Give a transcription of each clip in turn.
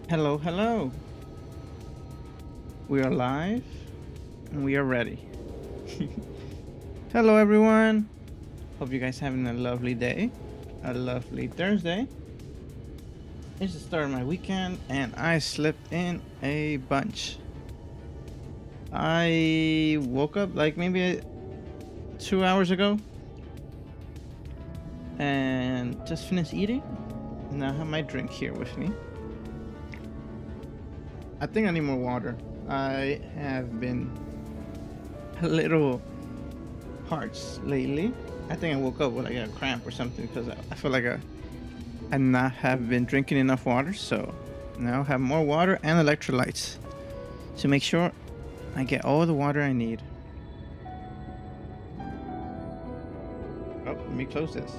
Hello, hello. We are live and we are ready. Hello, everyone. Hope you guys having a lovely day, a lovely Thursday. It's the start of my weekend and I slept in a bunch. I woke up like maybe 2 hours ago and just finished eating. Now I have my drink here with me. I think I need more water. I have been a little parched lately. I think I woke up with like a cramp or something because I feel like I not have been drinking enough water. So now I have more water and electrolytes to make sure I get all the water I need. Oh, let me close this.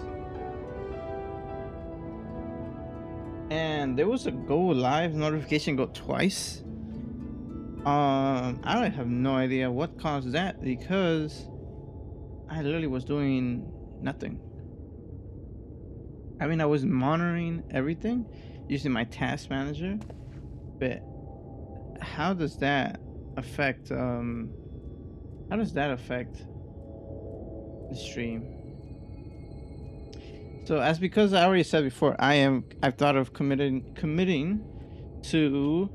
And there was a go live notification go twice. I have no idea what caused that because I literally was doing nothing. I mean, I was monitoring everything using my task manager, but how does that affect the stream? So as because I already said before, I've thought of committing to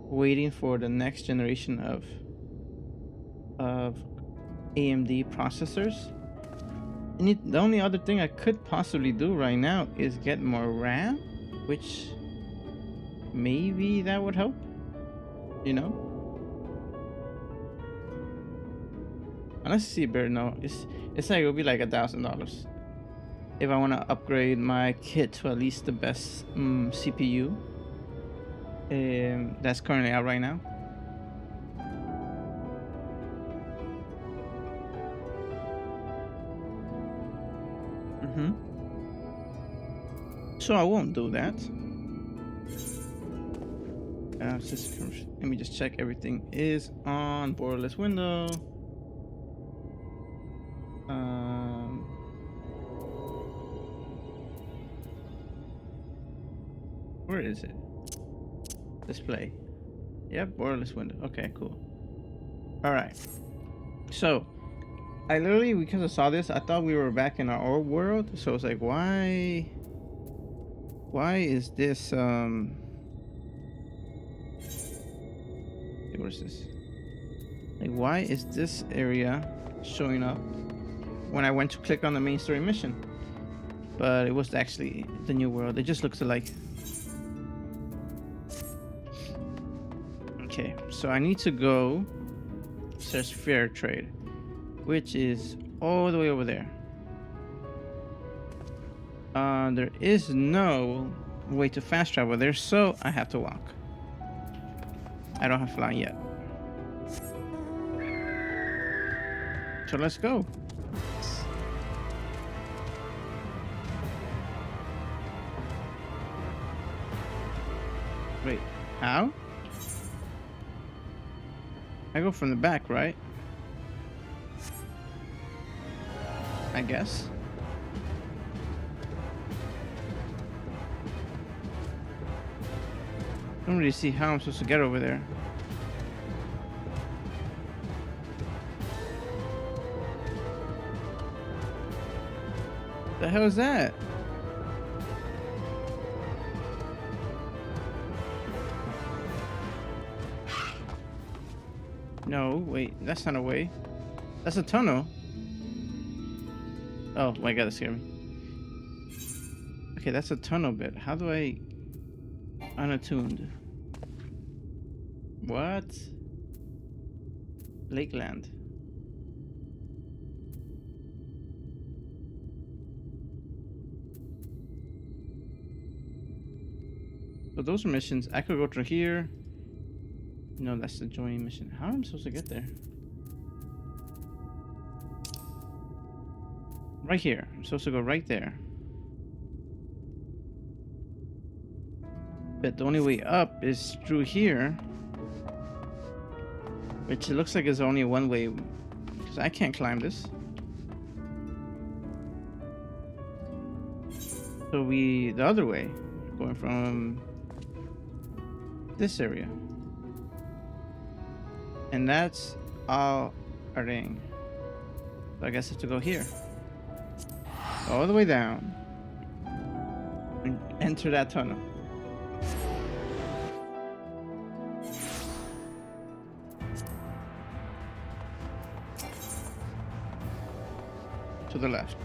waiting for the next generation of AMD processors. And the only other thing I could possibly do right now is get more RAM, which maybe that would help, you know. Unless you see better, no, it's like it'll be like $1,000 if I want to upgrade my kit to at least the best CPU that's currently out right now. So I won't do that. Let me just check everything is on borderless window. Where is it? Display. Yep, borderless window. Okay, cool. All right. So I literally, because I saw this, I thought we were back in our old world. So I was like, why is this what is this? Like, why is this area showing up when I went to click on the main story mission? But it was actually the new world. It just looks alike. Okay, so I need to go search fair trade, which is all the way over there. There is no way to fast travel there, so I have to walk. I don't have flying yet. So let's go. Wait, how? I go from the back, right? I guess. I don't really see how I'm supposed to get over there. The hell is that? No, wait, that's not a way. That's a tunnel. Oh my god, that scared me. Okay, that's a tunnel bit. How do I unattuned? What? Lakeland. So those are missions. I could go through here. No, that's the join mission. How am I supposed to get there? Right here. I'm supposed to go right there. But the only way up is through here, which it looks like is only one way because I can't climb this. So the other way. going from this area. And that's all a ring. So I guess I have to go here. All the way down. And enter that tunnel. To the left.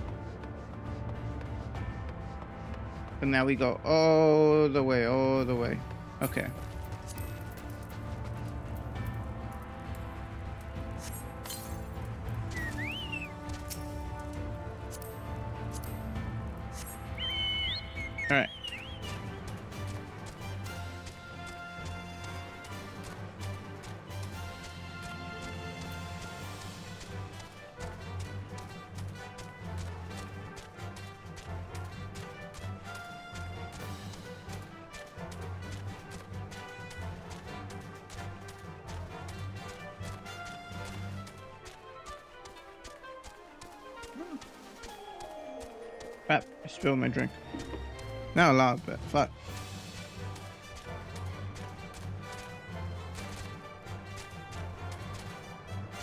And now we go all the way, all the way. Okay. All right. Crap, I spilled my drink. Not a lot, but fuck.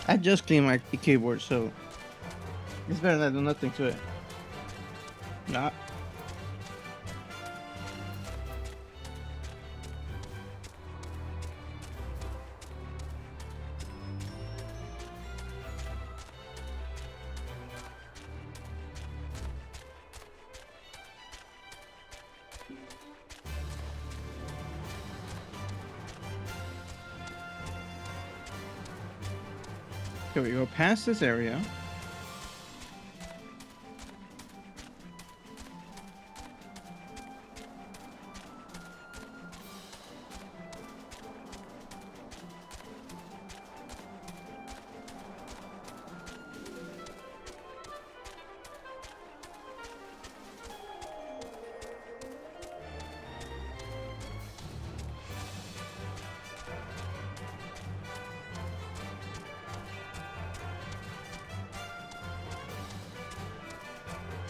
I just cleaned my keyboard, so it's better than I do nothing to it. Nah. Okay, we go past this area.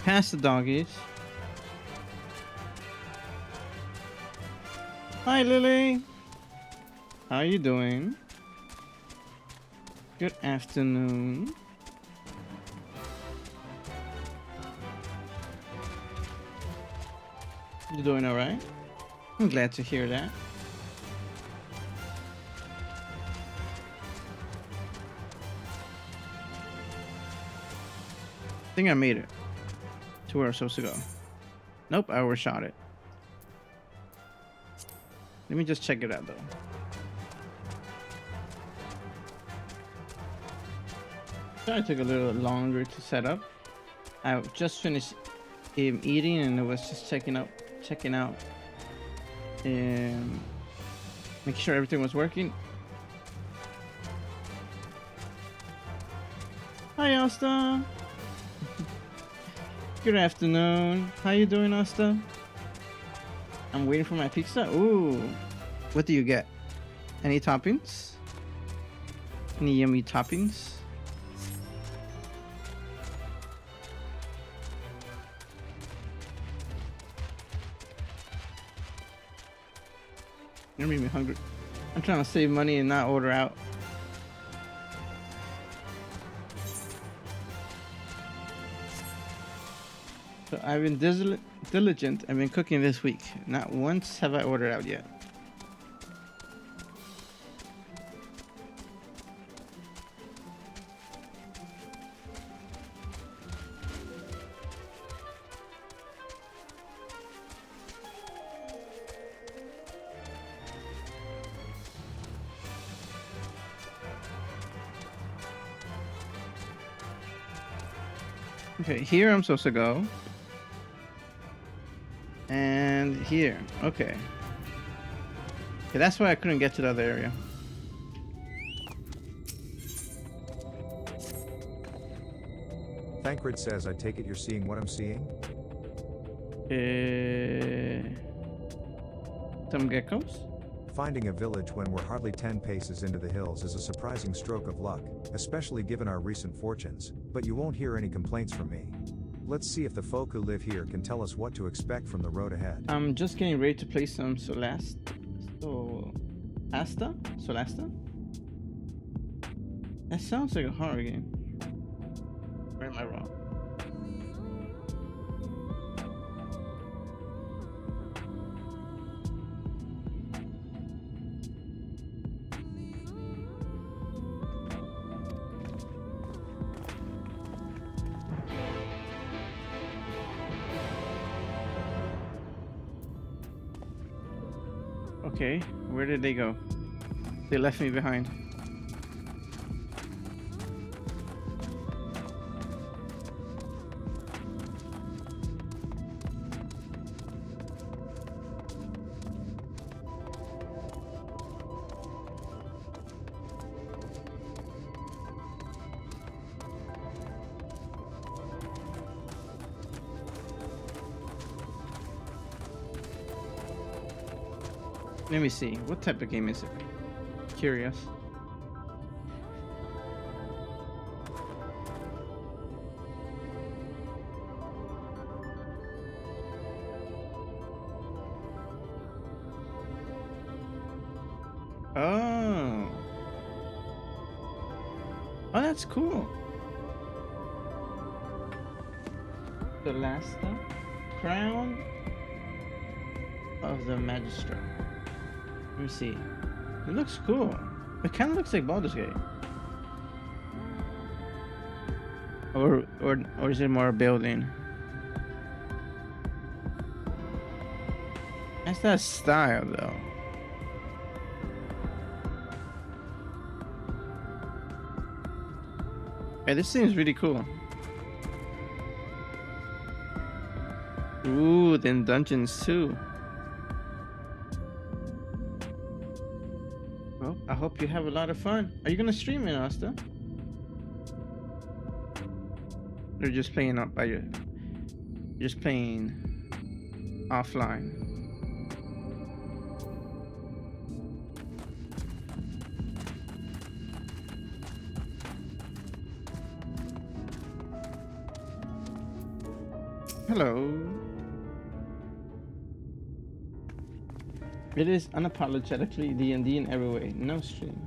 Past the doggies. Hi, Lily. How you doing? Good afternoon. You doing all right? I'm glad to hear that. I think I made it to where I'm supposed to go. Nope, I overshot it. Let me just check it out though. Sorry it took a little longer to set up. I just finished eating and I was just checking out and making sure everything was working. Hi Asta. Good afternoon. How you doing, Asta? I'm waiting for my pizza. Ooh. What do you get? Any toppings? Any yummy toppings? You're making me hungry. I'm trying to save money and not order out. So I've been diligent. I've been cooking this week. Not once have I ordered out yet. Okay, here I'm supposed to go. And here. Okay. Okay, that's why I couldn't get to the other area. Thancred says, I take it you're seeing what I'm seeing? Some geckos? Finding a village when we're hardly 10 paces into the hills is a surprising stroke of luck, especially given our recent fortunes, but you won't hear any complaints from me. Let's see if the folk who live here can tell us what to expect from the road ahead. I'm just getting ready to play some Solasta? That sounds like a horror game. Or am I wrong? Okay, where did they go? They left me behind. Let me see. What type of game is it? Curious. Oh. Oh, that's cool. The last crown of the magistrate. Let me see. It looks cool. It kind of looks like Baldur's Gate. Or is it more a building? That's that style though. Hey, this seems really cool. Ooh, then dungeons too. Well, I hope you have a lot of fun. Are you gonna stream it, Asta? Or just playing up by your, just playing offline? Hello. It is unapologetically D&D in every way. No stream.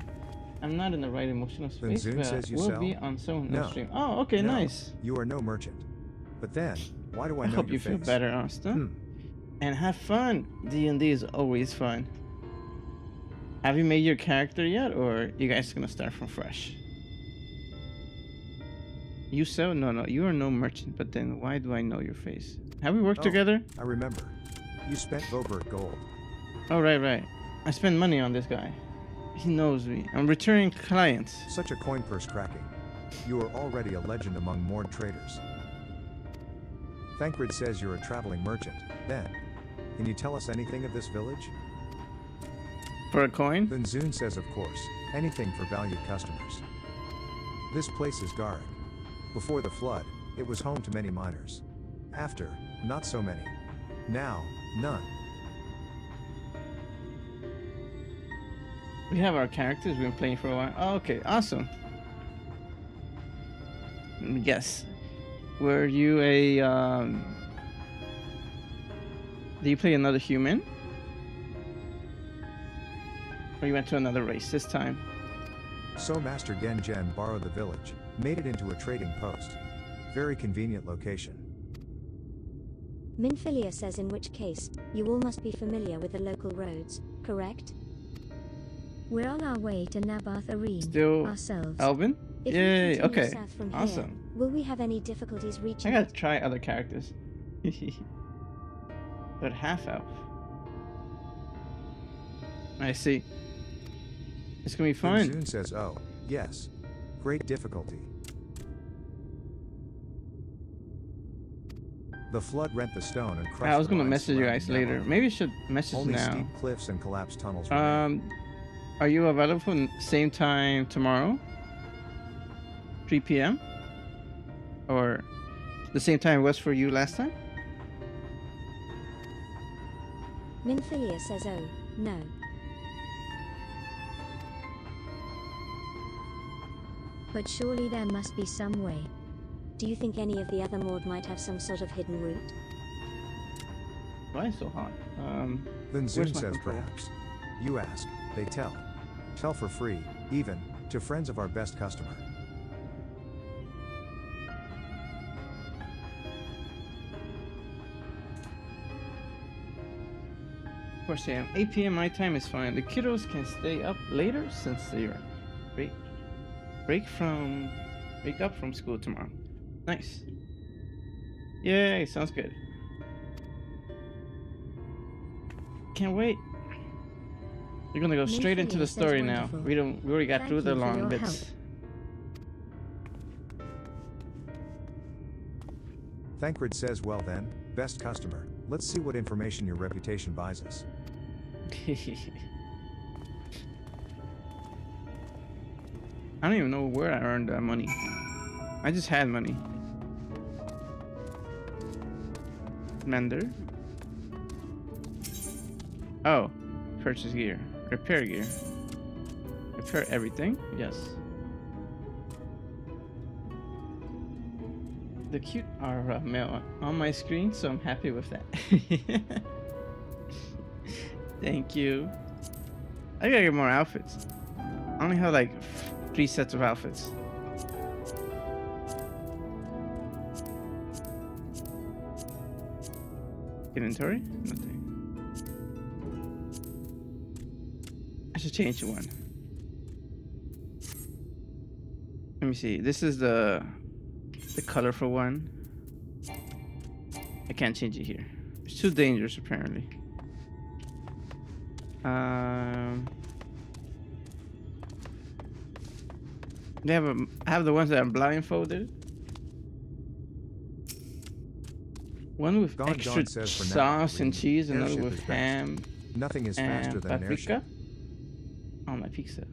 I'm not in the right emotional space, Zoom but says you we'll sell? be on soon. No No. stream. Oh, okay, No, nice. You are no merchant. But then, why do I I know hope your you feel face? better, Asta. And have fun. D&D is always fun. Have you made your character yet, or you guys gonna start from fresh? You sell? No, you are no merchant. But then, why do I know your face? Have we worked together? I remember. You spent Vobert gold. Oh, right. I spend money on this guy. He knows me. I'm returning clients. Such a coin purse cracking. You are already a legend among moored traders. Thancred says you're a traveling merchant. Then, can you tell us anything of this village? For a coin? Then Zune says of course, anything for valued customers. This place is Garrick. Before the flood, it was home to many miners. After, not so many. Now, none. We have our characters we've been playing for a while. Oh, okay, awesome. Let me guess. Were you a do you play another human? Or you went to another race this time? So Master Genjen borrowed the village, made it into a trading post. Very convenient location. Minfilia says in which case, you all must be familiar with the local roads, correct? We're on our way to Nabath Arene Still ourselves. Alvin? If Yay, we continue okay. south from Awesome. here, will we have any difficulties reaching I gotta it? try other characters. But half elf. I see. It's gonna be fun. Zune says oh, yes. Great difficulty. The flood rent the stone and crushed I was the gonna lines message you surrounding guys later. Nabath. Maybe you should message Only now. steep cliffs and collapsed tunnels remain. Are you available same time tomorrow? 3 p.m. Or the same time it was for you last time? Minfilia says oh, no. But surely there must be some way. Do you think any of the other Maud might have some sort of hidden route? Why is it so hot? Then where's Zoom my says control? perhaps. You ask, they tell. Tell for free, even, to friends of our best customer. Of course, Sam. 8 p.m. my time is fine. The kiddos can stay up later since they are break up from school tomorrow. Nice. Yay! Sounds good. Can't wait. We're gonna go straight into the Nathan story says now. wonderful. We already got Thank through the you for long your bits. Thancred says, well then, best customer, let's see what information your reputation buys us. I don't even know where I earned that money. I just had money. Mender. Oh, purchase gear. Repair gear. Repair everything? Yes. The cute are male on my screen, so I'm happy with that. Thank you. I gotta get more outfits. I only have like 3 sets of outfits. Inventory? Nothing. I should change one. Let me see. This is the colorful one. I can't change it here. It's too dangerous apparently. They have I have the ones that are blindfolded. One with Gone extra says for now, sauce and Irene, cheese, another airship with is best. ham Nothing is faster and than an airship. paprika. Oh, my pizza.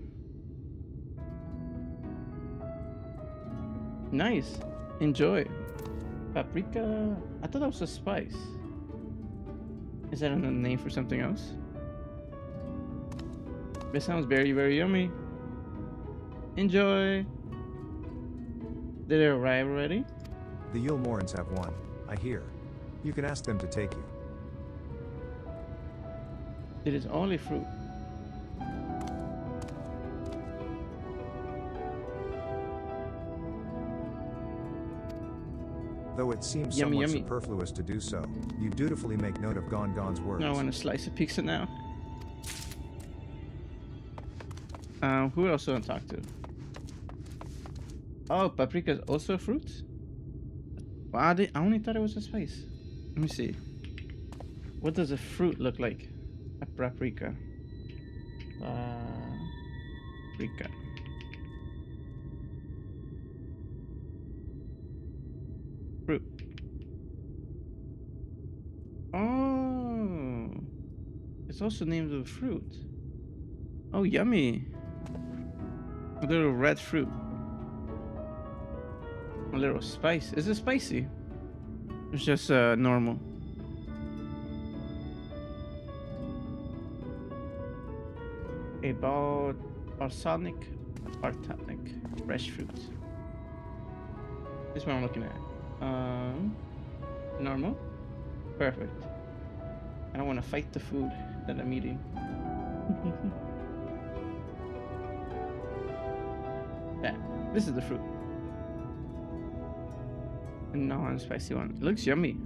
Nice. Enjoy. Paprika. I thought that was a spice. Is that another name for something else? This sounds very, very yummy. Enjoy. Did it arrive already? The Yule Morans have one, I hear. You can ask them to take you. It is only fruit. Though it seems Yummy, somewhat yummy. superfluous to do so, you dutifully make note of Gon's words. No, I want a slice of pizza now. Who else do I want to talk to? Oh, paprika is also a fruit? Wow, I only thought it was a spice. Let me see. What does a fruit look like? A paprika. Paprika. Fruit. Oh. It's also named a fruit. Oh, yummy. A little red fruit. A little spice. Is it spicy? It's just normal. A balsamic fresh fruit. This is what I'm looking at. Normal. Perfect. I don't want to fight the food that I'm eating. Yeah, this is the fruit. A non-spicy one. It looks yummy.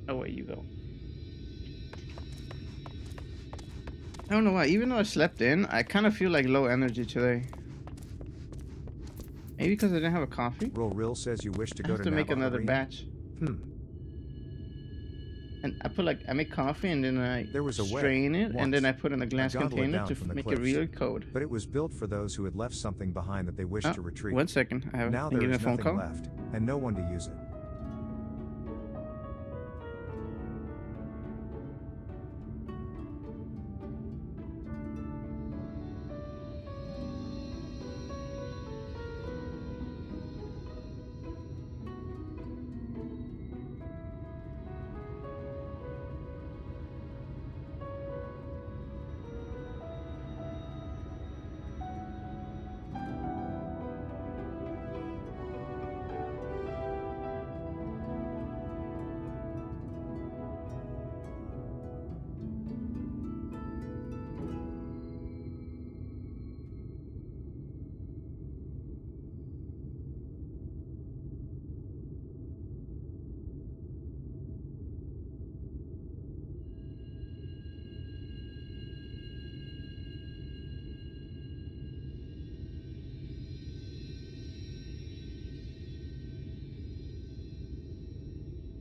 Away you go. I don't know why. Even though I slept in, I kind of feel like low energy today. Maybe because I didn't have a coffee. Roll Real says you wish to I go have to to make Napa, another Irene? batch. And I make coffee and then I There was a way, strain it and then once, I put in a glass gondola container down to from the make it cliffs. really cold. But it was built for those who had left something behind that they wished to retreat. 1 second. I'm Now there getting a is phone nothing call. left, and no one to use it.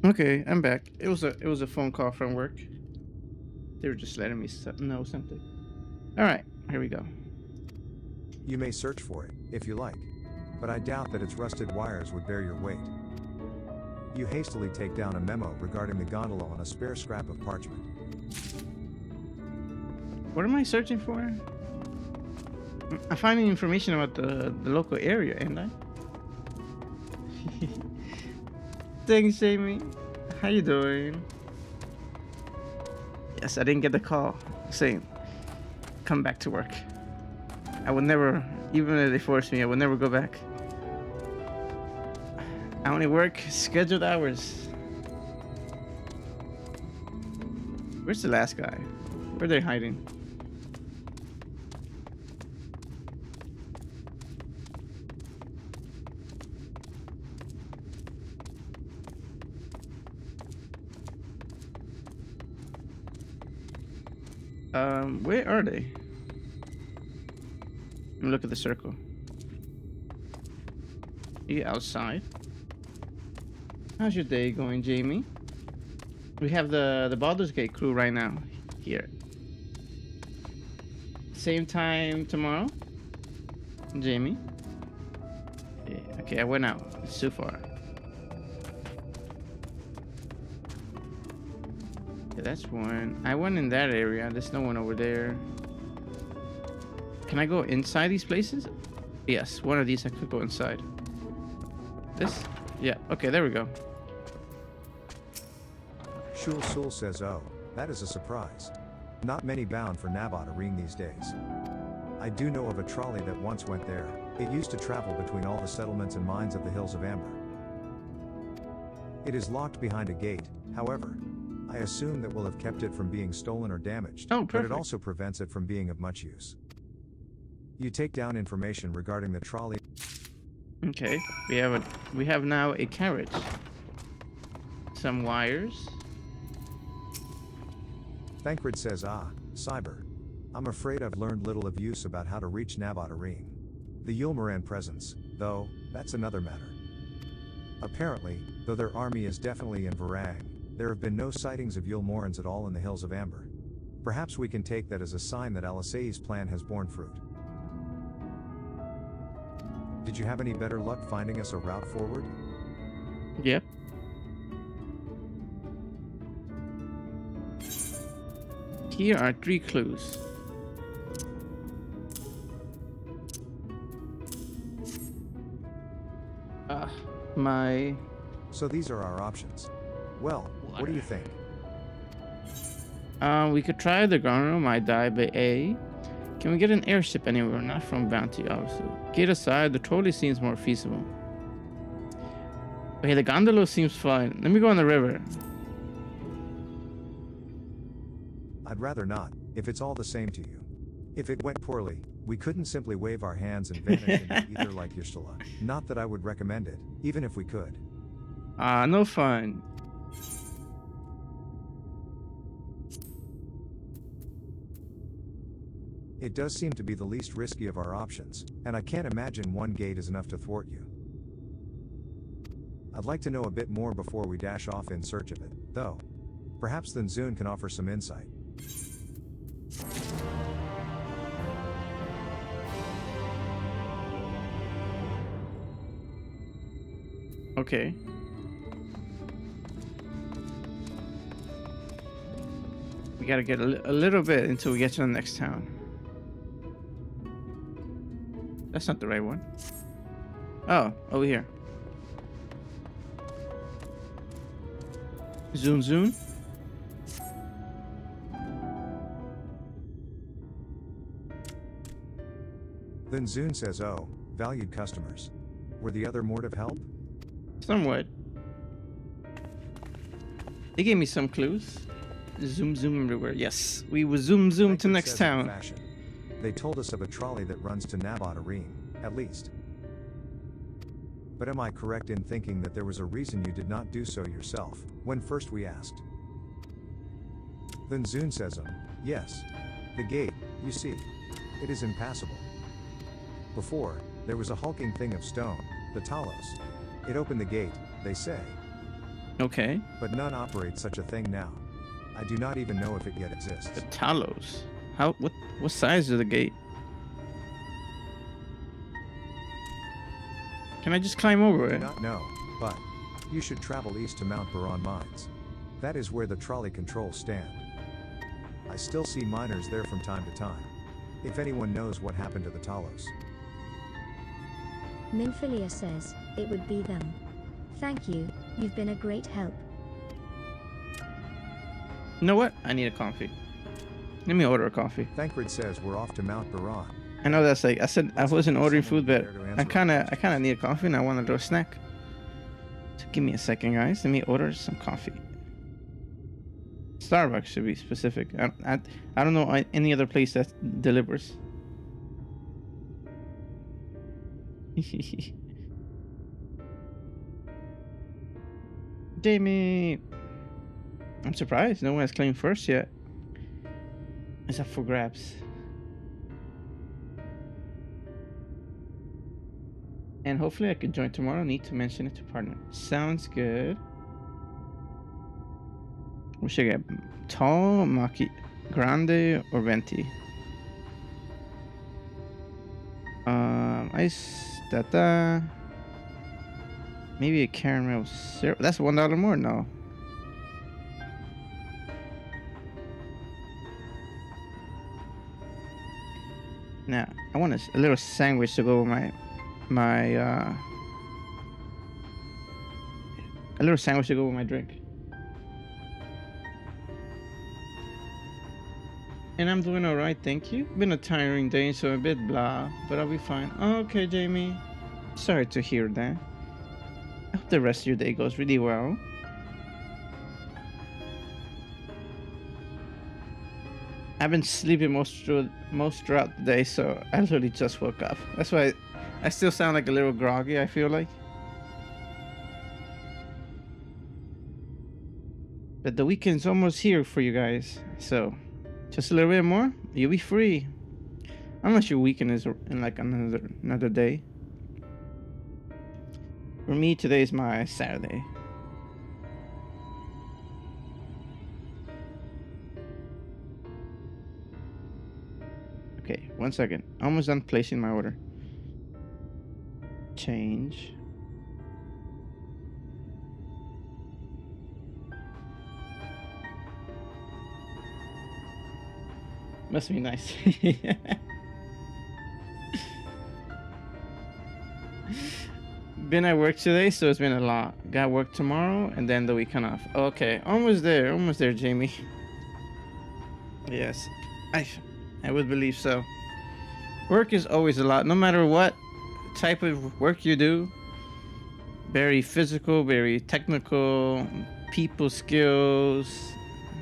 Okay, I'm back. It was a phone call from work. They were just letting me know something. All right, here we go. You may search for it, if you like. But I doubt that its rusted wires would bear your weight. You hastily take down a memo regarding the gondola on a spare scrap of parchment. What am I searching for? I'm finding information about the local area, ain't I? Thanks, Jamie. How you doing? Yes, I didn't get the call saying come back to work. I would never, even if they forced me, I would never go back. I only work scheduled hours. Where's the last guy? Where are they hiding? Where are they? Let me look at the circle. You outside? How's your day going, Jamie? We have the Baldur's Gate crew right now here. Same time tomorrow, Jamie. Yeah, okay, I went out. It's too far. Yeah, that's one. I went in that area. There's no one over there. Can I go inside these places? Yes, one of these I could go inside. This? Yeah, okay, there we go. Shul Sul says, oh, that is a surprise. Not many bound for Nabat-Arim these days. I do know of a trolley that once went there. It used to travel between all the settlements and mines of the Hills of Amber. It is locked behind a gate, however. I assume that will have kept it from being stolen or damaged, Oh, but perfect. it also prevents it from being of much use. You take down information regarding the trolley. Okay, we have now a carriage. Some wires. Thancred says, Cyber. I'm afraid I've learned little of use about how to reach Nabat-Arim. The Yul'Moran presence, though, that's another matter. Apparently, though their army is definitely in Varang, there have been no sightings of Yul'Morans at all in the Hills of Amber. Perhaps we can take that as a sign that Alisei's plan has borne fruit. Did you have any better luck finding us a route forward? Yep. Here are 3 clues. My... So these are our options. Well, what do you think? We could try the ground room. I die by A. Can we get an airship anywhere? Not from Bounty, obviously. Gate aside, the trolley seems more feasible. Okay, the gondola seems fine. Let me go on the river. I'd rather not, if it's all the same to you. If it went poorly, we couldn't simply wave our hands and vanish into ether like Y'shtola. Not that I would recommend it, even if we could. No fun. It does seem to be the least risky of our options, and I can't imagine one gate is enough to thwart you. I'd like to know a bit more before we dash off in search of it, though. Perhaps Zun can offer some insight. Okay. We gotta get a little bit until we get to the next town. That's not the right one. Oh, over here. Zun. Then Zun says, oh, valued customers. Were the other more of help? Somewhat. They gave me some clues. Zoom everywhere. Yes, we will zoom to Thancred next says in town. fashion. They told us of a trolley that runs to Nabat-Arim, at least. But am I correct in thinking that there was a reason you did not do so yourself, when first we asked? Then Zun says, yes. The gate, you see. It is impassable. Before, there was a hulking thing of stone, the Talos. It opened the gate, they say. Okay. but none operate such a thing now. I do not even know if it yet exists. The Talos. How? What size is the gate? Can I just climb over I do it? not know, but you should travel east to Mount Baron Mines. That is where the trolley controls stand. I still see miners there from time to time. If anyone knows what happened to the Talos. Minfilia says, it would be them. Thank you, you've been a great help. You know what? I need a coffee. Let me order a coffee. Thancred says we're off to Mount Baron. I know that's like I said I wasn't ordering food, but Someone there to I answer kind of need a coffee and I want a little snack. So give me a second, guys. Let me order some coffee. Starbucks should be specific. I don't know any other place that delivers. Jamie, I'm surprised no one has claimed first yet. It's up for grabs. And hopefully I could join tomorrow. Need to mention it to partner. Sounds good. We should get tall, maki, grande, or venti. Ice, data. Maybe a caramel syrup. That's $1 more. No. Now I want a little sandwich to go with a little sandwich to go with my drink. And I'm doing alright, thank you. Been a tiring day, so a bit blah, but I'll be fine. Okay, Jamie. Sorry to hear that. I hope the rest of your day goes really well. I've been sleeping most throughout the day, so I literally just woke up. That's why I still sound like a little groggy, I feel like. But the weekend's almost here for you guys, so just a little bit more, you'll be free. Unless your weekend is in like another day. For me, today is my Saturday. Okay, 1 second. Almost done placing my order. Change. Must be nice. Been at work today, so it's been a lot. Got work tomorrow and then the weekend off. Okay, almost there, Jamie. Yes, I would believe so. Work is always a lot, no matter what type of work you do. Very physical, very technical, people skills,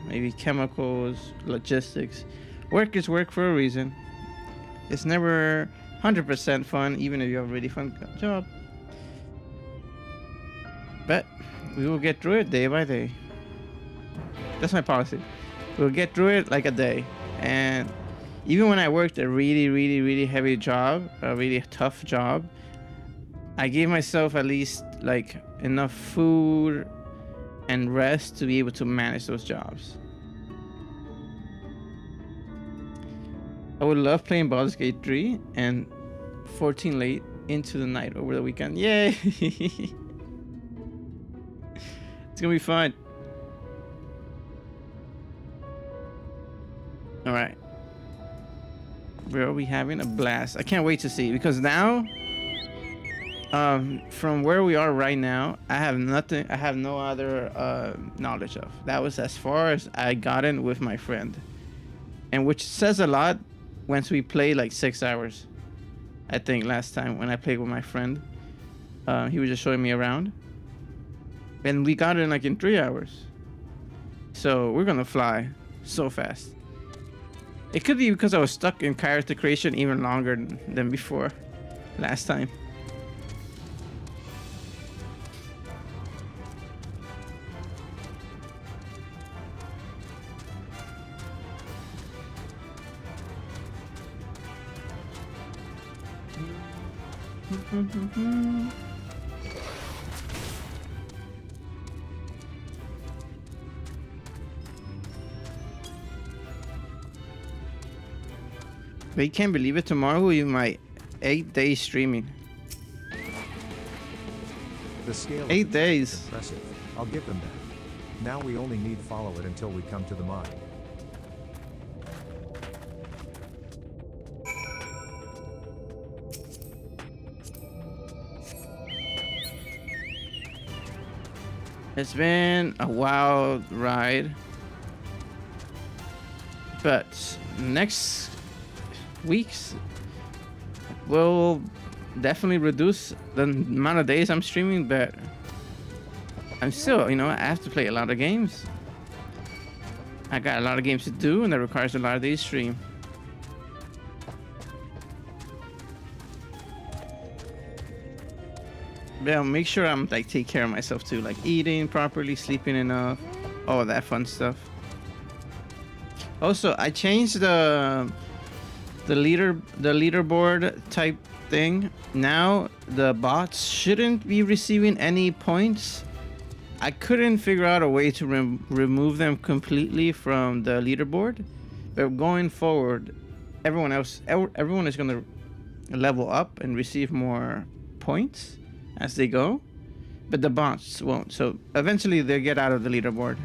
maybe chemicals, logistics. Work is work for a reason. It's never 100% fun, even if you have a really fun job. But we will get through it day by day. That's my policy. We'll get through it like a day. And even when I worked a really heavy job, a really tough job, I gave myself at least like enough food and rest to be able to manage those jobs. I would love playing Baldur's Gate 3 and 14 late into the night over the weekend. Yay! It's gonna be fun. All right. Where are we having a blast? I can't wait to see, because now, from where we are right now, I have nothing. I have no other knowledge of. That was as far as I gotten with my friend, and which says a lot. Once we played like 6 hours, I think last time when I played with my friend, he was just showing me around, and we got it like in 3 hours. So we're gonna fly so fast. It could be because I was stuck in character creation even longer than before last time. But you can't believe it. Tomorrow will be my 8th day streaming. The scale of 8 the track is days. impressive. I'll give them that. Now we only need follow it until we come to the mine. It's been a wild ride, but next week's will definitely reduce the amount of days I'm streaming, but I'm still, you know, I have to play a lot of games. I got a lot of games to do, and that requires a lot of days stream. But I'll make sure I'm like take care of myself too, like eating properly, sleeping enough, all that fun stuff. Also, I changed the leaderboard type thing. Now the bots shouldn't be receiving any points. I couldn't figure out a way to remove them completely from the leaderboard, but going forward, everyone is going to level up and receive more points as they go, but the bots won't. So eventually they'll get out of the leaderboard.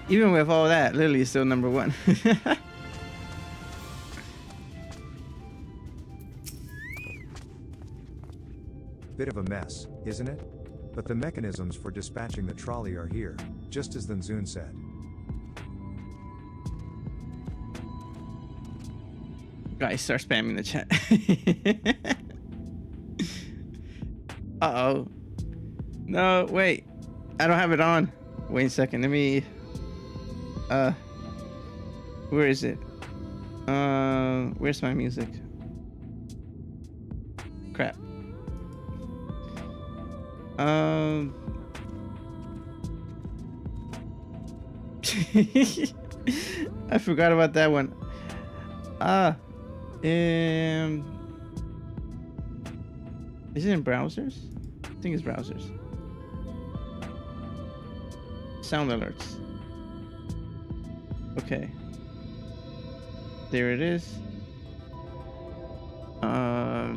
Even with all that, Lily is still number 1. Bit of a mess, isn't it? But the mechanisms for dispatching the trolley are here, just as Zun said. Guys, start spamming the chat. Uh-oh. No, wait. I don't have it on. Wait a second. Let me... Where is it? Where's my music? Crap. I forgot about that one. Is it in browsers? I think it's browsers. Sound alerts. Okay. There it is. I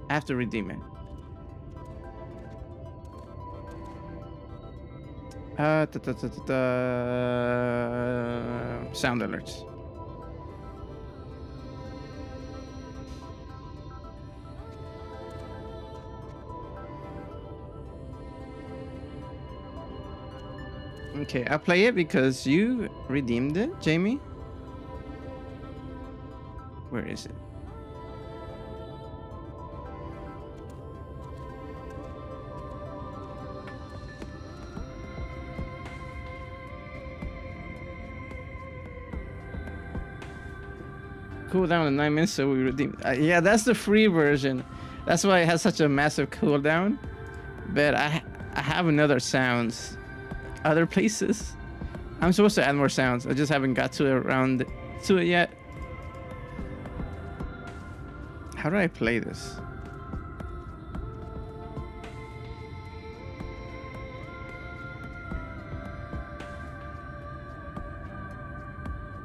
have to redeem it. Sound alerts. Okay, I'll play it because you redeemed it, Jamie. Where is it? Cooldown in 9 minutes, so we redeem. Yeah, that's the free version. That's why it has such a massive cooldown. But I have another sounds, other places. I'm supposed to add more sounds. I just haven't got to around to it yet. How do I play this?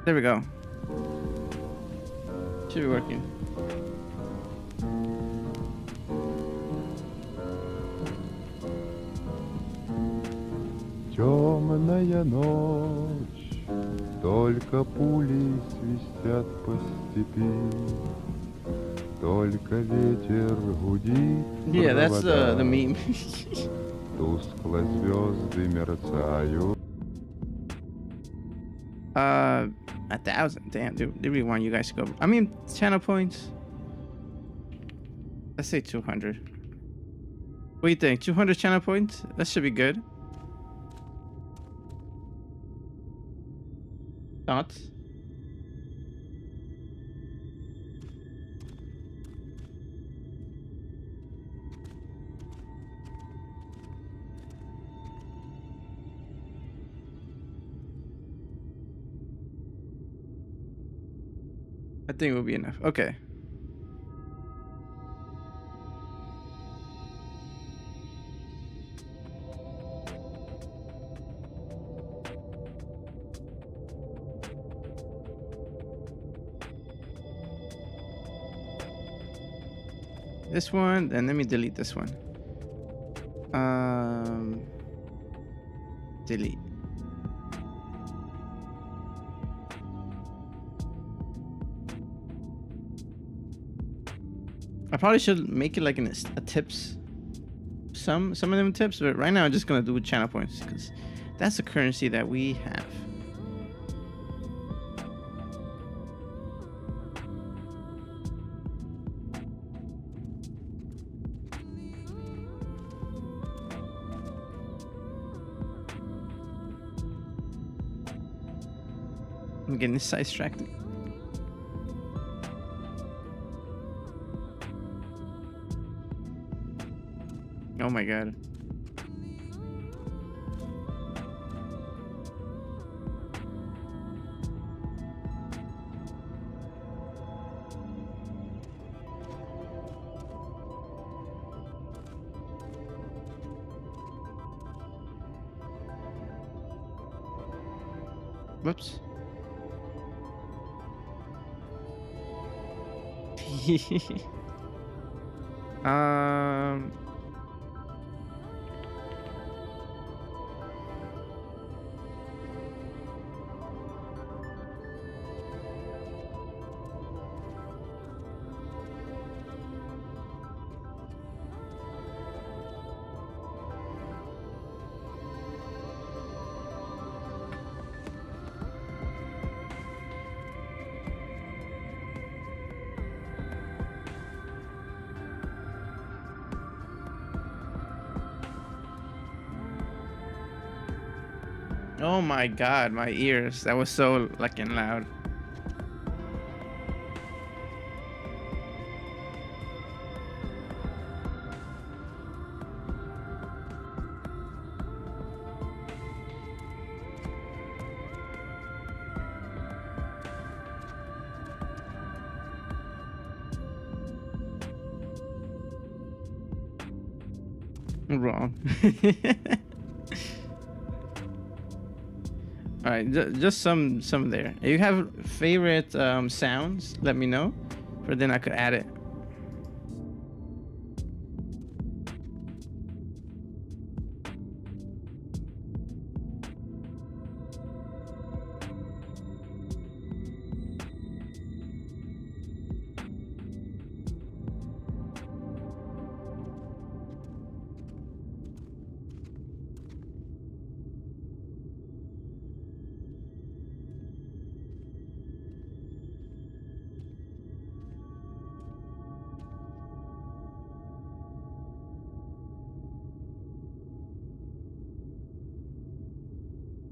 There we go. Should be working. Темная ночь, только пули свистят по степи, только ветер гудит. Yeah, that's the meme. Тускло звезды мерцают. 1,000. Damn, they really want you guys to go. I mean, channel points. Let's say 200. What do you think? 200 channel points? That should be good. Thoughts? I think it will be enough. Okay. this one, then let me delete this one. Delete. I probably should make it like a tips. Some of them tips, but right now I'm just gonna do channel points because that's the currency that we have. I'm getting sidetracked. Oh my god. Whoops. um Oh my god, my ears. That was so fucking loud. I'm wrong. All right, just some there. If you have favorite sounds, let me know, for then I could add it.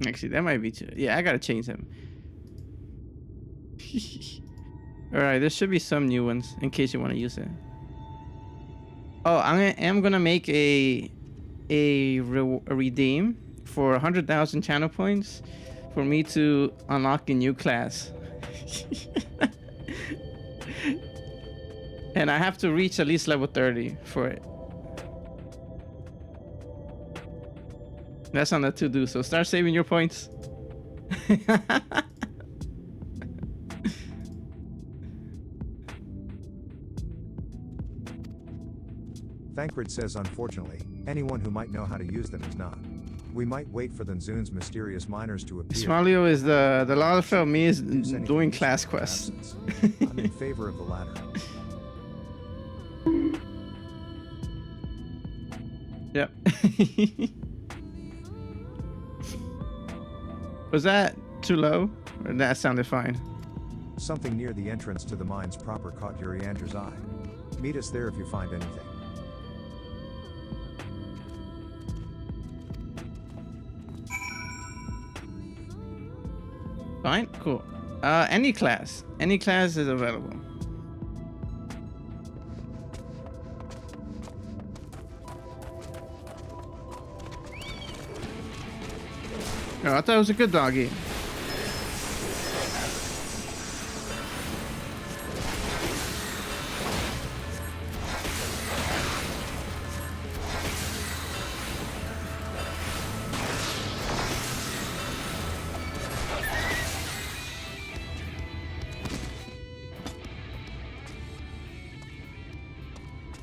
Actually, that might be too. Yeah, I gotta change them. All right, there should be some new ones in case you want to use it. Oh, I am gonna make a redeem for 100,000 channel points for me to unlock a new class. And I have to reach at least level 30 for it. That's on the to-do, so start saving your points. Thancred says unfortunately, anyone who might know how to use them is not. We might wait for the Zun's mysterious miners to appear. Smalio is the Lalafell me is doing class quests. I'm in favor of the latter. Yep. Was that too low? Or that sounded fine? Something near the entrance to the mines proper caught Uriandra's eye. Meet us there if you find anything. Fine, cool. Any class is available. Oh, I thought it was a good doggy.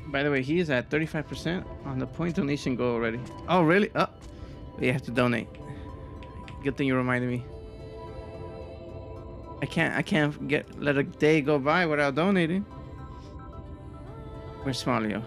By the way, he is at 35% on the point donation goal already. Oh, really? Oh, you have to donate. Good thing you reminded me. I can't let a day go by without donating. Where's Smolio?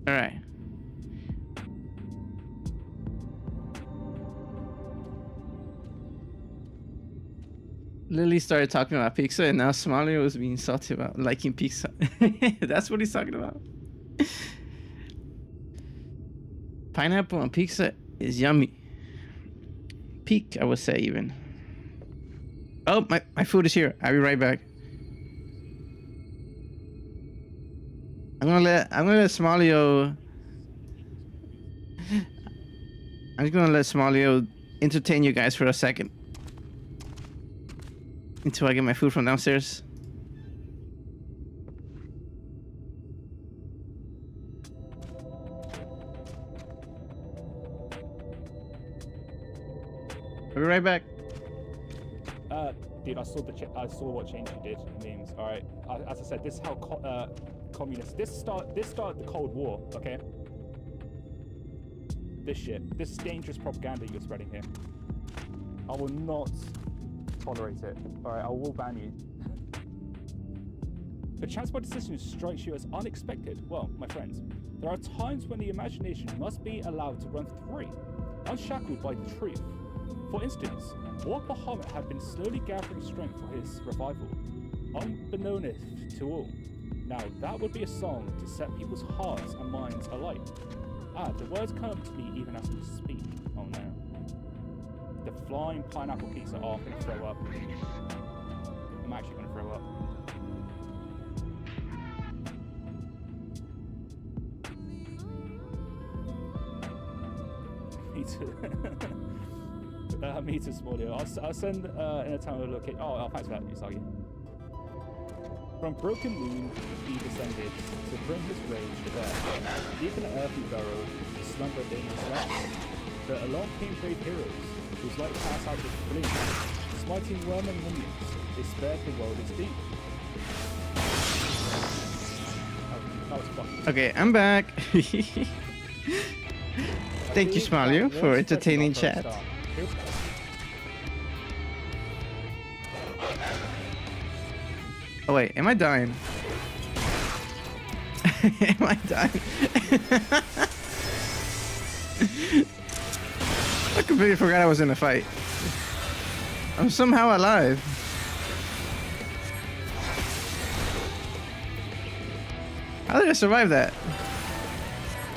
All right. Lily started talking about pizza, and now Somalia was being salty about liking pizza. That's what he's talking about. Pineapple on pizza is yummy. Peak, I would say, even. Oh, my food is here. I'll be right back. I'm gonna let Smolio. I'm just gonna let Smolio entertain you guys for a second until I get my food from downstairs. I'll be right back. Dude, I saw what change you did in memes. All right, as I said, this is how communists. This started the Cold War. Okay. This shit. This dangerous propaganda you're spreading here. I will not tolerate it. All right, I will ban you. The chance my decision strikes you as unexpected. Well, my friends, there are times when the imagination must be allowed to run free, unshackled by the truth. For instance, Lord Bahamut had been slowly gathering strength for his revival, unbeknownst to all. Now, that would be a song to set people's hearts and minds alight. The words come to me even as we speak. Oh no. The flying pineapple pizza. Oh, I'm gonna throw up. I'm actually gonna throw up. Me too. Me too, Smolio. I'll send in a time to look at. Oh, thanks for that, Usagi. From broken moon he descended to bring his rage to bear. Deep in the earthy burrow, slumbered dangerous lands. But along came brave heroes, whose light passed out with flame. Smiting worm and minions, they spared the world its deep. That was fun. Okay, I'm back. Thank you, Smolio, for entertaining chat. Oh wait, am I dying? Am I dying? I completely forgot I was in a fight. I'm somehow alive. How did I survive that?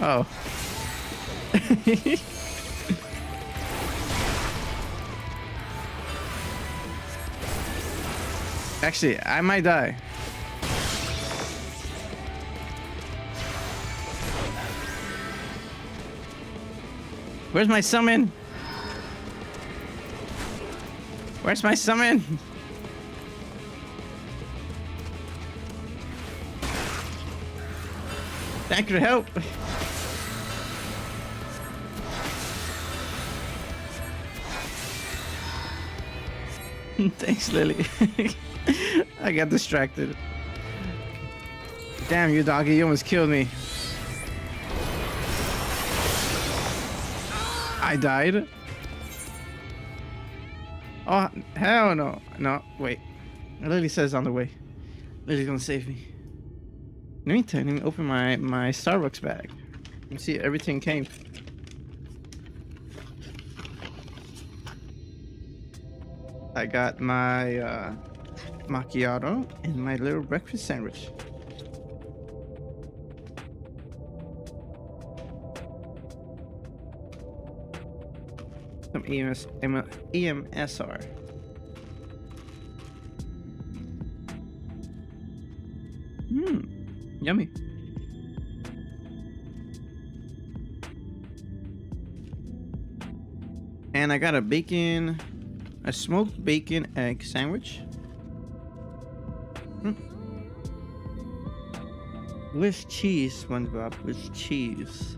Oh. Actually, I might die. Where's my summon? Where's my summon? Thank you for help. Thanks, Lily. I got distracted. Damn you, doggy. You almost killed me. I died. Oh, hell no. No, wait. Lily says on the way. Lily's gonna save me. In the meantime, let me open my Starbucks bag. And see everything came. I got my macchiato and my little breakfast sandwich. Some EMSR. Yummy. And I got a smoked bacon egg sandwich. With cheese, SpongeBob, with cheese.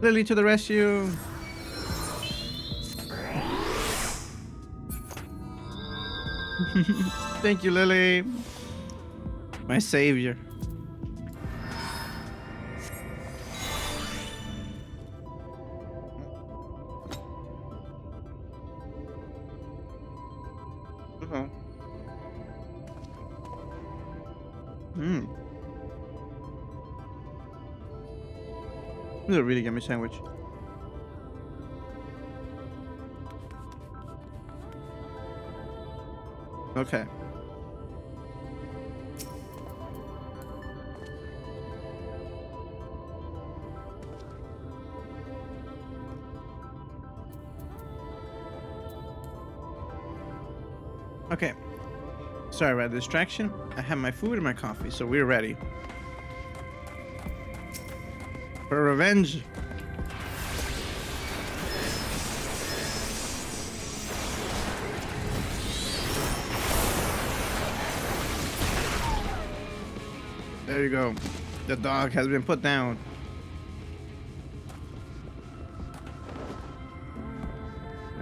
Lily to the rescue. Thank you, Lily. My savior. This is a really yummy sandwich. Okay. Okay. Sorry about the distraction. I have my food and my coffee, so we're ready. For revenge. There you go. The dog has been put down.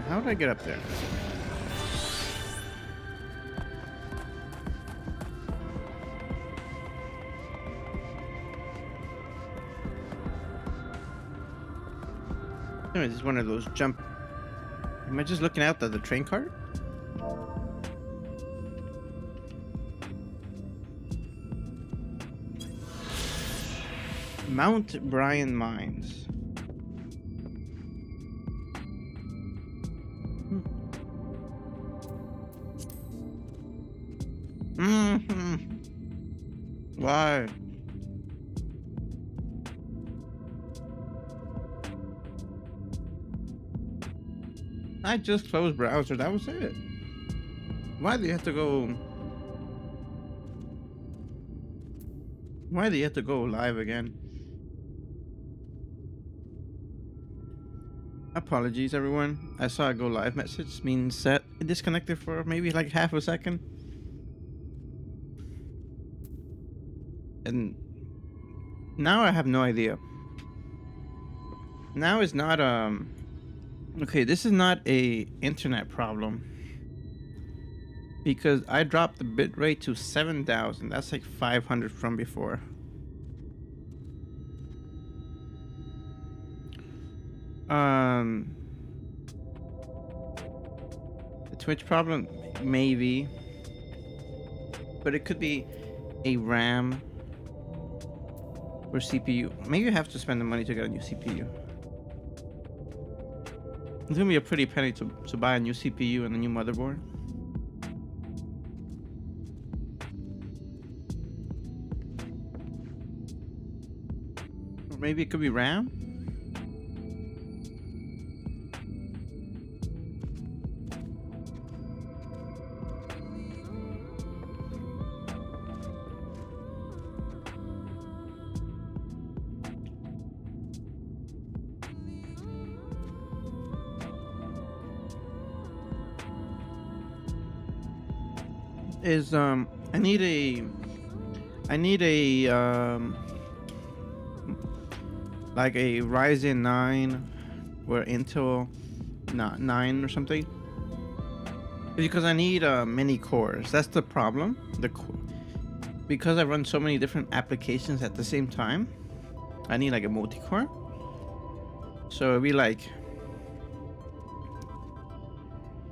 How did I get up there? This is one of those jump. Am I just looking out at the train cart? Mount Bryan Mines. Why? I just closed browser, that was it. Why do you have to go? Why do you have to go live again? Apologies, everyone. I saw a go live message, means that it disconnected for maybe like half a second. And now I have no idea. Now it's not okay, this is not a internet problem, because I dropped the bitrate to 7,000. That's like 500 from before. The Twitch problem, maybe, but it could be a RAM or CPU. Maybe you have to spend the money to get a new CPU. It's gonna be a pretty penny to buy a new CPU and a new motherboard. Or maybe it could be RAM. is I need a like a Ryzen 9 or Intel 9 or something, because I need many cores. That's the problem. Because I run so many different applications at the same time, I need like a multi-core. So it'd be like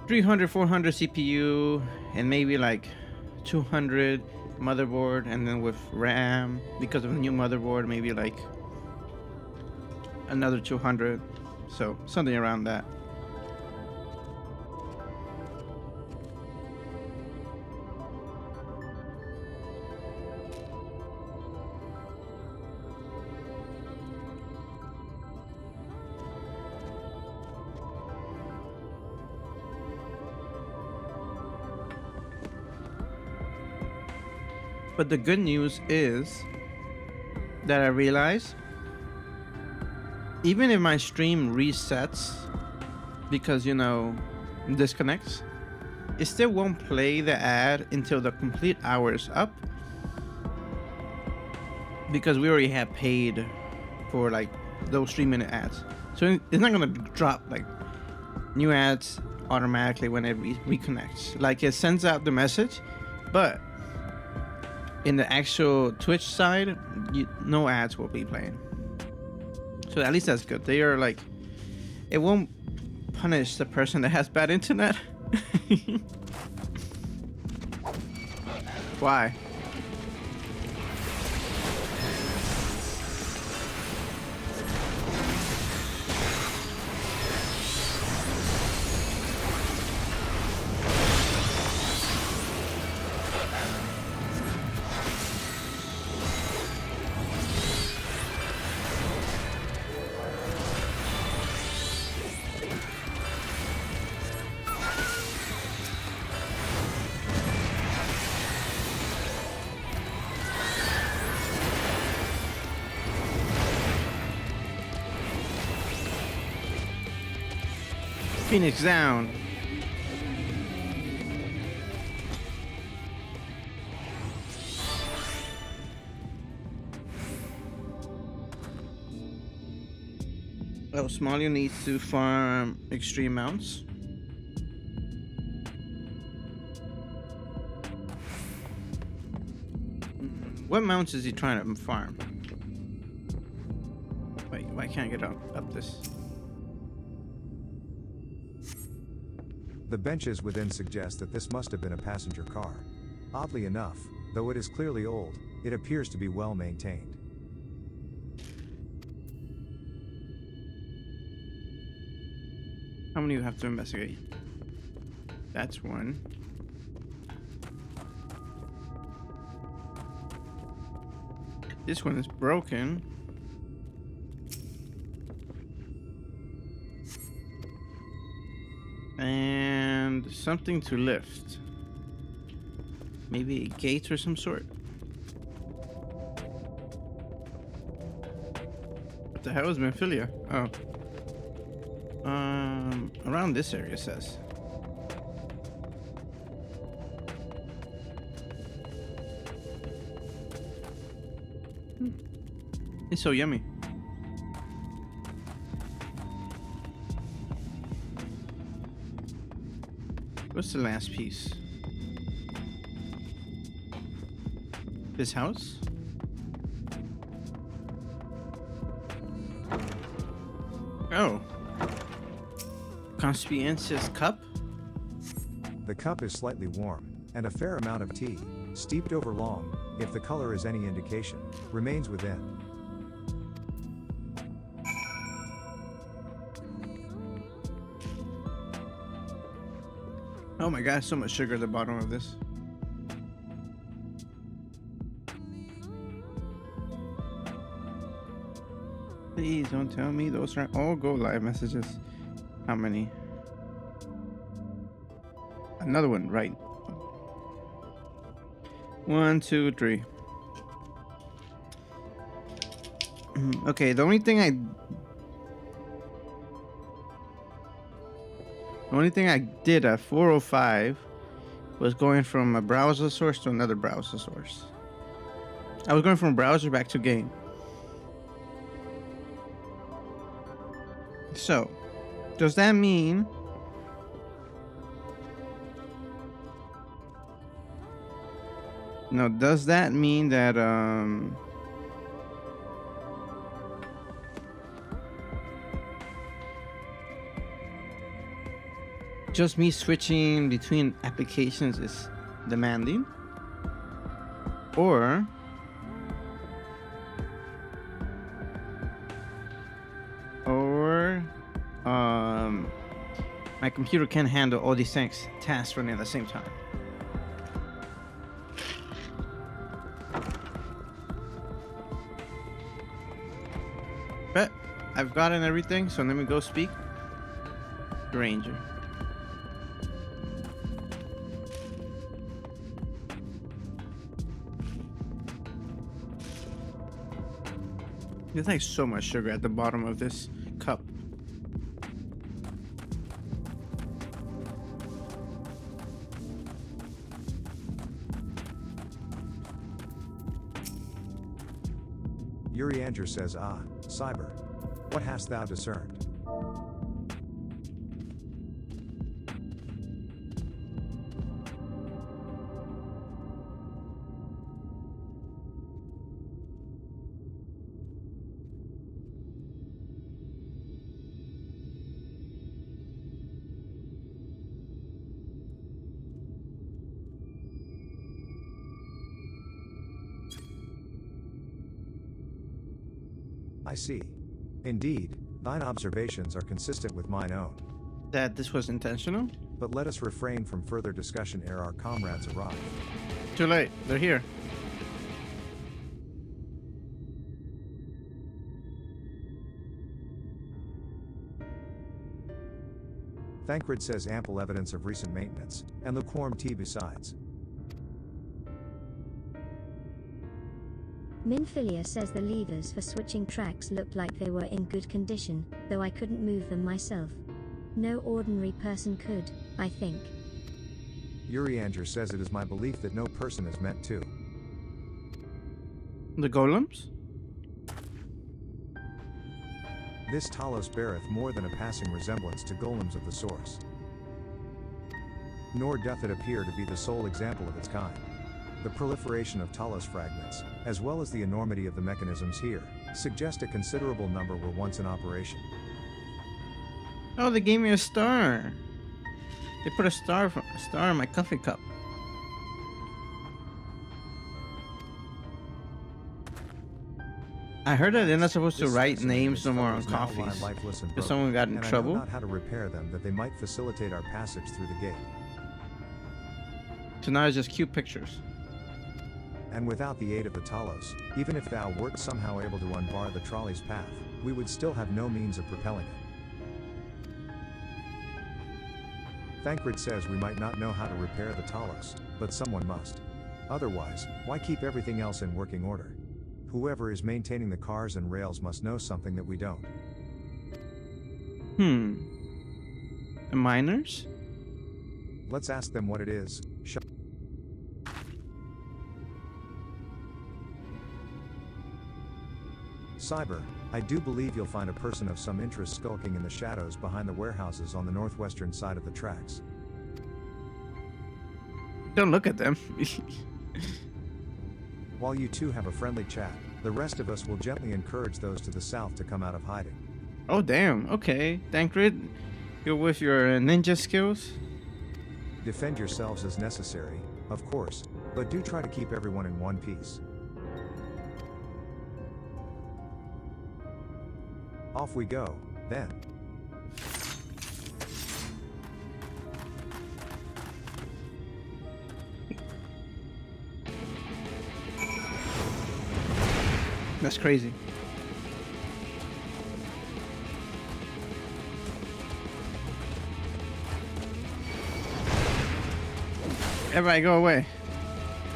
300, 400 CPU and maybe like 200 motherboard, and then with RAM, because of the new motherboard, maybe like another 200. So something around that. But the good news is that I realize even if my stream resets because, you know, disconnects, it still won't play the ad until the complete hour is up, because we already have paid for like those 3-minute ads. So it's not gonna drop like new ads automatically when it reconnects. Like, it sends out the message, but in the actual Twitch side, no ads will be playing. So at least that's good. They are like, it won't punish the person that has bad internet. Why? Phoenix down. Oh, Smolly needs to farm extreme mounts. What mounts is he trying to farm? Wait, why can't I get up this? The benches within suggest that this must have been a passenger car. Oddly enough, though it is clearly old, it appears to be well maintained. How many you have to investigate? That's one. This one is broken. And something to lift. Maybe a gate or some sort. What the hell is Memphilia? Oh. Around this area, it says. It's so yummy. What's the last piece? This house? Oh. Conspicuous cup? The cup is slightly warm, and a fair amount of tea, steeped over long, if the color is any indication, remains within. Oh my god, so much sugar at the bottom of this. Please don't tell me those are all go live messages. How many? Another one, right? 1, 2, 3. Okay, the only thing I did at 4:05 was going from a browser source to another browser source. I was going from browser back to game. So, does that mean does that mean that just me switching between applications is demanding? Or my computer can't handle all these tasks running at the same time. But I've gotten everything, so let me go speak to Ranger. There's like so much sugar at the bottom of this cup. Urianger says, "Ah, Cyber, what hast thou discerned?" I see. Indeed, thine observations are consistent with mine own. That this was intentional? But let us refrain from further discussion ere our comrades arrive. Too late. They're here. Thancred says ample evidence of recent maintenance, and lukewarm tea besides. Minfilia says the levers for switching tracks looked like they were in good condition, though I couldn't move them myself. No ordinary person could, I think. Urianger says it is my belief that no person is meant to. The golems? This Talos beareth more than a passing resemblance to golems of the source. Nor doth it appear to be the sole example of its kind. The proliferation of Talos fragments, as well as the enormity of the mechanisms here, suggest a considerable number were once in operation. Oh, they gave me a star. They put a star in my coffee cup. I heard that they're not supposed to write names no more on coffees if someone got in trouble. I know not how to repair them that they might facilitate our passage through the gate. So now it's just cute pictures. And without the aid of the Talos, even if thou wert somehow able to unbar the trolley's path, we would still have no means of propelling it. Thancred says we might not know how to repair the Talos, but someone must. Otherwise, why keep everything else in working order? Whoever is maintaining the cars and rails must know something that we don't. The miners? Let's ask them what it is. Cyber, I do believe you'll find a person of some interest skulking in the shadows behind the warehouses on the northwestern side of the tracks. Don't look at them. While you two have a friendly chat, the rest of us will gently encourage those to the south to come out of hiding. Oh damn, okay. Thancred, you're with your ninja skills? Defend yourselves as necessary, of course, but do try to keep everyone in one piece. Off we go, then. That's crazy. Everybody go away.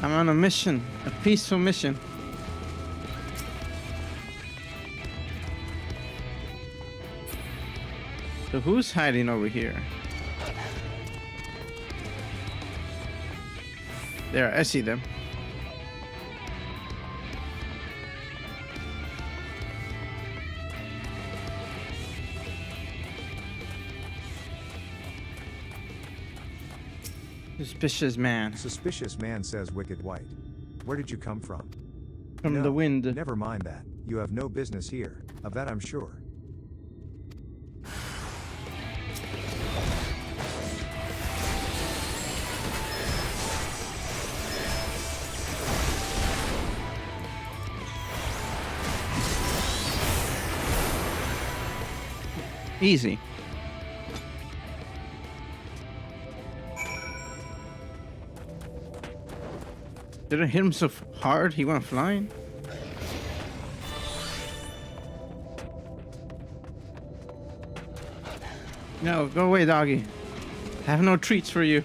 I'm on a mission, a peaceful mission. So who's hiding over here? There, I see them. Suspicious man. Suspicious man, says Wicked White. Where did you come from? From No, the wind. Never mind that. You have no business here. Of that I'm sure. Easy. Did I hit him so hard he went flying? No, go away, doggy. I have no treats for you.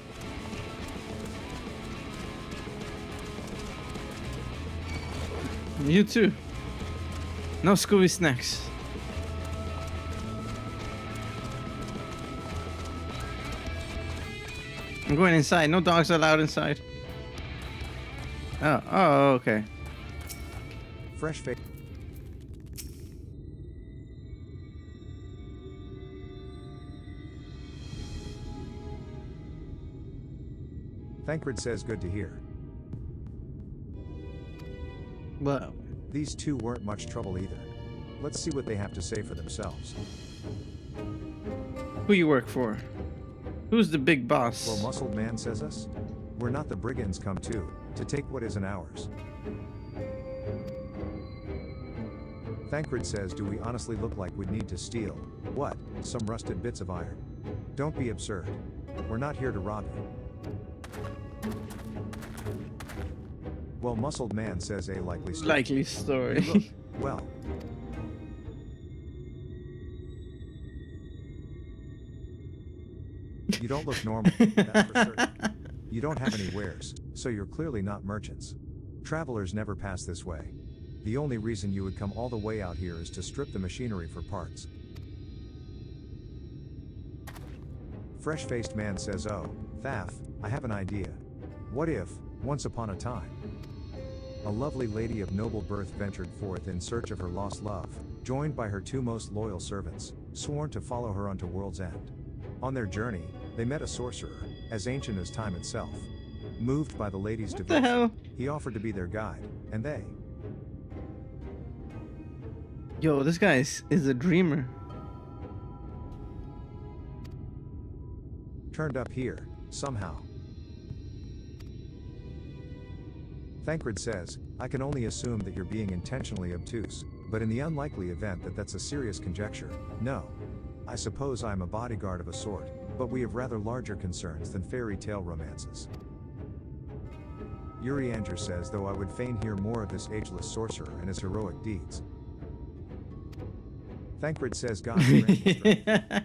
You too. No Scooby snacks. I'm going inside. No dogs allowed inside. Oh, okay. Fresh face. Thancred says good to hear. Well, These two weren't much trouble either. Let's see what they have to say for themselves. who you work for? Who's the big boss? Well, Muscled Man says us? We're not the brigands come to take what isn't ours. Thancred says, do we honestly look like we'd need to steal, what, some rusted bits of iron? Don't be absurd. We're not here to rob you. Well, Muscled Man says a likely story. Likely story. Look, well. You don't look normal, that's for certain. You don't have any wares, so you're clearly not merchants. Travelers never pass this way. The only reason you would come all the way out here is to strip the machinery for parts. Fresh-faced man says, oh, Thaf, I have an idea. What if, once upon a time, a lovely lady of noble birth ventured forth in search of her lost love, joined by her two most loyal servants, sworn to follow her unto world's end. On their journey, they met a sorcerer, as ancient as time itself. Moved by the lady's What the hell? devotion, he offered to be their guide, and they. Yo, this guy is a dreamer. Turned up here, somehow. Thancred says, I can only assume that you're being intentionally obtuse, but in the unlikely event that that's a serious conjecture, no. I suppose I'm a bodyguard of a sort, but we have rather larger concerns than fairy tale romances. Urianger says, though I would fain hear more of this ageless sorcerer and his heroic deeds. Thancred says, God grant you strength.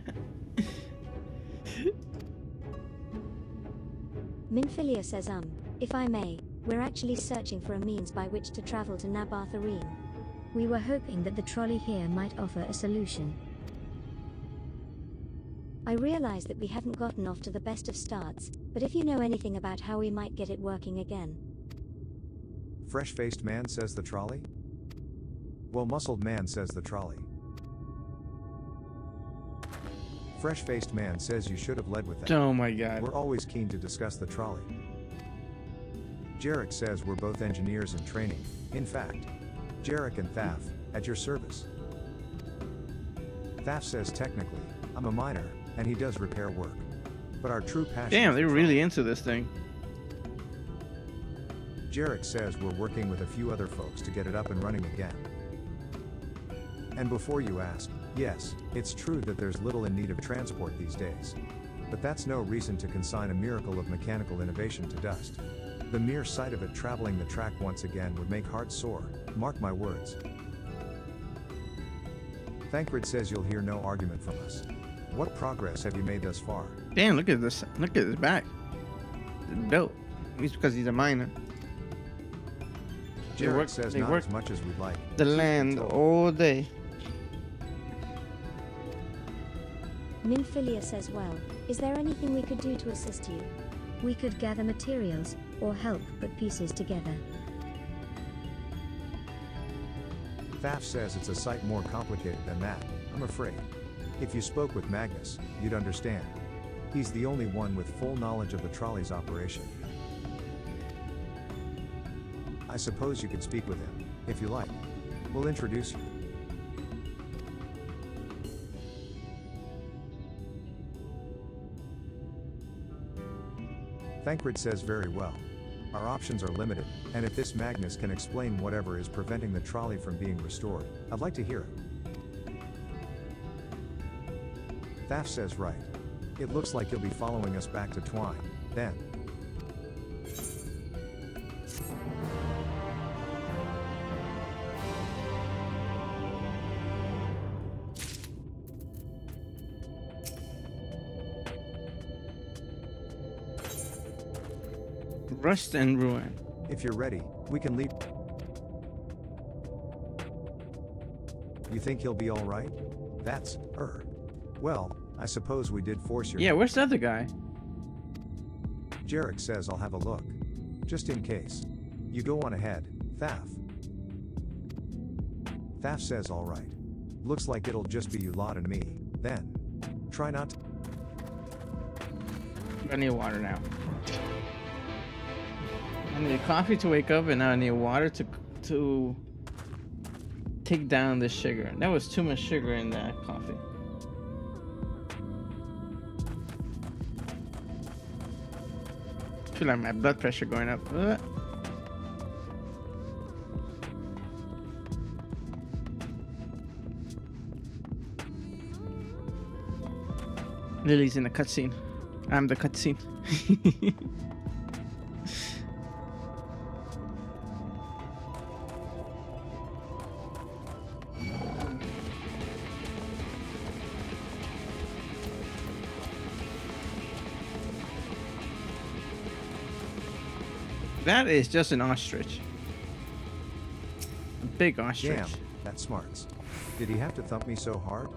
Minfilia says if I may, we're actually searching for a means by which to travel to Nabartharine. We were hoping that the trolley here might offer a solution. I realize that we haven't gotten off to the best of starts, but if you know anything about how we might get it working again. Fresh-faced man says the trolley? Well, muscled man says the trolley. Fresh-faced man says you should have led with that. Oh my god. We're always keen to discuss the trolley. Jarek says we're both engineers in training. In fact, Jarek and Thaf, at your service. Thaf says technically, I'm a miner, and he does repair work. But our true passion Damn, is they're the really trolley. into this thing. Jarek says we're working with a few other folks to get it up and running again. And before you ask, yes, it's true that there's little in need of transport these days. But that's no reason to consign a miracle of mechanical innovation to dust. The mere sight of it traveling the track once again would make hearts sore, mark my words. Thancred says you'll hear no argument from us. What progress have you made thus far? Damn, look at this. Look at his back. It's dope. At least because he's a miner. They Jarek work- says they not work as much as we'd like. The land all day. Minfilia says, well, is there anything we could do to assist you? We could gather materials, or help put pieces together. Thaf says it's a sight more complicated than that, I'm afraid. If you spoke with Magnus, you'd understand. He's the only one with full knowledge of the trolley's operation. I suppose you could speak with him, if you like. We'll introduce you. Thancred says very well. Our options are limited, and if this Magnus can explain whatever is preventing the trolley from being restored, I'd like to hear it. Thaf says right. It looks like he'll be following us back to Twine, then. Rust and ruin. If you're ready, we can leave. You think he'll be alright? That's, well, I suppose we did force your. Yeah, where's the other guy? Jarek says I'll have a look. Just in case. You go on ahead, Thaf. Thaf says alright. Looks like it'll just be you lot and me, then. Try not to. I need water now. I need coffee to wake up, and now I need water to take down the sugar. That was too much sugar in that coffee. I feel like my blood pressure going up. Lily's in the cutscene. I'm the cutscene. That is just an ostrich. A big ostrich. Damn, that smarts. Did he have to thump me so hard?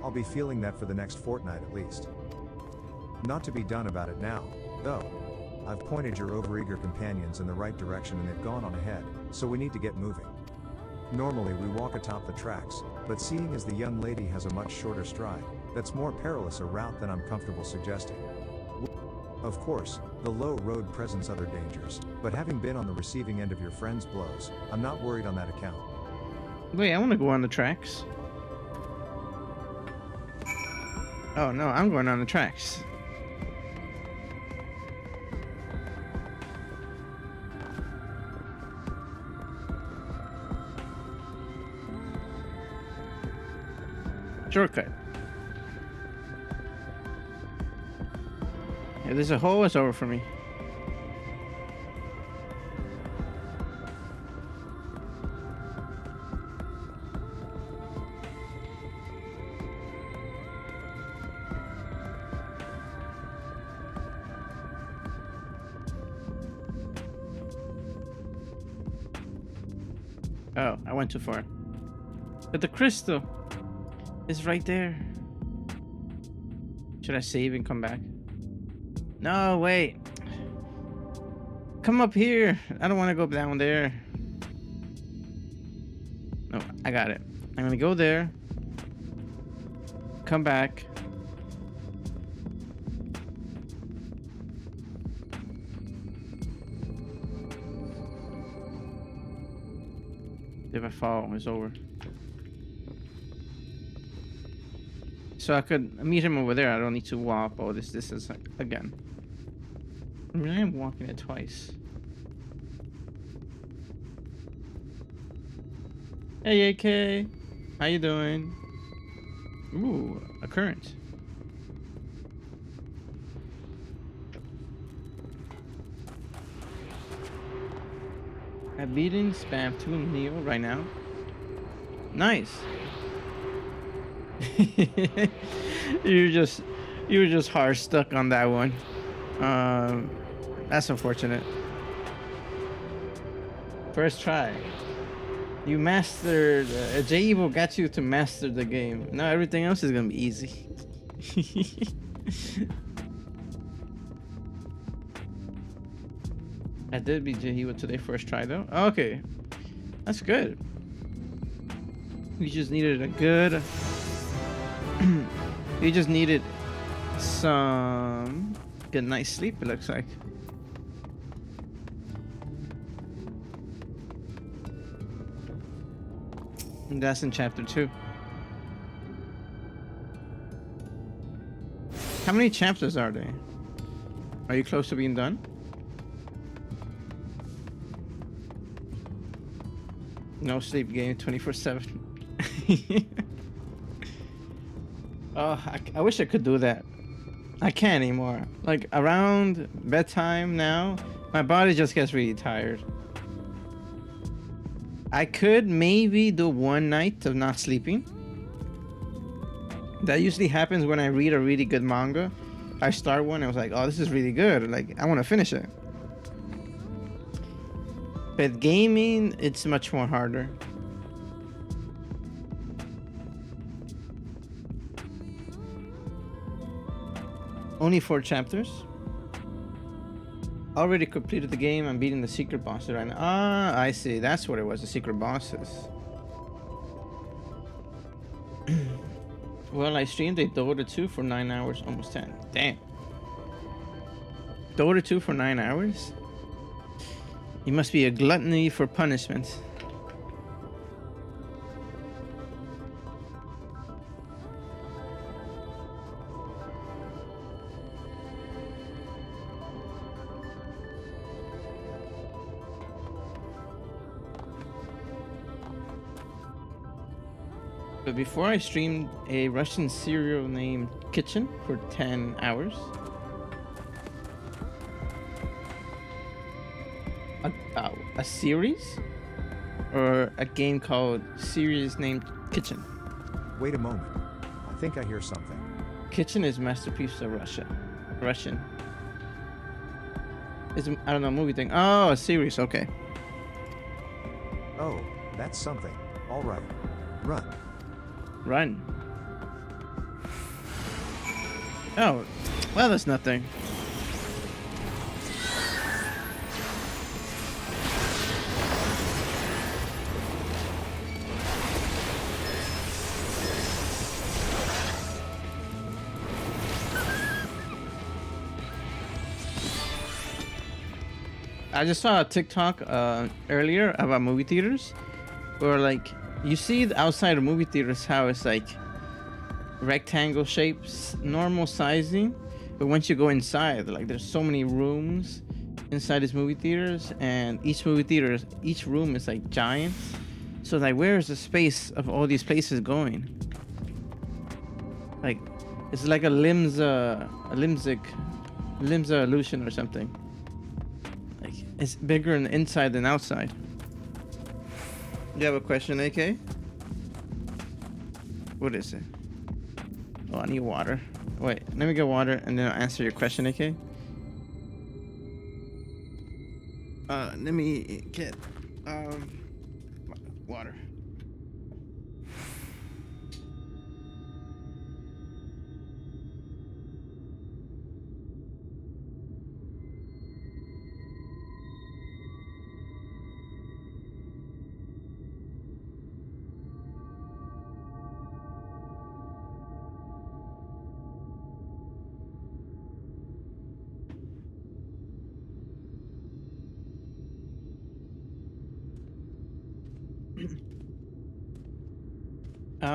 I'll be feeling that for the next fortnight at least. Not to be done about it now, though. I've pointed your overeager companions in the right direction and they've gone on ahead, so we need to get moving. Normally we walk atop the tracks, but seeing as the young lady has a much shorter stride, that's more perilous a route than I'm comfortable suggesting. Of course, the low road presents other dangers, but having been on the receiving end of your friend's blows, I'm not worried on that account. Wait, I want to go on the tracks. Oh no, I'm going on the tracks. Shortcut. Yeah, there's a hole. It's over for me. Oh, I went too far. But the crystal is right there. Should I save and come back? No, wait. Come up here. I don't want to go down there. No, I got it. I'm gonna go there. Come back. If I fall, it's over. So I could meet him over there. I don't need to walk all this distance again. I mean, I am walking it twice. Hey, AK. How you doing? Ooh, a current. I'm beating spam 2 Neo right now. Nice. you were just hard stuck on that one. That's unfortunate. First try. You mastered. J Evil got you to master the game. Now everything else is gonna be easy. I did beat Jahiwa today first try though. Okay, that's good. You just needed a good. You just needed some good night's sleep. It looks like. And that's in chapter 2. How many chapters are there? Are you close to being done? No sleep game 24/7. Oh, I wish I could do that. I can't anymore. Like around bedtime now, my body just gets really tired. I could maybe do one night of not sleeping. That usually happens when I read a really good manga. I start one, I was like, oh, this is really good. Like, I want to finish it. But gaming, it's much more harder. Only 4 chapters. Already completed the game. I'm beating the secret bosses right now. Ah, I see. That's what it was. The secret bosses. Well, I streamed a Dota 2 for 9 hours, almost 10. Damn. Dota 2 for 9 hours? You must be a gluttony for punishment. But before I streamed a Russian serial named Kitchen for 10 hours. A series? Or a game called series named Kitchen? Wait a moment. I think I hear something. Kitchen is masterpiece of Russian. It's, I don't know, movie thing. Oh, a series, okay. Oh, that's something. All right. Run. Run. Oh, well, that's nothing. I just saw a TikTok earlier about movie theaters, where like you see the outside of movie theaters how it's like rectangle shapes, normal sizing, but once you go inside, like there's so many rooms inside these movie theaters, and each room is like giant. So like, where is the space of all these places going? Like, it's like a Limsa illusion or something. Like, it's bigger on the inside than outside. You have a question, AK? What is it? Oh, I need water. Wait, let me get water and then I'll answer your question, AK. Let me get water.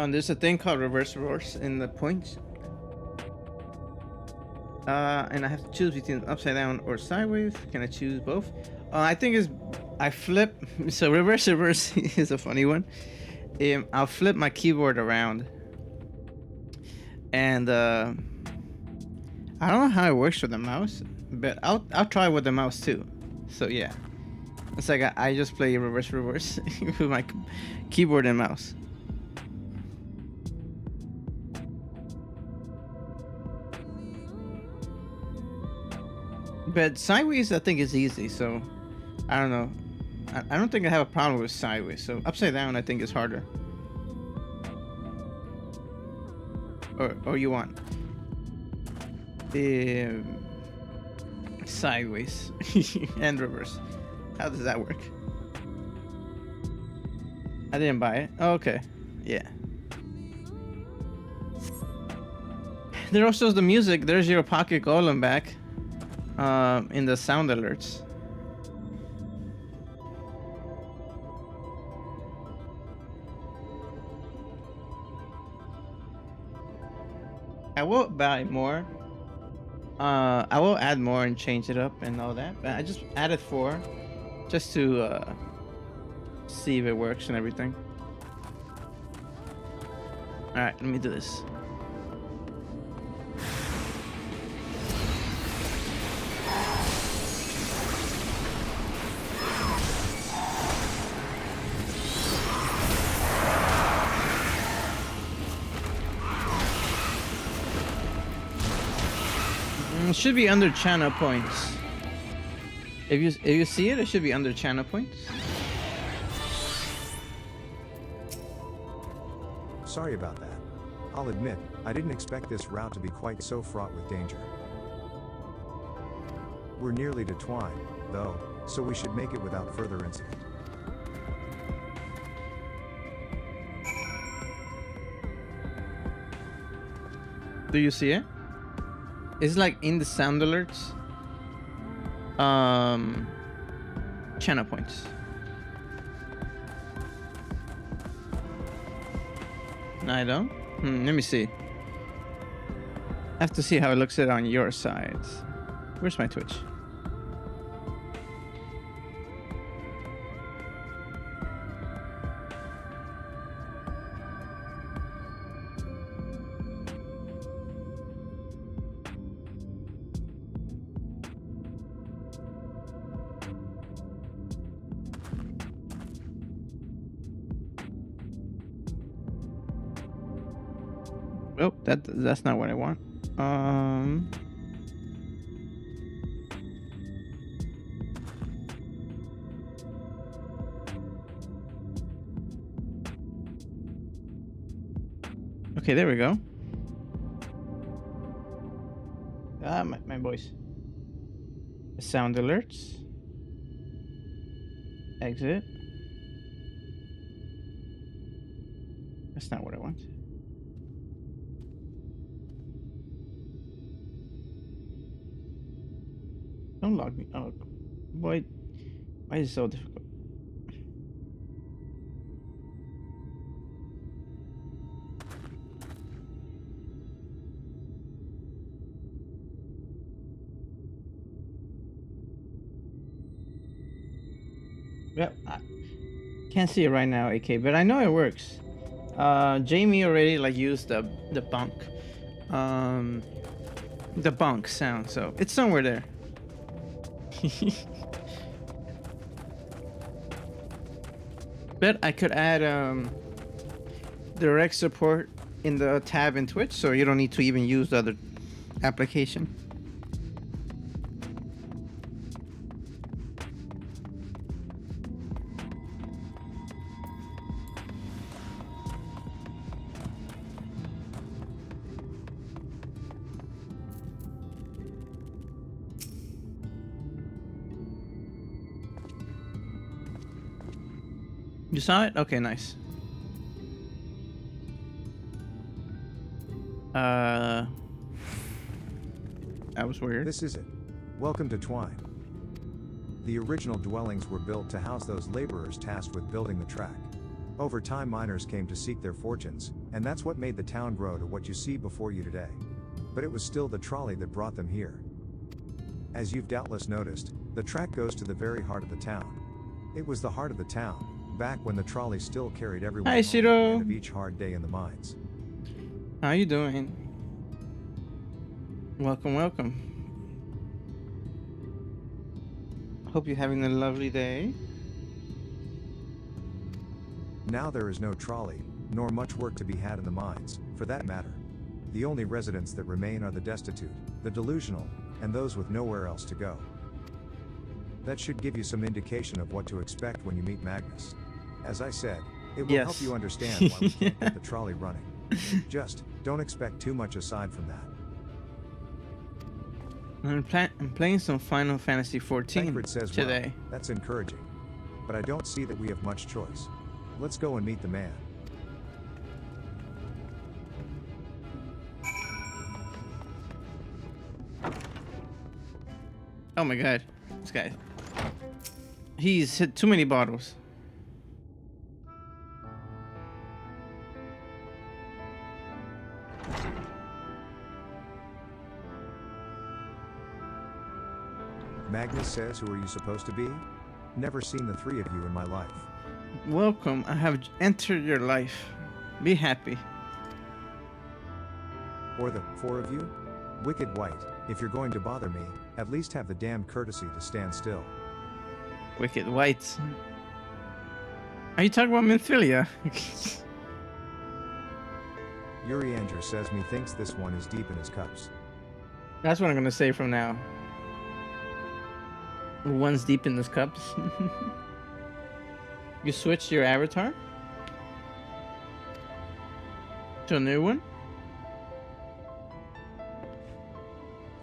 There's a thing called reverse in the points. And I have to choose between upside down or sideways. Can I choose both? I think I flip. So reverse is a funny one. I'll flip my keyboard around. And I don't know how it works with the mouse, but I'll try with the mouse too. So yeah, it's like I just play reverse with my keyboard and mouse. But sideways, I think is easy. So I don't know. I don't think I have a problem with sideways. So upside down, I think is harder. Or you want? Sideways and reverse. How does that work? I didn't buy it. Oh, okay. Yeah. There also is the music. There's your pocket golem back. In the sound alerts. I will buy more. I will add more and change it up and all that. But I just added 4 just to see if it works and everything. All right, let me do this. It should be under channel points. If you see it, it should be under channel points. Sorry about that. I'll admit, I didn't expect this route to be quite so fraught with danger. We're nearly to Twine, though, so we should make it without further incident. Do you see it? It's like in the sound alerts. Channel points. No, I don't. Let me see. I have to see how it looks it on your side. Where's my Twitch? Oh, that's not what I want. Okay, there we go. Ah, my voice. Sound alerts. Exit. That's not what I want. Don't log me. Oh, boy. Why is it so difficult? Yep. I can't see it right now, AK, but I know it works. Jamie already like used the bunk sound, so it's somewhere there. But I could add direct support in the tab in Twitch, so you don't need to even use the other application. You saw it? Okay, nice. That was weird. This is it. Welcome to Twine. The original dwellings were built to house those laborers tasked with building the track. Over time, miners came to seek their fortunes, and that's what made the town grow to what you see before you today. But it was still the trolley that brought them here. As you've doubtless noticed, the track goes to the very heart of the town. It was the heart of the town, back when the trolley still carried everyone home at the end of each hard day in the mines. How you doing? Welcome, welcome. Hope you're having a lovely day. Now there is no trolley, nor much work to be had in the mines, for that matter. The only residents that remain are the destitute, the delusional, and those with nowhere else to go. That should give you some indication of what to expect when you meet Magnus. As I said, it will help you understand why we can't get the trolley running. Just don't expect too much aside from that. I'm playing some Final Fantasy 14 Tancred says, today. well, that's encouraging. But I don't see that we have much choice. Let's go and meet the man. Oh my god, this guy. He's hit too many bottles. Magnus says, who are you supposed to be? Never seen the three of you in my life. Welcome, I have entered your life. Be happy. Or the four of you? Wicked White, if you're going to bother me, at least have the damn courtesy to stand still. Wicked White. Are you talking about Minfilia? Yuri Anger says methinks this one is deep in his cups. That's what I'm gonna say from now. One's deep in his cups. You switched your avatar to a new one?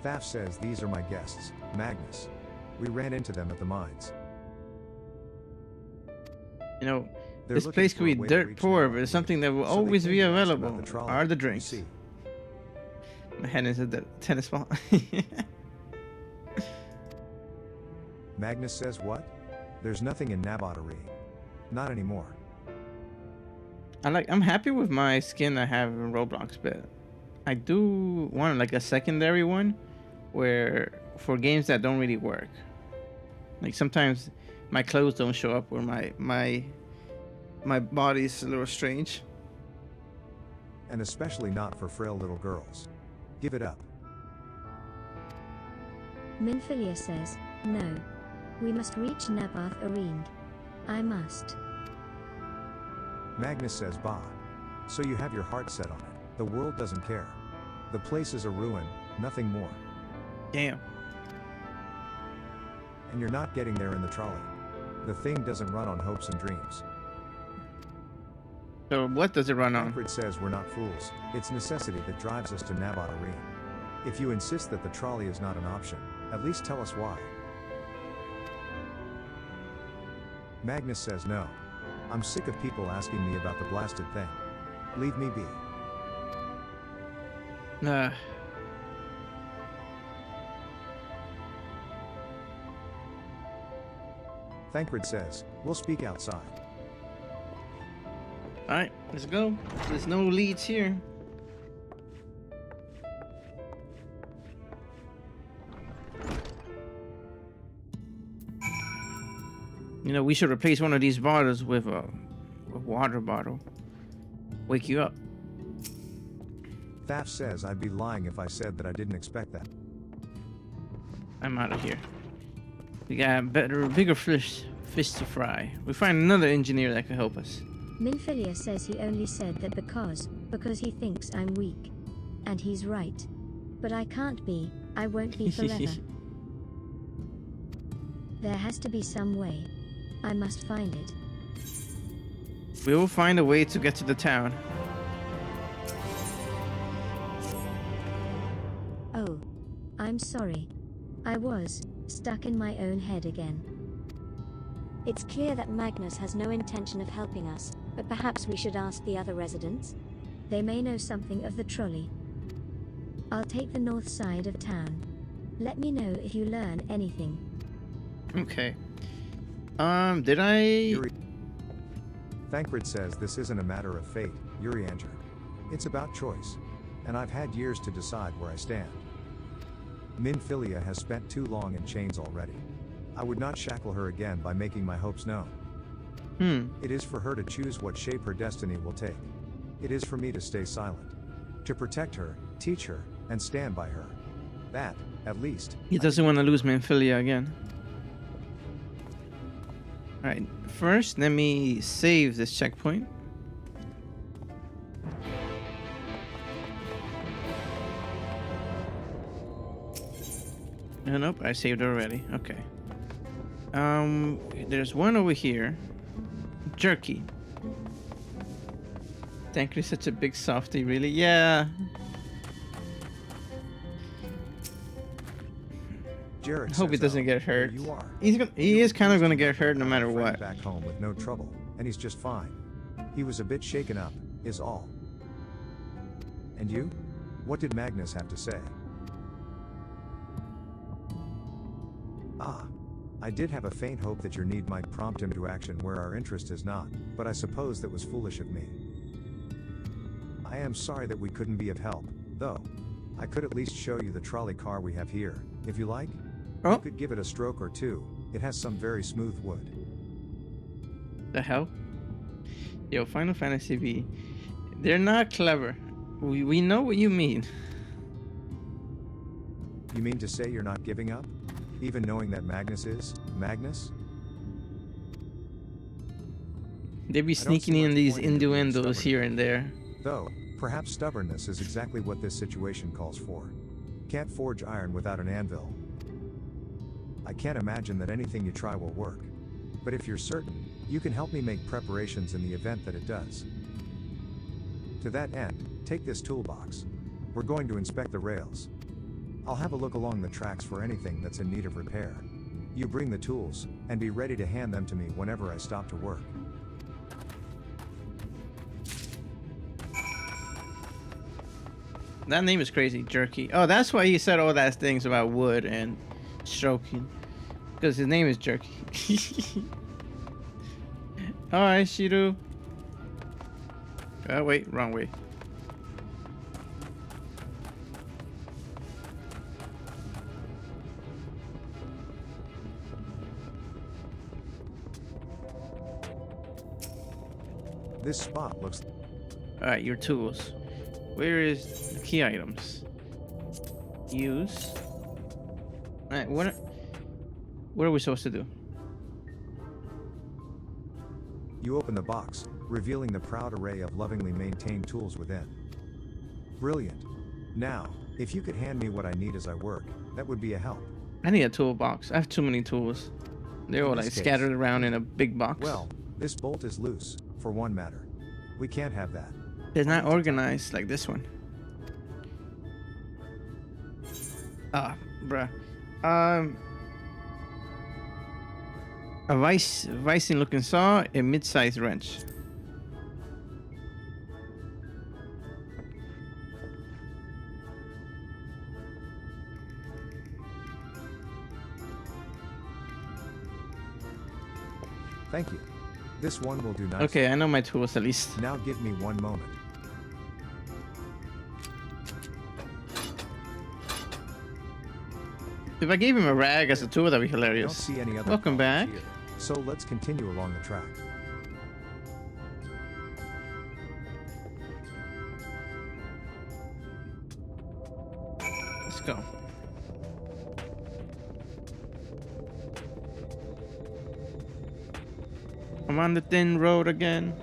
Thaf says these are my guests, Magnus. We ran into them at the mines. You know, They're this looking place for could a be way to dirt reach poor, Nabot but it's something that will so they always came be to ask about available. the trolley Are the you drinks. see. My head is at the tennis ball. Magnus says what? There's nothing in Nabotarine. Not anymore. I'm happy with my skin I have in Roblox, but I do want like a secondary one where for games that don't really work. Like sometimes my clothes don't show up or my body's a little strange. And especially not for frail little girls. Give it up. Minfilia says, no. We must reach Nabath Arend. I must. Magnus says bah. So you have your heart set on it. The world doesn't care. The place is a ruin, nothing more. Damn. And you're not getting there in the trolley. The thing doesn't run on hopes and dreams. So what does it run on? Tancred says we're not fools. It's necessity that drives us to Nabotarine. If you insist that the trolley is not an option, at least tell us why. Magnus says no. I'm sick of people asking me about the blasted thing. Leave me be. Tancred says, we'll speak outside. Alright, let's go. There's no leads here. You know, we should replace one of these bottles with a water bottle. Wake you up. Thaf says I'd be lying if I said that I didn't expect that. I'm out of here. We got bigger fish to fry. We find another engineer that could help us. Minfilia says he only said that because he thinks I'm weak. And he's right. But I can't be, I won't be forever. There has to be some way. I must find it. We will find a way to get to the town. Oh. I'm sorry. I was stuck in my own head again. It's clear that Magnus has no intention of helping us, but perhaps we should ask the other residents. They may know something of the trolley. I'll take the north side of town. Let me know if you learn anything. Okay. Did I... Tancred says this isn't a matter of fate, Yuri Anger. It's about choice. And I've had years to decide where I stand. Minfilia has spent too long in chains already. I would not shackle her again by making my hopes known. It is for her to choose what shape her destiny will take. It is for me to stay silent. To protect her, teach her, and stand by her. That, at least. He doesn't want to lose Minfilia again. Alright, first let me save this checkpoint. Oh, nope, I saved already. Okay. There's one over here. Jerky. Tancred is such a big softie, really? Yeah. Jarrett I hope he says, doesn't "Oh, get there hurt. you are." He is kind of gonna get hurt no matter Friend what. Back home with no trouble, and he's just fine. He was a bit shaken up, is all. And you? What did Magnus have to say? Ah. I did have a faint hope that your need might prompt him to action where our interest is not, but I suppose that was foolish of me. I am sorry that we couldn't be of help, though. I could at least show you the trolley car we have here, if you like. Oh. You could give it a stroke or two. It has some very smooth wood. The hell? Yo, Final Fantasy V. They're not clever. We know what you mean. You mean to say you're not giving up? Even knowing that Magnus is Magnus? They be sneaking in these innuendos here and there. Though, perhaps stubbornness is exactly what this situation calls for. Can't forge iron without an anvil. I can't imagine that anything you try will work. But if you're certain, you can help me make preparations in the event that it does. To that end, take this toolbox. We're going to inspect the rails. I'll have a look along the tracks for anything that's in need of repair. You bring the tools, and be ready to hand them to me whenever I stop to work. That name is crazy, Jerky. Oh, that's why he said all that things about wood and stroking. Because his name is Jerky. Alright, Shiru. Oh, wait, wrong way. This spot looks... Alright, your tools. Where is the key items? Use. Alright, what are we supposed to do? You open the box, revealing the proud array of lovingly maintained tools within. Brilliant. Now, if you could hand me what I need as I work, that would be a help. I need a toolbox. I have too many tools. They're all like scattered around in a big box. Well, this bolt is loose, for one matter. We can't have that. They're not organized like this one. Ah, bruh. A vicing looking saw, a mid-sized wrench. Thank you. This one will do nicely. Okay, I know my tools at least. Now give me one moment. If I gave him a rag as a tool, that'd be I don't hilarious. see any other Welcome back. problems here. So let's continue along the track. Let's go. I'm on the thin road again.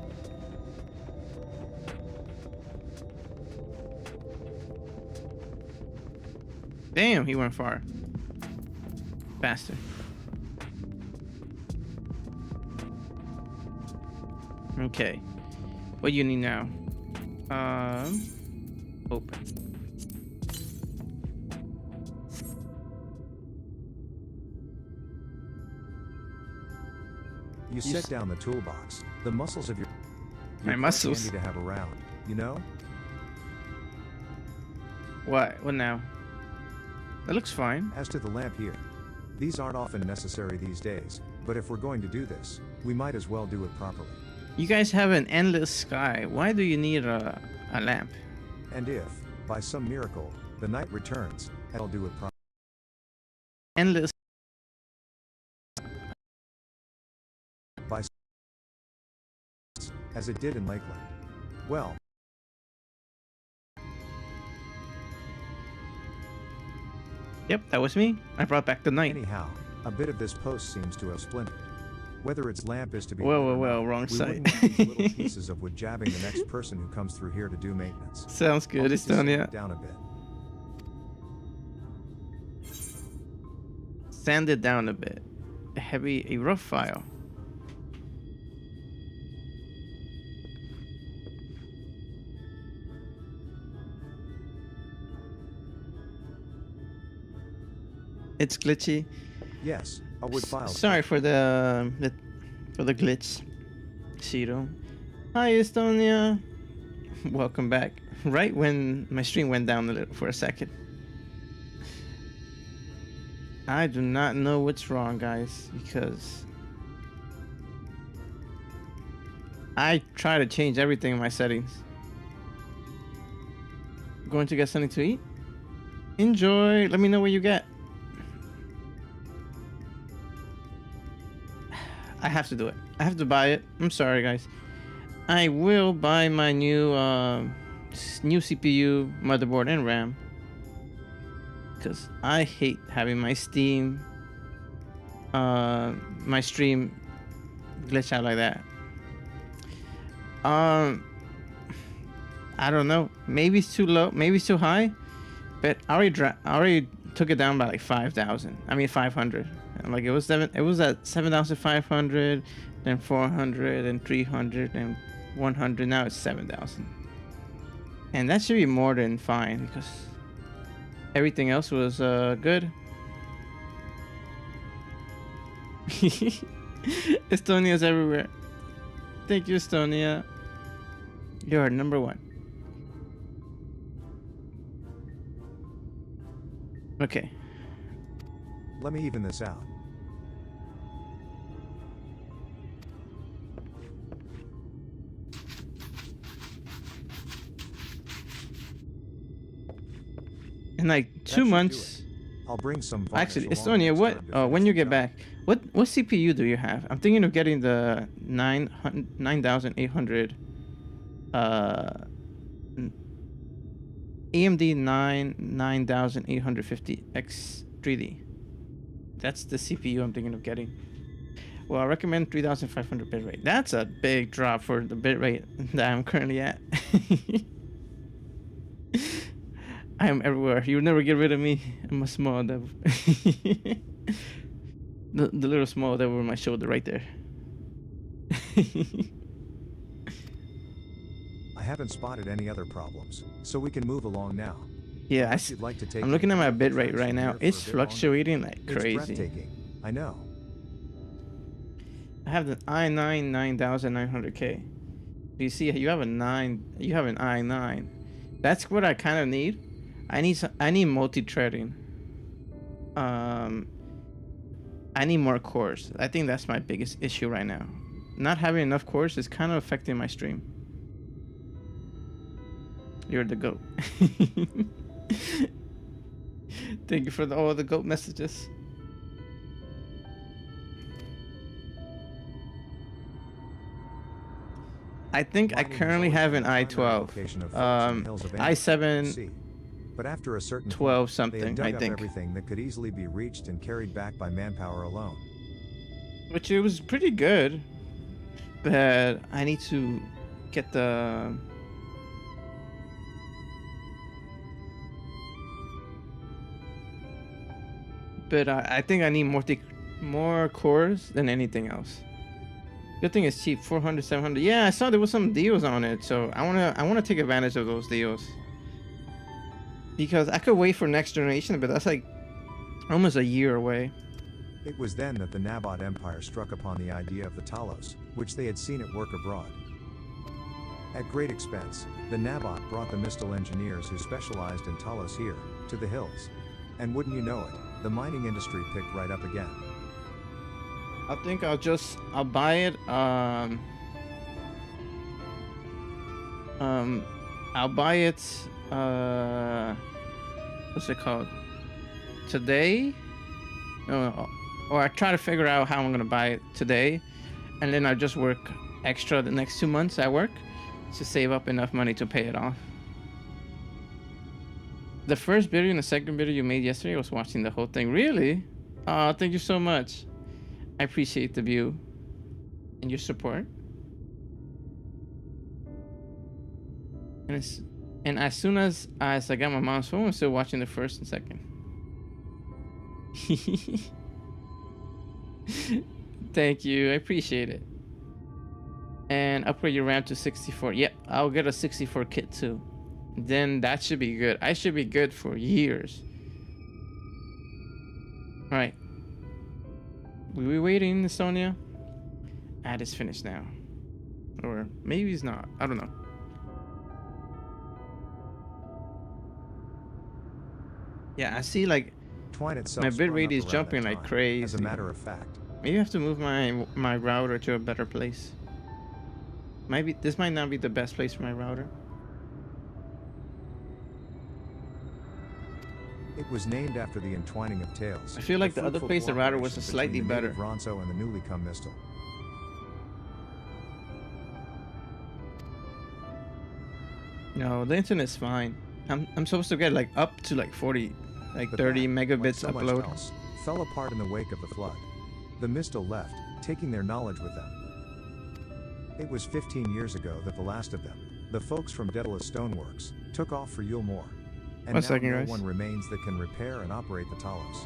Damn, he went far. Faster. Okay. What do you need now? Open. You set down the toolbox. The muscles of your My muscles. handy to have around, you know? What? What now? That looks fine. As to the lamp here, these aren't often necessary these days, but if we're going to do this, we might as well do it properly. You guys have an endless sky. Why do you need a lamp? And if, by some miracle, the night returns, I'll do it properly. Endless. By as it did in Lakeland. Well, Yep, that was me. I brought back the night. anyhow, a bit of this post seems to have splintered. Whether its lamp is to be Well, lit or well, well, not, wrong we side. wouldn't want these little pieces of wood jabbing the next person who comes through here to do maintenance. Sounds I'll good. need It's to done, sand yeah. it down a bit. Sand it down a bit. A rough file. It's glitchy. Yes, a wood file. Sorry for the glitch. Shiro. Hi Estonia. Welcome back. Right when my stream went down a little for a second. I do not know what's wrong, guys, because I try to change everything in my settings. Going to get something to eat? Enjoy. Let me know what you get. I have to do it. I have to buy it. I'm sorry, guys. I will buy my new CPU, motherboard, and RAM. Because I hate having my Steam, my stream glitch out like that. I don't know. Maybe it's too low. Maybe it's too high. But I already took it down by like 5,000. I mean 500. And like it was at 7,500, then 400, and 300, and 100. Now it's 7,000. And that should be more than fine because everything else was good. Estonia's everywhere. Thank you, Estonia. You're number one. Okay. Let me even this out. In like That 2 should do months. it. I'll bring some varnish Actually, along Estonia, next what? time to Oh, when finish you the get job. back, what CPU do you have? I'm thinking of getting the 9800 AMD 9850X 3D. That's the CPU I'm thinking of getting. Well, I recommend 3500 bitrate. That's a big drop for the bitrate that I'm currently at. I am everywhere. You'll never get rid of me. I'm a small devil. the little small devil on my shoulder right there. I haven't spotted any other problems, so we can move along now. Yeah, Unless you'd like to take I'm looking at my any bit tracks rate right from now. here for a It's bit longer. fluctuating like It's crazy. breathtaking. I know. I have the i9 9900K. You see, you have an i9. That's what I kind of need. I need multi-threading. I need more cores. I think that's my biggest issue right now. Not having enough cores is kind of affecting my stream. You're the GOAT. Thank you for all the GOAT messages. I think I Mining has currently always have been an the primary i12. vocation of folks in the hills of i7 See, but after a certain 12 point, they something, had dug I up think. everything that could easily be reached and carried back by manpower alone. Which it was pretty good. But I need to get the... But I think I need more cores than anything else. Good thing it's cheap, 400, 700. Yeah, I saw there was some deals on it, so I wanna take advantage of those deals. Because I could wait for next generation, but that's like almost a year away. It was then that the Nabat Empire struck upon the idea of the Talos, which they had seen at work abroad. At great expense, the Nabat brought the Mistal engineers who specialized in Talos here, to the hills. And wouldn't you know it, the mining industry picked right up again. I think I'll buy it. I'll buy it. What's it called? Today? No, or I try to figure out how I'm gonna buy it today, and then I just work extra the next 2 months at work to save up enough money to pay it off. The first video and the second video you made yesterday, I was watching the whole thing. Really? Thank you so much. I appreciate the view and your support. And as soon as I got my mom's phone, I'm still watching the first and second. Thank you, I appreciate it. And upgrade your RAM to 64. Yep, I'll get a 64 kit too. Then that should be good. I should be good for years. All right. We were waiting, Estonia. Ad is finished now. Or maybe it's not. I don't know. Yeah, I see like Twine itself my sprung bitrate up is around jumping that like time. crazy. As a matter of fact, Maybe I have to move my router to a better place. Maybe this might not be the best place for my router. it was named after the entwining of tales. I feel like the other fruitful place the router was cooperation slightly between the better. native Ronso and the newly come Mistel. No, the internet's fine. I'm supposed to get like up to like 40, like But 30 that, like megabits so much upload. else, fell apart in the wake of the flood. The Mistel left, taking their knowledge with them. It was 15 years ago that the last of them, the folks from Daedalus Stoneworks, took off for Yule Moor. And One now second, no guys. one remains that can repair and operate the Talos.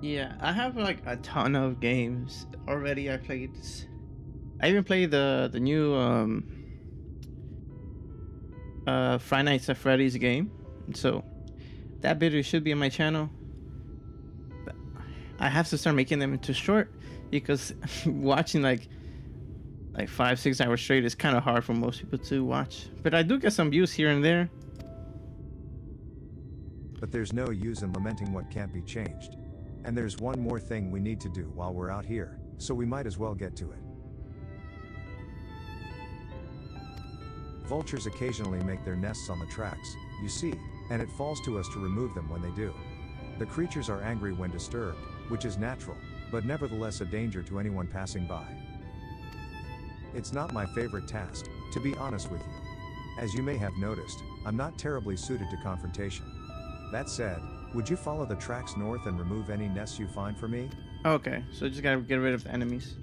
Yeah, I have like a ton of games already. I played. I even played the new Friday Nights at Freddy's game. So that video should be on my channel. But I have to start making them into short because watching like 5-6 hours straight is kind of hard for most people to watch. But I do get some views here and there. But there's no use in lamenting what can't be changed. And there's one more thing we need to do while we're out here, so we might as well get to it. Vultures occasionally make their nests on the tracks, you see, and it falls to us to remove them when they do. The creatures are angry when disturbed, which is natural, but nevertheless a danger to anyone passing by. It's not my favorite task, to be honest with you. As you may have noticed, I'm not terribly suited to confrontation. That said, would you follow the tracks north and remove any nests you find for me? Okay, so just gotta get rid of the enemies.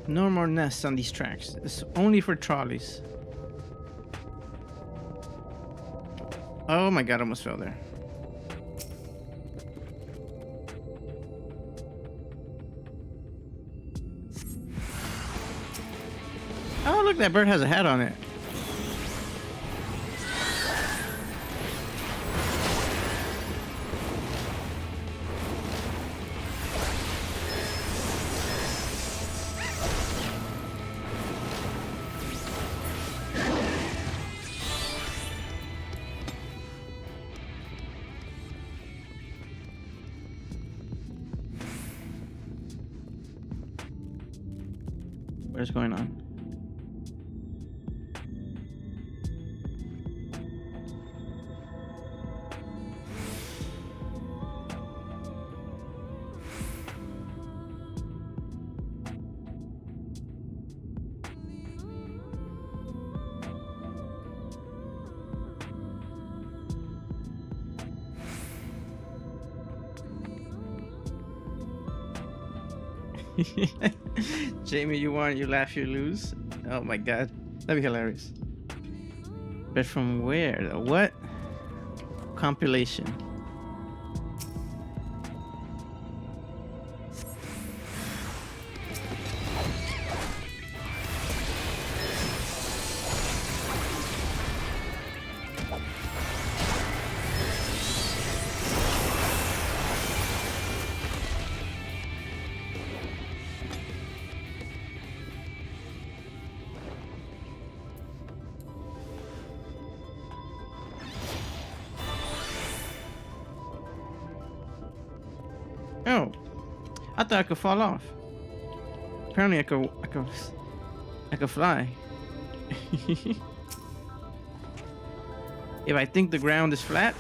No more nests on these tracks. It's only for trolleys. Oh my god, I almost fell there. Oh, look, that bird has a hat on it. What's going on? Jamie, you want, you laugh, you lose. Oh my god, that'd be hilarious. But from where? What compilation? Oh, I thought I could fall off. Apparently, I could fly. If I think the ground is flat,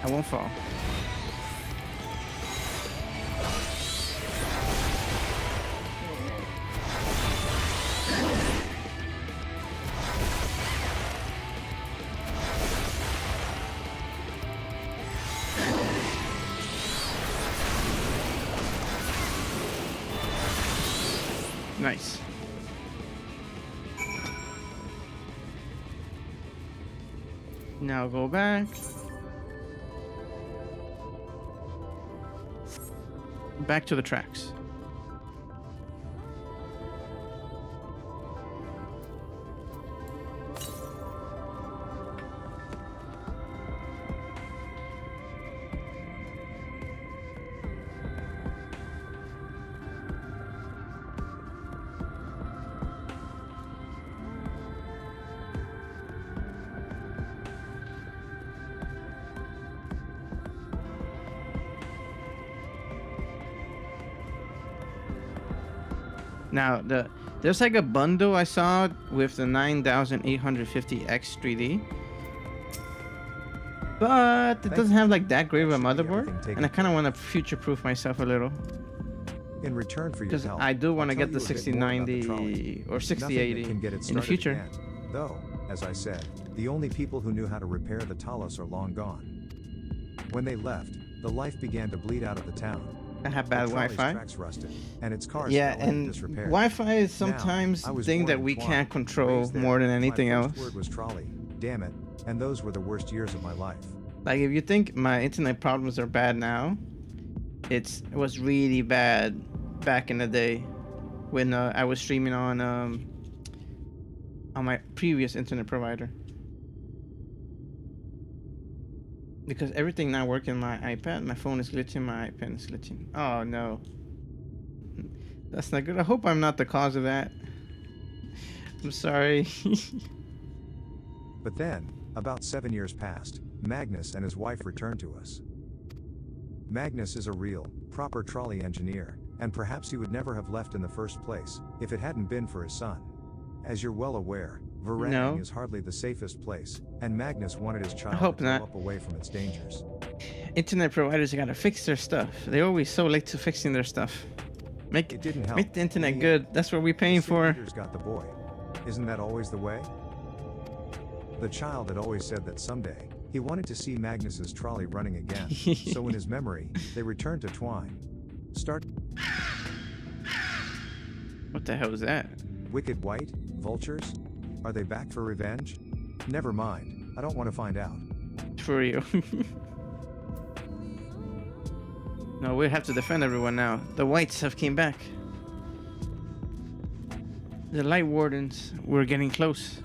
I won't fall. Nice. Now go back. Back to the tracks. Now there's like a bundle I saw with the 9850X 3D, but it doesn't have like that great of a motherboard, and I kind of want to future-proof myself a little. In return for your Because help, I do want to I'll get the tell you a bit more about the 6090 trolley. or Nothing that 6080 can get it in the started future. again. Though, as I said, the only people who knew how to repair the Talos are long gone. When they left, the life began to bleed out of the town. I have bad The trolley's Wi-Fi. tracks rusted, and its cars Yeah, fell into and disrepair. Wi-Fi is Now, sometimes I was thing born that in we Twan, can't control raised there. more than anything My else. first word was trolley. Damn it. And those were the worst years of my life. Like if you think my internet problems are bad now, it was really bad back in the day when I was streaming on my previous internet provider. Because everything not working on my iPad, my phone is glitching, my iPad is glitching. Oh no. That's not good. I hope I'm not the cause of that. I'm sorry. But then, about 7 years passed, Magnus and his wife returned to us. Magnus is a real, proper trolley engineer, and perhaps he would never have left in the first place, if it hadn't been for his son. As you're well aware, Varang is hardly the safest place, and Magnus wanted his child hope to grow not. up away from its dangers. Internet providers gotta fix their stuff. They're always so late to fixing their stuff. It didn't help. Make the internet In the good. end, That's what we're the paying city for. leaders got the boy. Isn't that always the way? The child had always said that someday, he wanted to see Magnus's trolley running again, so in his memory, they returned to Twine. What the hell is that? Wicked White? Vultures? Are they back for revenge? Never mind, I don't want to find out. For you. No, we have to defend everyone now. The whites have came back. The light wardens, we're getting close.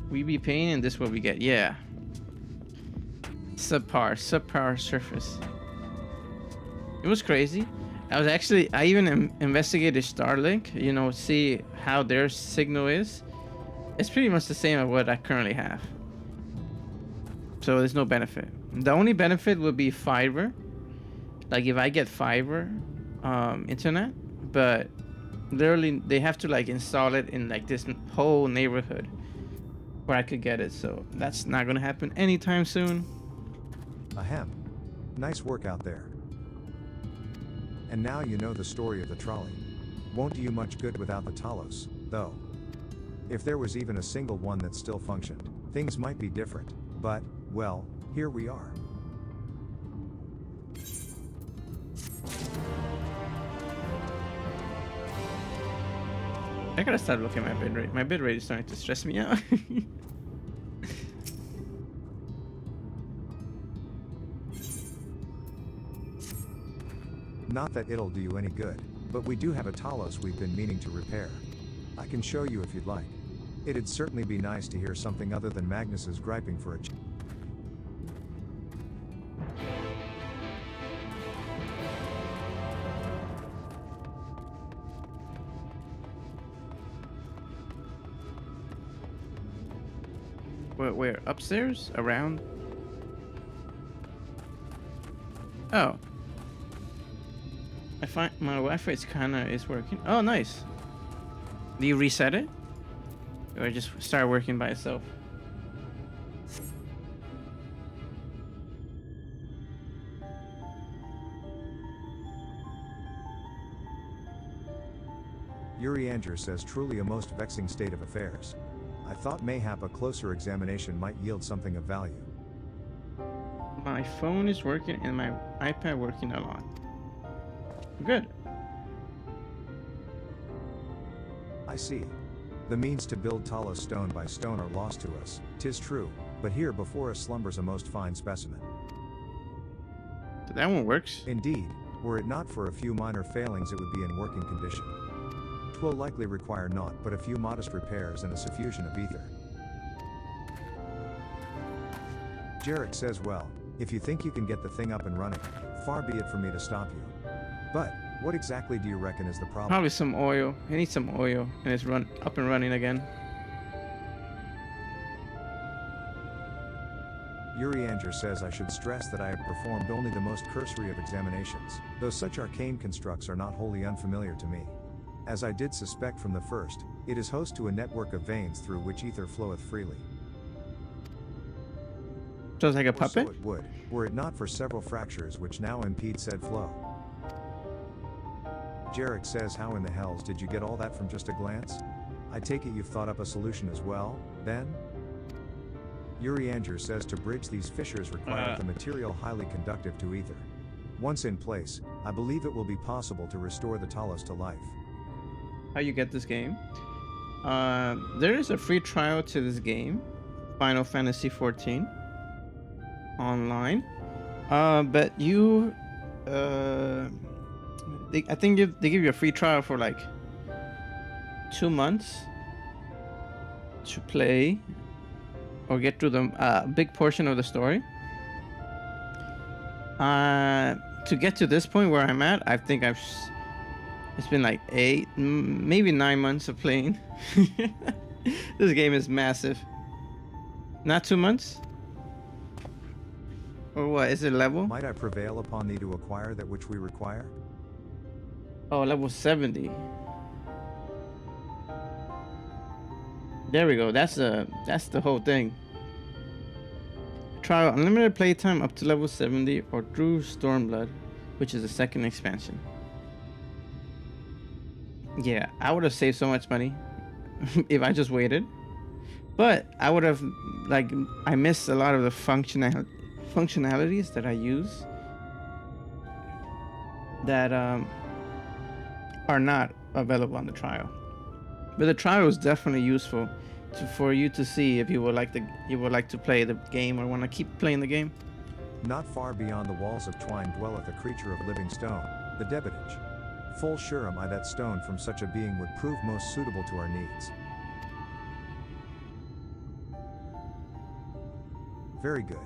We be paying and this is what we get. Yeah. Subpar surface. It was crazy. I even investigated Starlink, you know, see how their signal is. It's pretty much the same as what I currently have. So there's no benefit. The only benefit would be fiber. Like if I get fiber internet, but literally they have to like install it in like this whole neighborhood where I could get it. So that's not gonna happen anytime soon. Ahem. Nice work out there. And now you know the story of the trolley. Won't do you much good without the Talos, though. If there was even a single one that still functioned, things might be different, but, well, here we are. I gotta start looking at my bitrate. My bitrate is starting to stress me out. Not that it'll do you any good, but we do have a Talos we've been meaning to repair. I can show you if you'd like. It'd certainly be nice to hear something other than Magnus's griping for a Where? Upstairs? Around? Oh. I find my Wi-Fi is working. Oh, nice. Do you reset it? Or just start working by itself? Yuri Anger says truly a most vexing state of affairs. I thought mayhap a closer examination might yield something of value. My phone is working and my iPad working a lot. Good. I see. The means to build Talos stone by stone are lost to us, 'tis true, but here before us slumbers a most fine specimen. So that one works. Indeed, were it not for a few minor failings it would be in working condition. 'Twill likely require naught but a few modest repairs and a suffusion of ether. Jarek says, well, if you think you can get the thing up and running, far be it for me to stop you. But, what exactly do you reckon is the problem? Probably some oil. I need some oil and it's up and running again. Yuri Anger says I should stress that I have performed only the most cursory of examinations, though such arcane constructs are not wholly unfamiliar to me. As I did suspect from the first, it is host to a network of veins through which ether floweth freely. So it's like a Or puppet? so it would, were it not for several fractures which now impede said flow. Jarek says, how in the hells did you get all that from just a glance? I take it you've thought up a solution as well, then? Yuri Anger says to bridge these fissures requires the material highly conductive to ether. Once in place, I believe it will be possible to restore the Talos to life. How you get this game? There is a free trial to this game, Final Fantasy XIV, online. But you, I think they give you a free trial for like 2 months to play or get through the big portion of the story. To get to this point where I'm at, I think it's been like 8, maybe 9 months of playing. This game is massive. Not 2 months? Or what? Is it level? Might I prevail upon thee to acquire that which we require? Oh, level 70. There we go. That's the whole thing. Trial unlimited playtime up to level 70 or through Stormblood, which is the second expansion. Yeah, I would have saved so much money if I just waited. But I would have, like, I missed a lot of the functionalities that I use that are not available on the trial. But the trial is definitely useful for you to see if you would like to play the game or want to keep playing the game. Not far beyond the walls of twine dwelleth a creature of living stone, the Debitage. Full sure am I that stone from such a being would prove most suitable to our needs. Very good.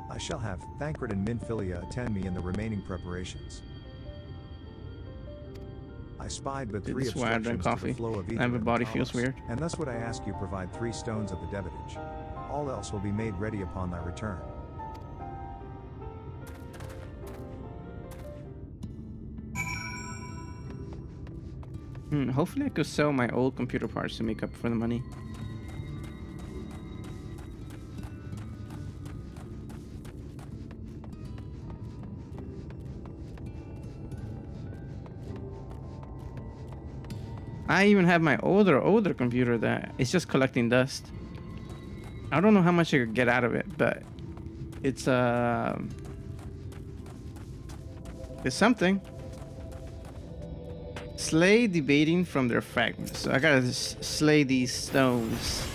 I shall have Thancred and Minfilia attend me in the remaining preparations. I spied but Dude, 3 this is why I drink obstructions to coffee. the flow of ether My in the body feels Talos, weird. and thus would I ask you provide 3 stones of the Debitage. All else will be made ready upon thy return. Hopefully I could sell my old computer parts to make up for the money. I even have my older computer that it's just collecting dust. I don't know how much I could get out of it, but it's something. Slay debating from their fragments. So I gotta slay these stones.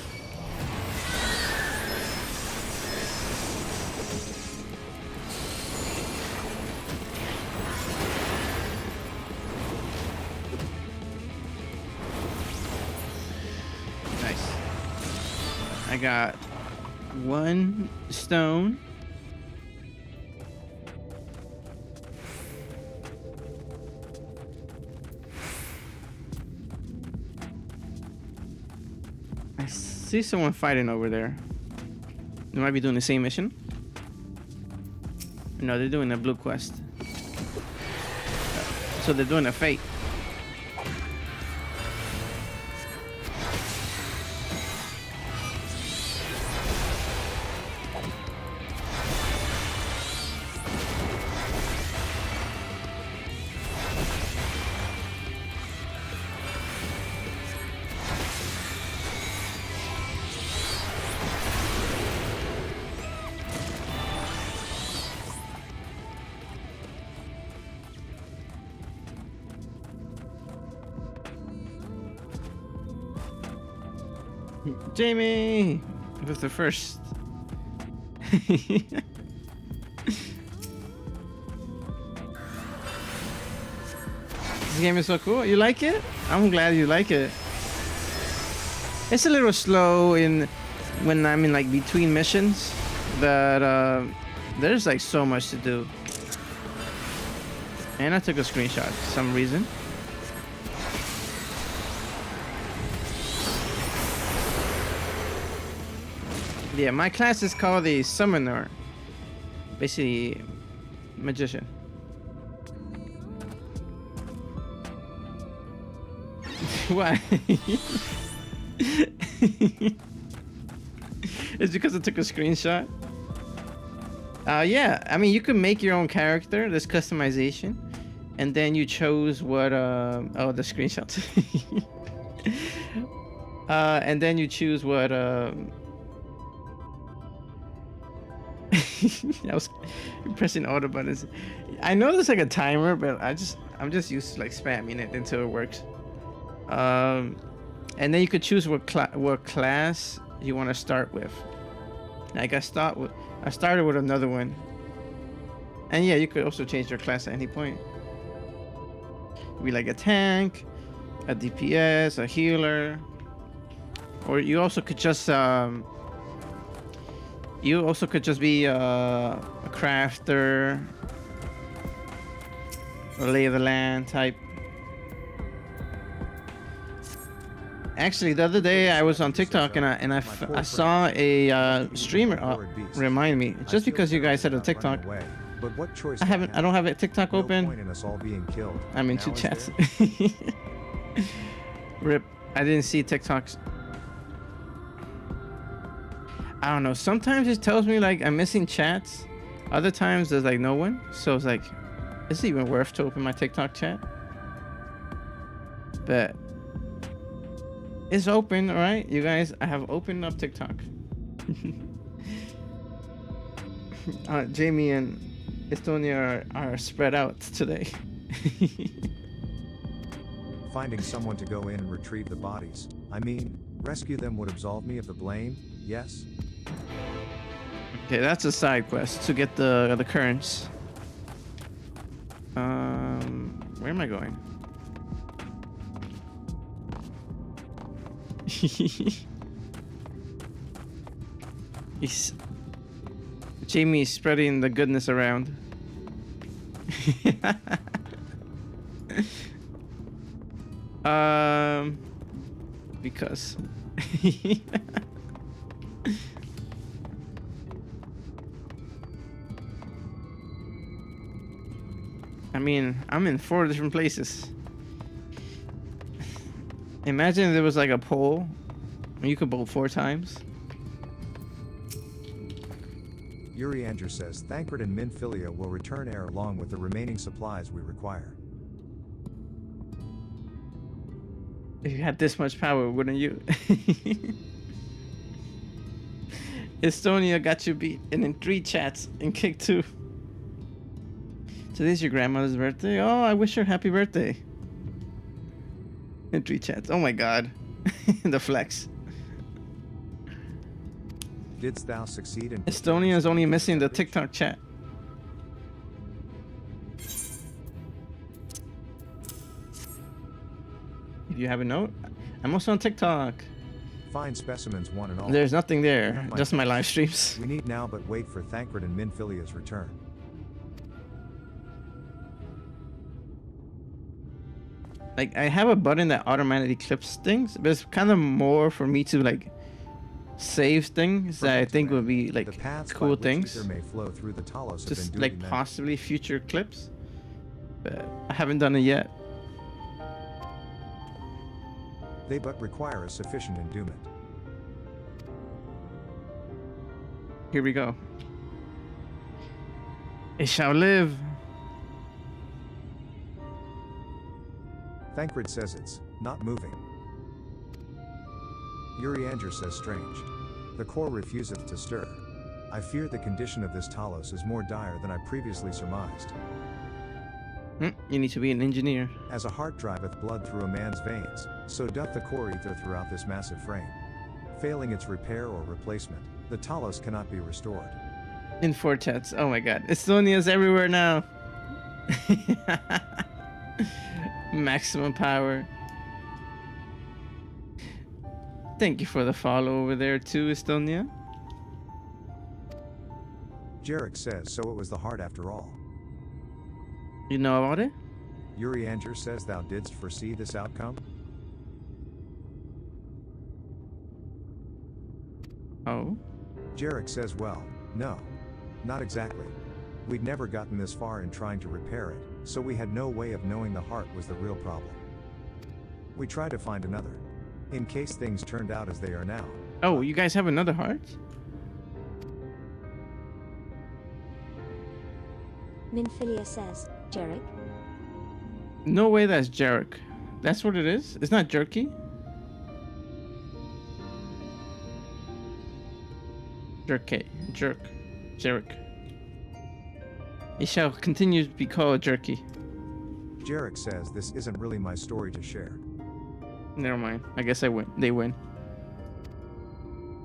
Nice. I got 1 stone. I see someone fighting over there. They might be doing the same mission. No, they're doing a blue quest. So they're doing a fate. Jamie with the first. This game is so cool. You like it? I'm glad you like it. It's a little slow in when I'm in like between missions, but there's like so much to do. And I took a screenshot for some reason. Yeah, my class is called the Summoner. Basically, magician. Why? It's because I took a screenshot. Yeah, I mean, you can make your own character. There's customization. And then you chose what, oh, the screenshot. And then you choose what, I was pressing all the buttons. I know there's like a timer, but I'm just used to like spamming it until it works. And then you could choose what class you want to start with. Like I started with another one. And yeah, you could also change your class at any point. Be like a tank, a DPS, a healer, or you also could just be a crafter, a lay of the land type. Actually, the other day I was on TikTok and I saw a streamer remind me. Just because you guys said a TikTok, but what choice I don't have a TikTok open. No point in us all being killed. I'm in Now two is chats. there? Rip. I didn't see TikToks. I don't know. Sometimes it tells me like I'm missing chats. Other times there's like no one. So it's like, is it even worth to open my TikTok chat? But it's open, all right? You guys, I have opened up TikTok. Jamie and Estonia are spread out today. Finding someone to go in and retrieve the bodies, I mean, rescue them would absolve me of the blame, yes? Okay, that's a side quest to get the currents. Where am I going? Jamie is spreading the goodness around. Because I mean, I'm in 4 different places. Imagine if there was like a poll and you could vote 4 times. Yuri Andrew says Thancred and Minfilia will return air along with the remaining supplies we require. If you had this much power, wouldn't you? Estonia got you beat and in 3 chats and kicked 2. Today's your grandmother's birthday. Oh, I wish her happy birthday. In 3 chats. Oh my god. The flex. Didst thou succeed in Estonia is only missing the TikTok chat. If you have a note, I'm also on TikTok. Find specimens one and all. There's nothing there, just my live streams. We need now but wait for Thancred and Minfilia's return. Like, I have a button that automatically clips things, but it's kind of more for me to like save things that I think would be The like paths by cool which things. ether may flow through the Talos have Just been like duly measured. possibly future clips. But I haven't done it yet. They but require a sufficient endowment. Here we go. It shall live. Thancred says it's not moving. Urianger says strange. The core refuseth to stir. I fear the condition of this Talos is more dire than I previously surmised. You need to be an engineer. As a heart driveth blood through a man's veins, so doth the core ether throughout this massive frame. Failing its repair or replacement, the Talos cannot be restored. In Fortets. Oh my god. Estonia's everywhere now. Maximum power. Thank you for the follow over there too, Estonia. Jarek says so it was the heart after all. You know about it? Urianger says thou didst foresee this outcome? Oh. Jarek says well, no. Not exactly. We'd never gotten this far in trying to repair it, so we had no way of knowing the heart was the real problem. We tried to find another, in case things turned out as they are now. Oh, you guys have another heart? Minfilia says, Jarek? No way that's Jarek. That's what it is? It's not jerky? Jerky. Jarek. It shall continue to be called jerky. Jarek says this isn't really my story to share. Never mind. I guess I win. They win.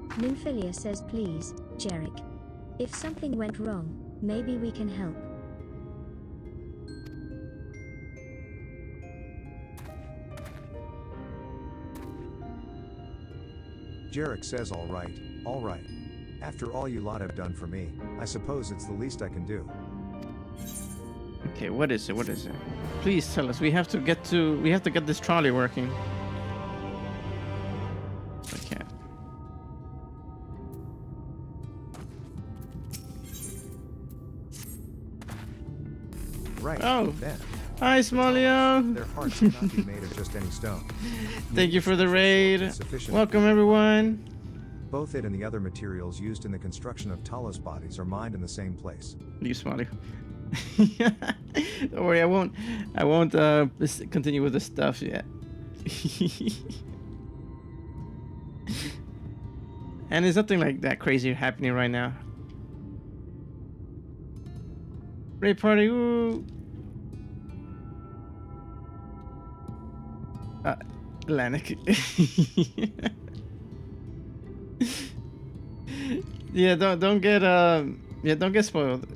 Minfilia says please, Jarek. If something went wrong, maybe we can help. Jarek says all right. After all you lot have done for me, I suppose it's the least I can do. Okay, what is it? Please tell us. We have to get this trolley working. I can't. Right. Oh. Then, Hi, Smolio. their hearts cannot be made of just any stone. Thank you for the raid. Sufficient- Welcome, everyone. Both it and the other materials used in the construction of Talos bodies are mined in the same place. You, Smolio. Don't worry, I won't continue with the stuff yet. And there's nothing like that crazy happening right now. Raid party, ooh. Atlantic. Yeah, don't get spoiled.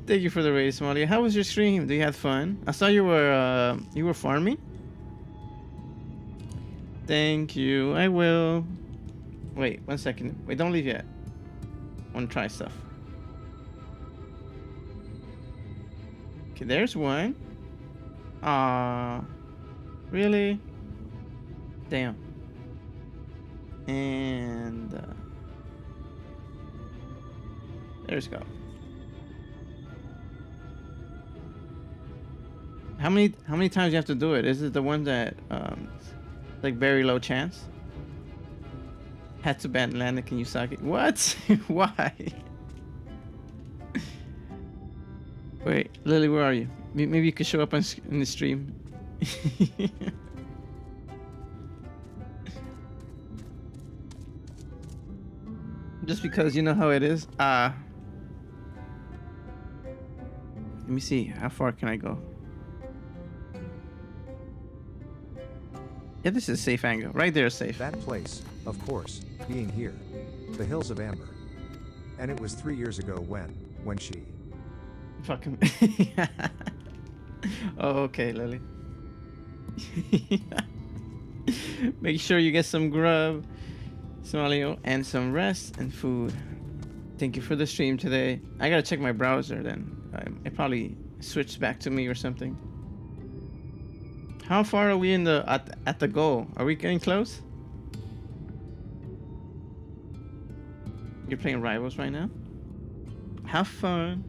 Thank you for the raid, Smolly. How was your stream? Did you have fun? I saw you were farming. Thank you. I will. Wait, 1 second. Wait, don't leave yet. I want to try stuff. Okay, there's one. Really? Damn. And there's go. How many times do you have to do it? Is it the one that like very low chance? Had to ban Atlantic and Yusaki. What? Why? Wait, Lily, where are you? Maybe you could show up in the stream. Just because you know how it is. Let me see. How far can I go? Yeah, this is a safe angle. Right there is safe. That place, of course, being here. The Hills of Amber. And it was 3 years ago when she... Fucking. Oh, okay, Lily. Make sure you get some grub, Somalio, and some rest and food. Thank you for the stream today. I gotta check my browser then. It probably switched back to me or something. How far are we in the at the goal? Are we getting close? You're playing Rivals right now? Have fun.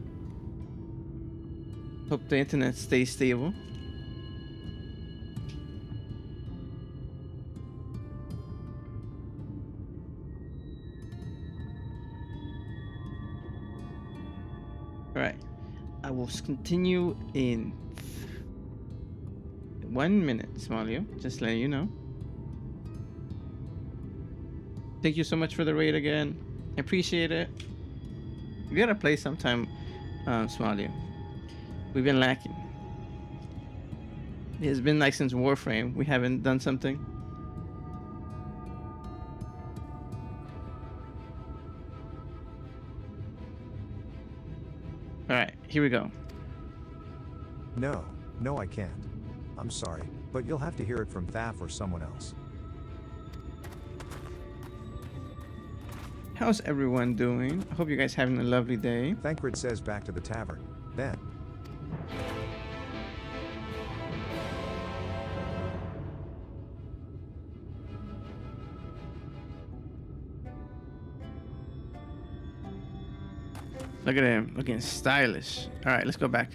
Hope the internet stays stable. Alright. I will continue in 1 minute, Smallio. Just letting you know. Thank you so much for the raid again. I appreciate it. We gotta play sometime, Smallio. We've been lacking. It's been like since Warframe. We haven't done something. Alright, here we go. No, I can't. I'm sorry, but you'll have to hear it from Thaf or someone else. How's everyone doing? I hope you guys having a lovely day. Thancred says back to the tavern. Then. Look at him, looking stylish. All right, let's go back.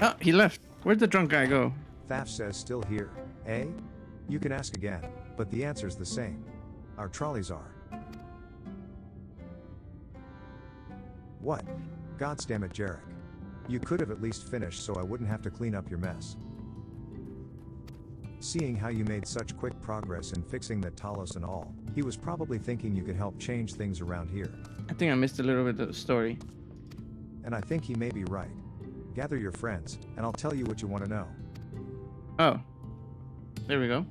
Oh, he left. Where'd the drunk guy go? Thaf says still here. Eh? You can ask again, but the answer's the same. Our trolleys are. What? Goddamn it, Jarek. You could have at least finished so I wouldn't have to clean up your mess. Seeing how you made such quick progress in fixing the Talos and all, he was probably thinking you could help change things around here. I think I missed a little bit of the story. And I think he may be right. Gather your friends, and I'll tell you what you want to know. Oh, there we go.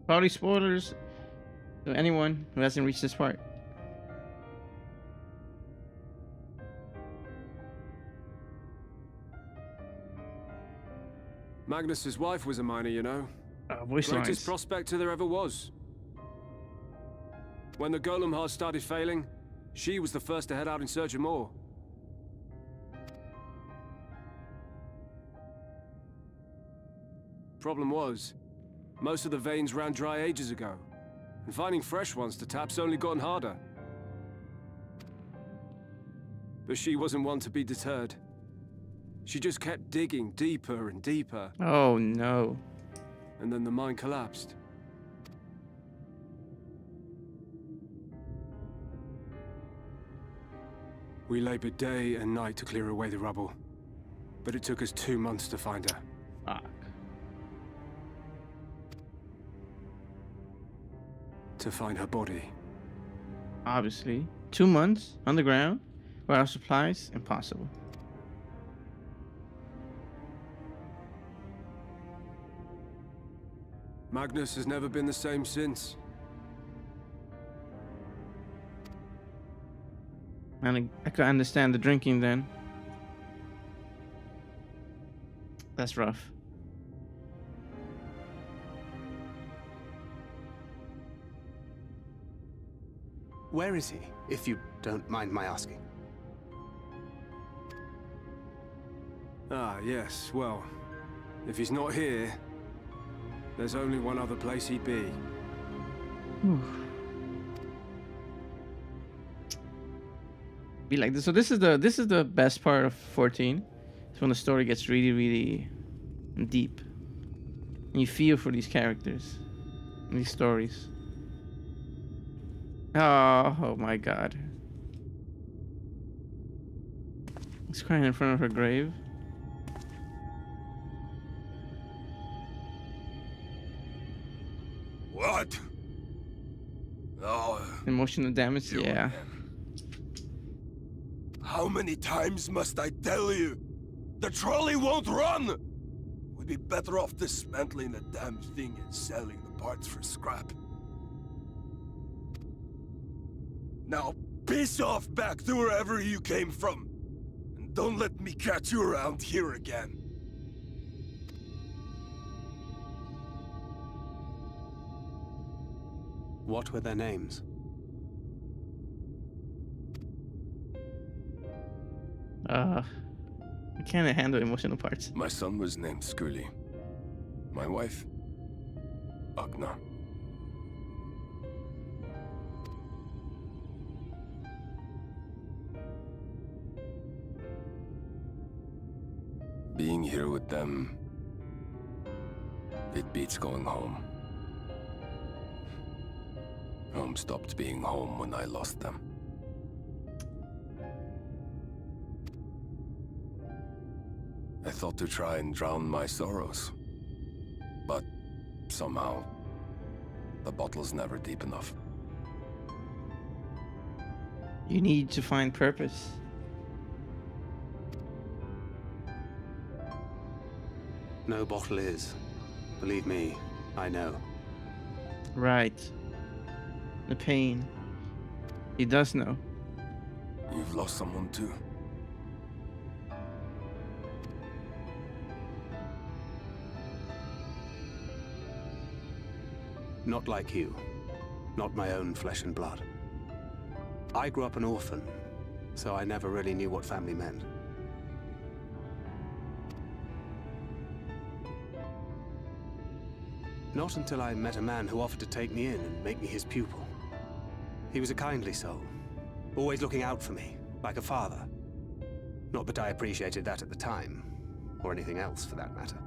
Probably spoilers to anyone who hasn't reached this part. Magnus's wife was a miner, you know. Voice Greatest lines. prospector there ever was. When the golem heart started failing, she was the first to head out in search of more. Problem was, most of the veins ran dry ages ago, and finding fresh ones to tap's only gotten harder. But she wasn't one to be deterred. She just kept digging deeper and deeper. Oh no. And then the mine collapsed. We labored day and night to clear away the rubble, but it took us 2 months to find her. Fuck. To find her body. Obviously. 2 months underground without supplies? Impossible. Magnus has never been the same since. And I could understand the drinking then. That's rough. Where is he, if you don't mind my asking? Ah, yes, well, if he's not here, there's only one other place he'd be. Be like this. So this is the best part of 14. It's when the story gets really, really deep. And you feel for these characters. And these stories. Oh my god. He's crying in front of her grave. What? Oh. Emotional damage, yeah. How many times must I tell you? The trolley won't run! We'd be better off dismantling the damn thing and selling the parts for scrap. Now piss off back to wherever you came from. And don't let me catch you around here again. What were their names? I can't handle emotional parts. My son was named Skuli. My wife, Agna. Being here with them, it beats going home. Home stopped being home when I lost them. I thought to try and drown my sorrows, but somehow, the bottle's never deep enough. You need to find purpose. No bottle is. Believe me, I know. Right. The pain. He does know. You've lost someone too. Not like you. Not my own flesh and blood. I grew up an orphan, so I never really knew what family meant. Not until I met a man who offered to take me in and make me his pupil. He was a kindly soul, always looking out for me, like a father. Not that I appreciated that at the time, or anything else for that matter.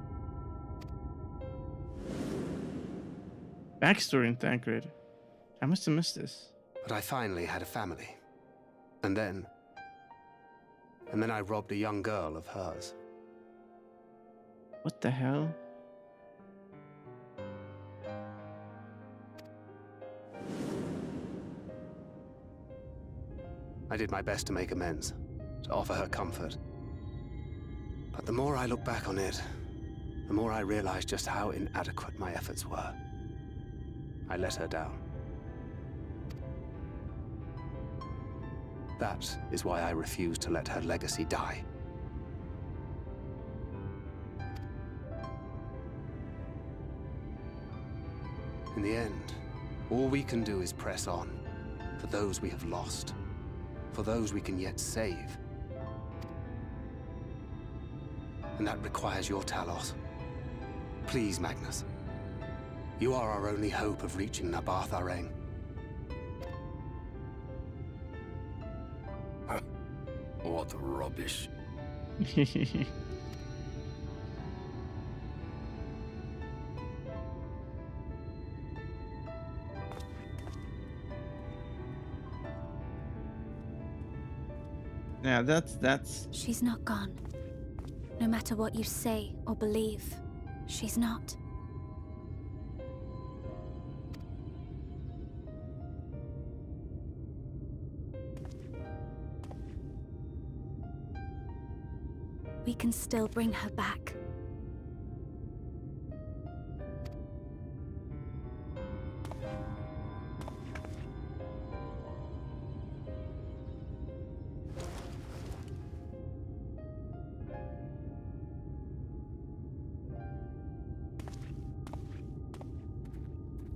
Backstory in Thancred. I must have missed this. But I finally had a family. And then I robbed a young girl of hers. What the hell? I did my best to make amends, to offer her comfort. But the more I look back on it, the more I realize just how inadequate my efforts were. I let her down. That is why I refuse to let her legacy die. In the end, all we can do is press on, for those we have lost, for those we can yet save. And that requires your Talos. Please, Magnus. You are our only hope of reaching Nabarth Areng. What rubbish. Yeah, that's She's not gone. No matter what you say or believe, she's not. We can still bring her back.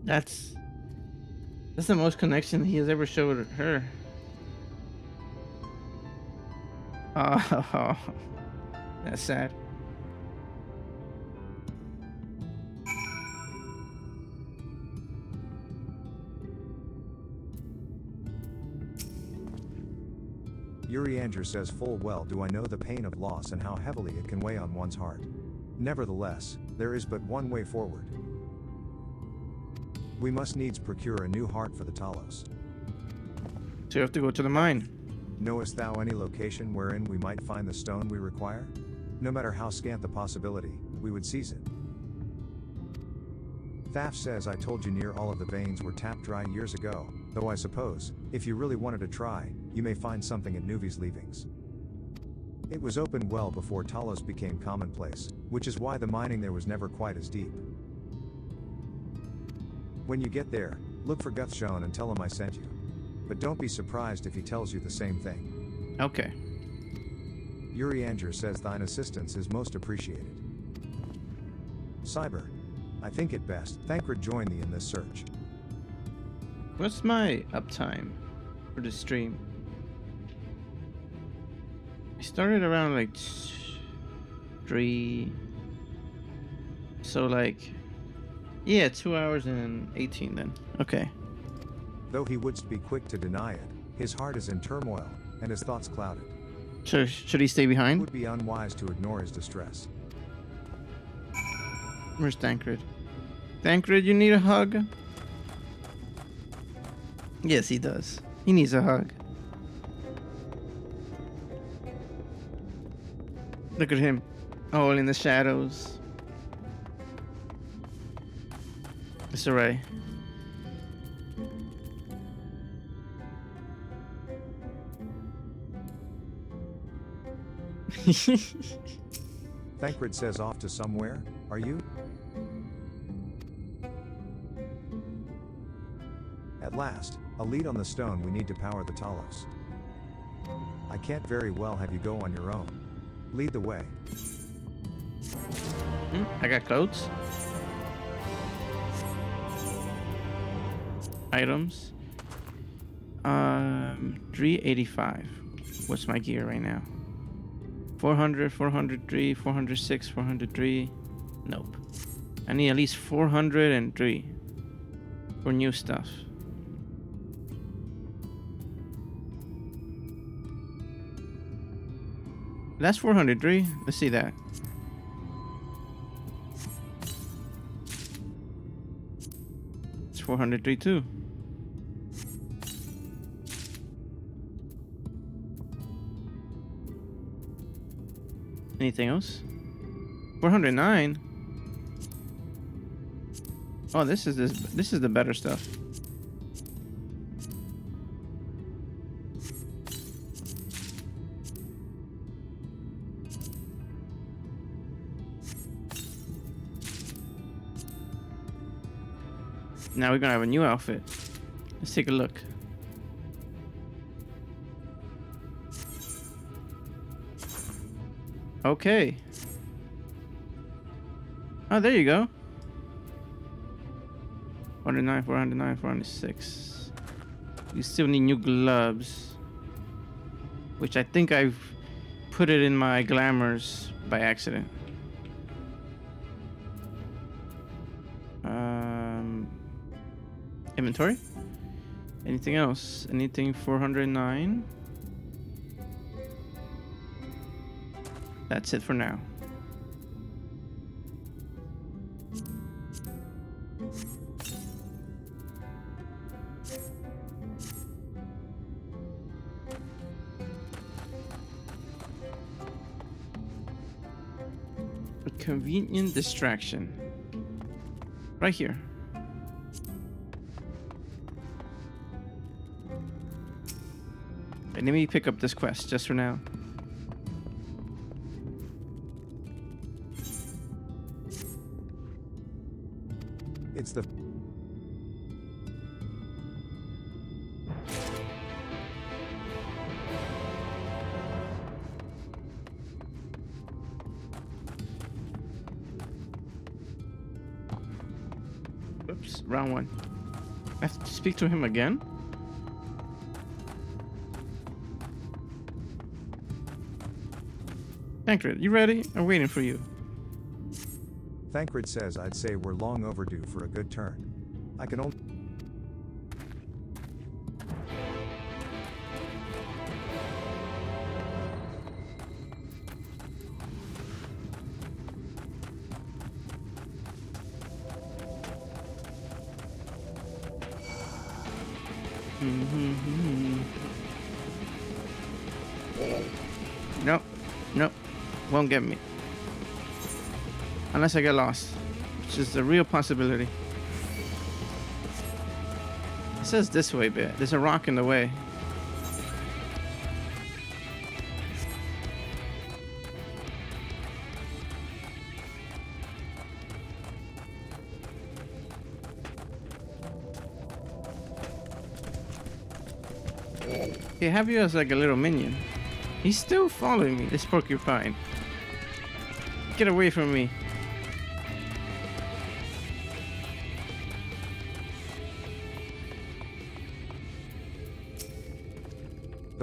that's the most connection he has ever showed her. Oh, that's sad. Urianger says full well do I know the pain of loss and how heavily it can weigh on one's heart. Nevertheless, there is but one way forward. We must needs procure a new heart for the Talos. So you have to go to the mine. Knowest thou any location wherein we might find the stone we require? No matter how scant the possibility, we would seize it. Thaf says I told you near all of the veins were tapped dry years ago, though I suppose, if you really wanted to try, you may find something at Nuvi's leavings. It was opened well before Talos became commonplace, which is why the mining there was never quite as deep. When you get there, look for Guthshone and tell him I sent you. But don't be surprised if he tells you the same thing. Okay. Urianger says thine assistance is most appreciated. Cyber, I think it best Thancred join thee in this search. What's my uptime for the stream? I started around like 3. So like, yeah, 2 hours and 18 then. Okay. Though he would be quick to deny it, his heart is in turmoil, and his thoughts clouded. So should he stay It behind? would be unwise to ignore his distress. Where's Tancred? Tancred, you need a hug? Yes, he does. He needs a hug. Look at him, all in the shadows. It's alright. Thancred says off to somewhere, are you? At last, a lead on the stone we need to power the Talos. I can't very well have you go on your own. Lead the way. I got coats. Items. 385. What's my gear right now? 400, 403, 406, 403. Nope. I need at least 403 for new stuff. That's 403. Let's see that. It's 403 too. Anything else? 409. Oh, this is the better stuff. Now we're gonna have a new outfit. Let's take a look. Okay. Oh, there you go. 409, 409, 406. You still need new gloves. Which I think I've put it in my glamours by accident. Inventory? Anything else? Anything 409? That's it for now. A convenient distraction. Right here. Let me pick up this quest just for now. It's the... Oops, round one. I have to speak to him again? Tancred, you ready? I'm waiting for you. Thancred says I'd say we're long overdue for a good turn. I can only... Nope. Nope. Won't get me. Unless I get lost. Which is a real possibility. It says this way, but there's a rock in the way. They have you as like a little minion. He's still following me, this porcupine. Get away from me.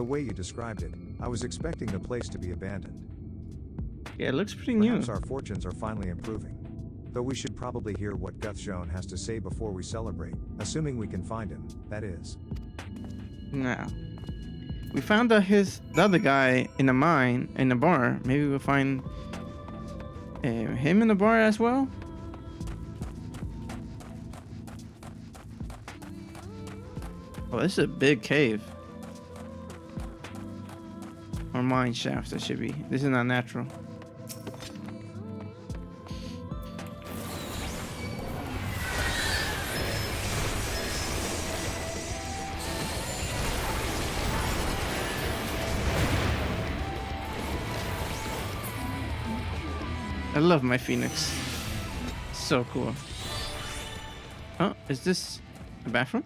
The way you described it, I was expecting the place to be abandoned. Yeah, it looks pretty new. Perhaps our fortunes are finally improving. Though we should probably hear what Guthjohn has to say before we celebrate, assuming we can find him, that is. Now, we found out the other guy in a mine, in a bar. Maybe we'll find him in the bar as well? Oh, this is a big cave. Or mine shafts, that should be. This is not natural. I love my Phoenix. So cool. Oh, is this a bathroom?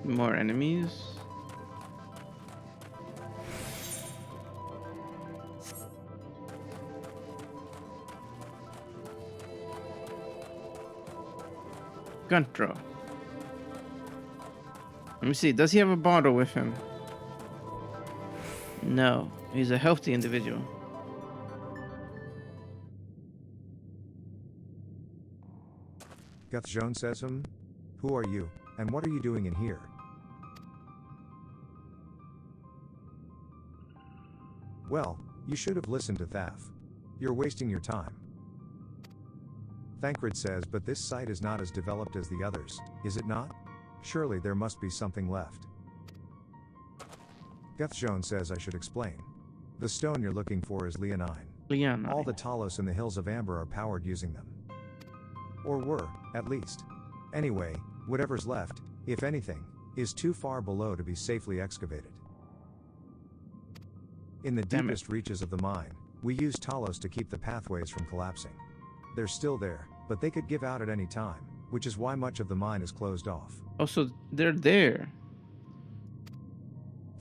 More enemies. Gun throw. Let me see. Does he have a bottle with him? No. He's a healthy individual. Guthjohn says, who are you, and what are you doing in here? Well, you should have listened to Thaf. You're wasting your time. Thancred says, but this site is not as developed as the others, is it not? Surely there must be something left. Guthjohn says I should explain. The stone you're looking for is leonine. Leonine. All the Talos in the Hills of Amber are powered using them. Or were, at least. Anyway, whatever's left, if anything, is too far below to be safely excavated. In the deepest reaches of the mine, we use Talos to keep the pathways from collapsing. They're still there, but they could give out at any time, which is why much of the mine is closed off. Oh, so they're there.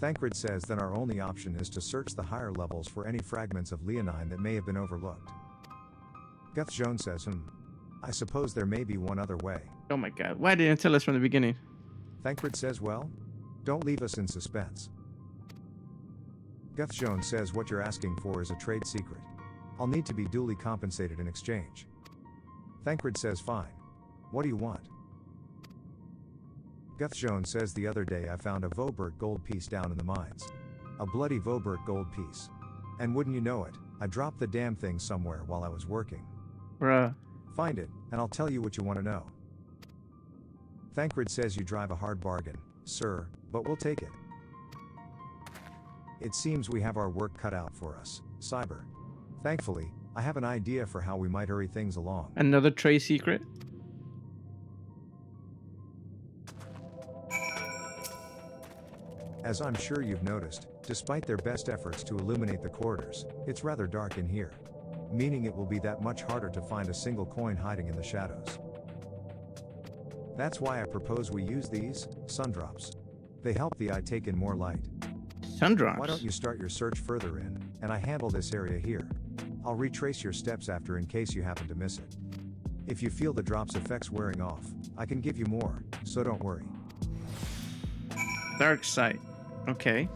Thancred says then our only option is to search the higher levels for any fragments of leonine that may have been overlooked. Guthjohn says, I suppose there may be one other way. Oh my god, why didn't you tell us from the beginning? Thancred says, well, don't leave us in suspense. Guthjohn says what you're asking for is a trade secret. I'll need to be duly compensated in exchange. Thancred says fine. What do you want? Guthjohn says the other day I found a Vobert gold piece down in the mines. A bloody Vobert gold piece. And wouldn't you know it, I dropped the damn thing somewhere while I was working. Bruh. Find it, and I'll tell you what you want to know. Thancred says you drive a hard bargain, sir, but we'll take it. It seems we have our work cut out for us, Cyber. Thankfully, I have an idea for how we might hurry things along. Another trade secret? As I'm sure you've noticed, despite their best efforts to illuminate the corridors, it's rather dark in here. Meaning it will be that much harder to find a single coin hiding in the shadows. That's why I propose we use these, sundrops. They help the eye take in more light. Sundrops? Why don't you start your search further in, and I handle this area here. I'll retrace your steps after in case you happen to miss it. If you feel the drop's effects wearing off, I can give you more, so don't worry. Dark sight. Okay.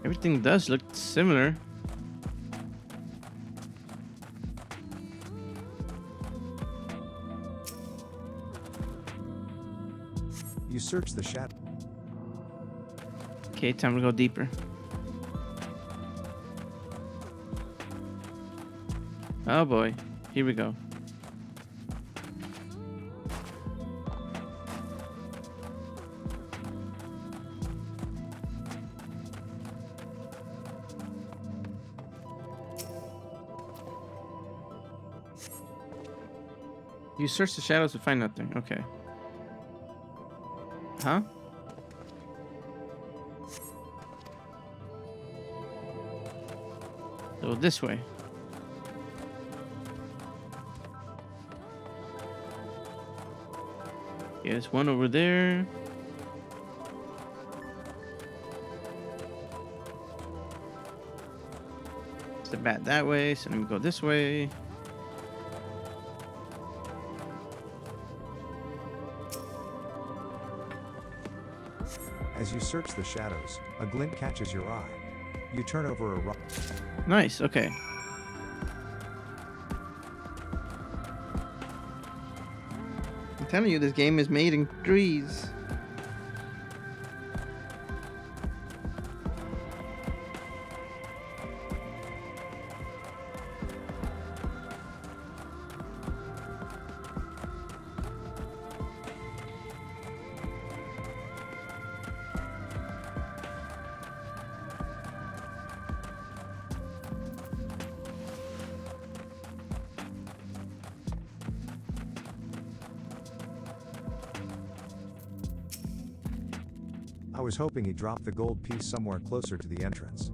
Everything does look similar. You search the shadow. Okay, time to go deeper. Oh boy, here we go. You search the shadows to find nothing. Okay. Huh? So this way. Yeah, there's one over there. the bat that way, so let me go this way. As you search the shadows, a glint catches your eye. You turn over a rock. Nice, okay. I'm telling you, this game is made in threes. I was hoping he dropped the gold piece somewhere closer to the entrance.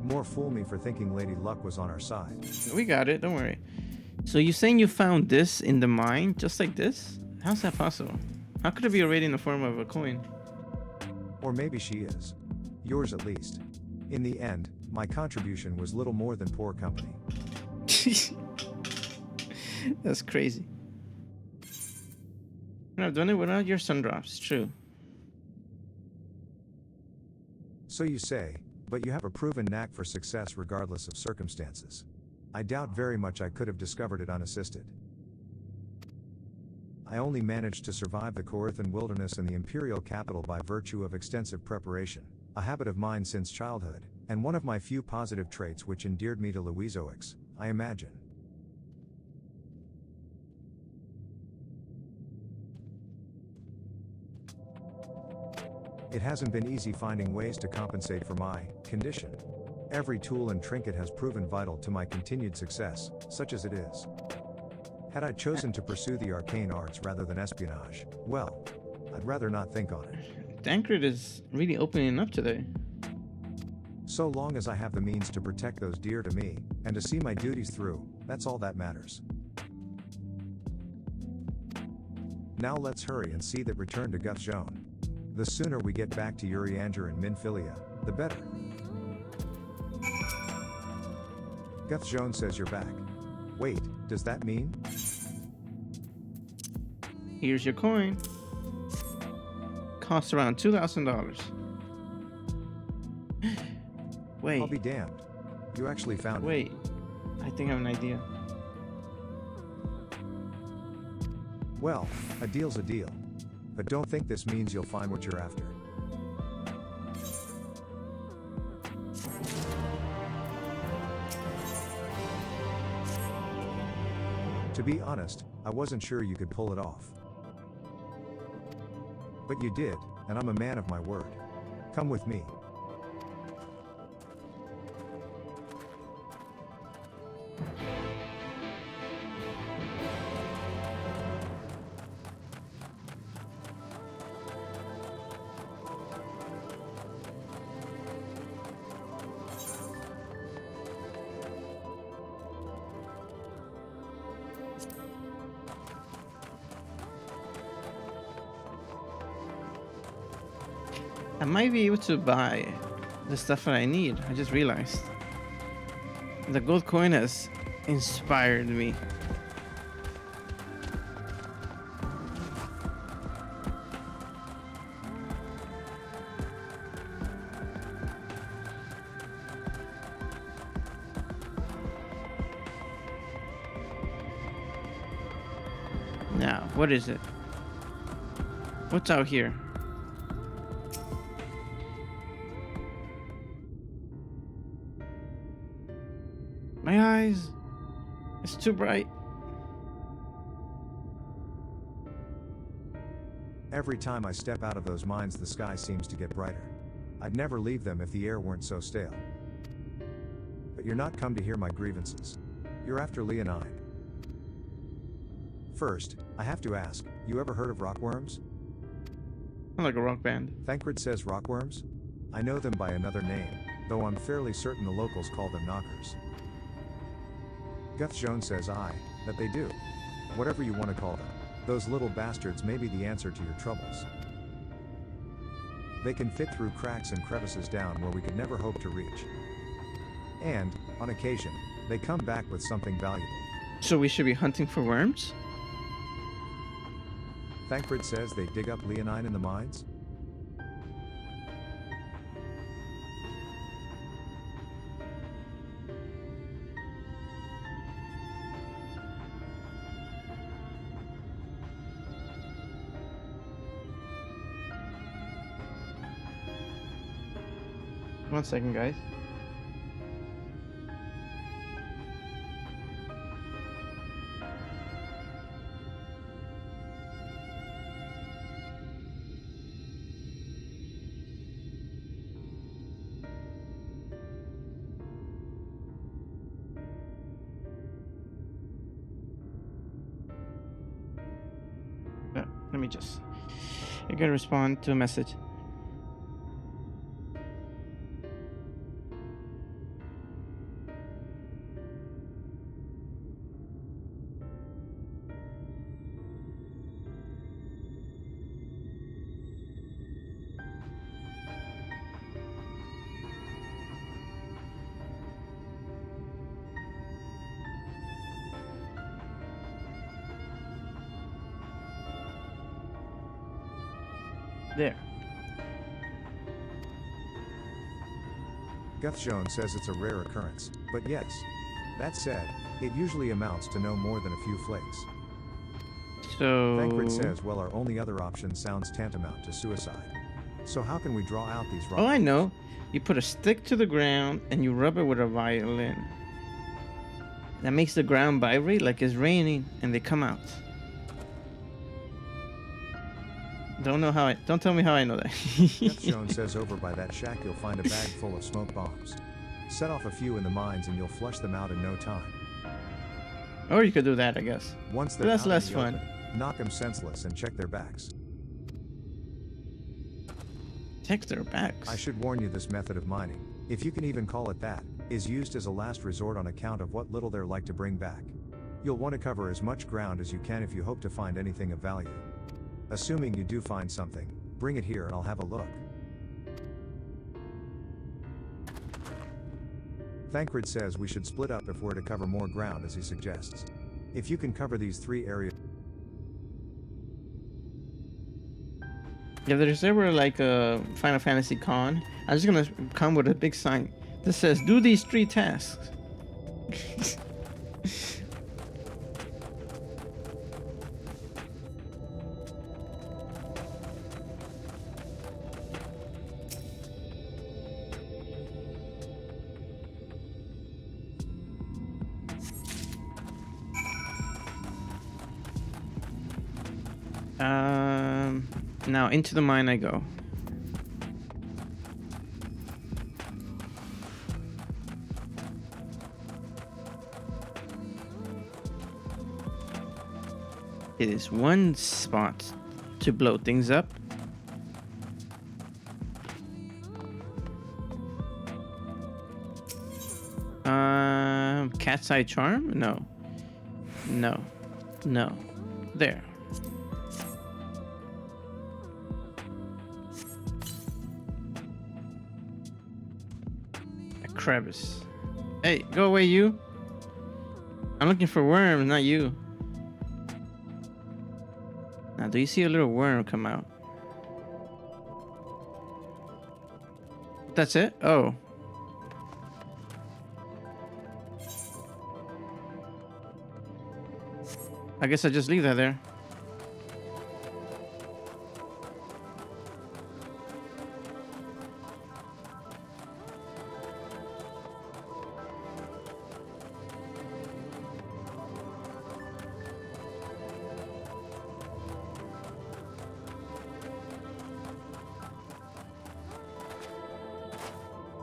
More fool me for thinking Lady Luck was on our side. We got it, don't worry. So you're saying you found this in the mine, just like this? How's that possible? How could it be already in the form of a coin? Or maybe she is. Yours at least. In the end, my contribution was little more than poor company. That's crazy. I've done it without your sun drops, true. So you say, but you have a proven knack for success regardless of circumstances. I doubt very much I could have discovered it unassisted. I only managed to survive the Corythan wilderness and the imperial capital by virtue of extensive preparation, a habit of mine since childhood, and one of my few positive traits which endeared me to Louisoix, I imagine. It hasn't been easy finding ways to compensate for my condition. Every tool and trinket has proven vital to my continued success, such as it is. Had I chosen to pursue the arcane arts rather than espionage, well, I'd rather not think on it. Dankred is really opening up today. So long as I have the means to protect those dear to me, and to see my duties through, that's all that matters. Now let's hurry and see that return to Guthjone. The sooner we get back to Urianger and Minfilia, the better. Guthjone says you're back. Wait, does that mean? Here's your coin. Costs around $2,000. Wait. I'll be damned. You actually found it. Wait. I think I have an idea. Well, a deal's a deal. But don't think this means you'll find what you're after. To be honest, I wasn't sure you could pull it off. But you did, and I'm a man of my word. Come with me. I might be able to buy the stuff that I need. I just realized. The gold coin has inspired me. Now, what is it? What's out here? My eyes, it's too bright. Every time I step out of those mines, the sky seems to get brighter. I'd never leave them if the air weren't so stale. But you're not come to hear my grievances. You're after Leonine. First, I have to ask, you ever heard of rockworms? I'm like a rock band. Thancred says rockworms? I know them by another name, though I'm fairly certain the locals call them knockers. Guthjone says that they do. Whatever you want to call them, those little bastards may be the answer to your troubles. They can fit through cracks and crevices down where we could never hope to reach. And, on occasion, they come back with something valuable. So we should be hunting for worms? Thancred says they dig up leonine in the mines? One second, guys. Let me just... I gotta respond to a message. There. Guthshone says it's a rare occurrence, but yes. That said, it usually amounts to no more than a few flakes. So... Thancred says, well, our only other option sounds tantamount to suicide. So how can we draw out these rock Oh, I holes? know. You put a stick to the ground and you rub it with a violin. That makes the ground vibrate like it's raining and they come out. Don't tell me how I know that. Guthshone says over by that shack you'll find a bag full of smoke bombs. Set off a few in the mines and you'll flush them out in no time. Or you could do that, I guess. Once But they're that's out in less the fun. open, knock them senseless and check their backs. Check their backs. I should warn you, this method of mining, if you can even call it that, is used as a last resort on account of what little they're like to bring back. You'll want to cover as much ground as you can if you hope to find anything of value. Assuming you do find something, bring it here and I'll have a look. Thancred says we should split up if we're to cover more ground, as he suggests. If you can cover these 3 areas... If there's ever like a Final Fantasy con, I'm just gonna come with a big sign that says, do these 3 tasks. Now into the mine I go. It is one spot to blow things up. Cat's eye charm? No. No. No. There. A crevice. Hey, go away, you. I'm looking for worms, not you. Now, do you see a little worm come out? That's it? Oh. I guess I just leave that there.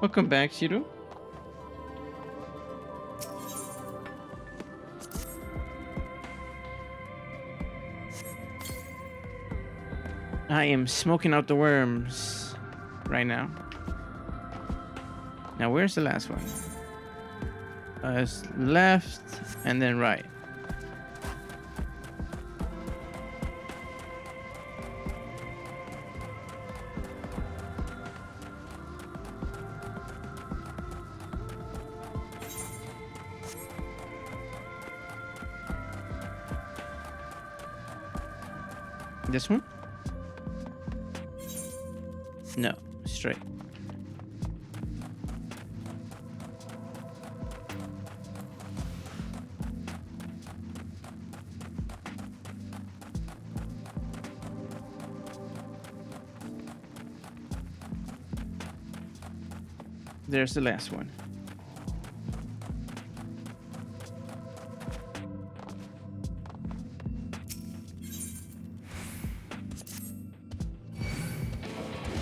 Welcome back, Shiro. I am smoking out the worms right now. Now, where's the last one? It's left and then right. This one? No, straight. There's the last one.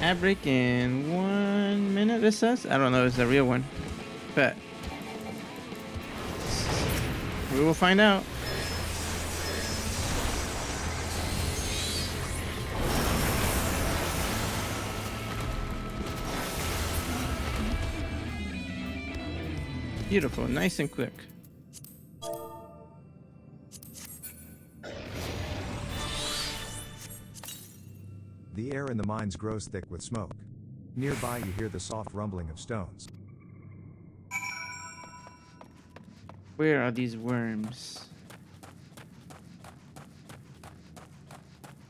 Fabric in 1 minute, it says. I don't know if it's the real one, but we will find out. Beautiful, nice and quick. The air in the mines grows thick with smoke. Nearby you hear the soft rumbling of stones. Where are these worms?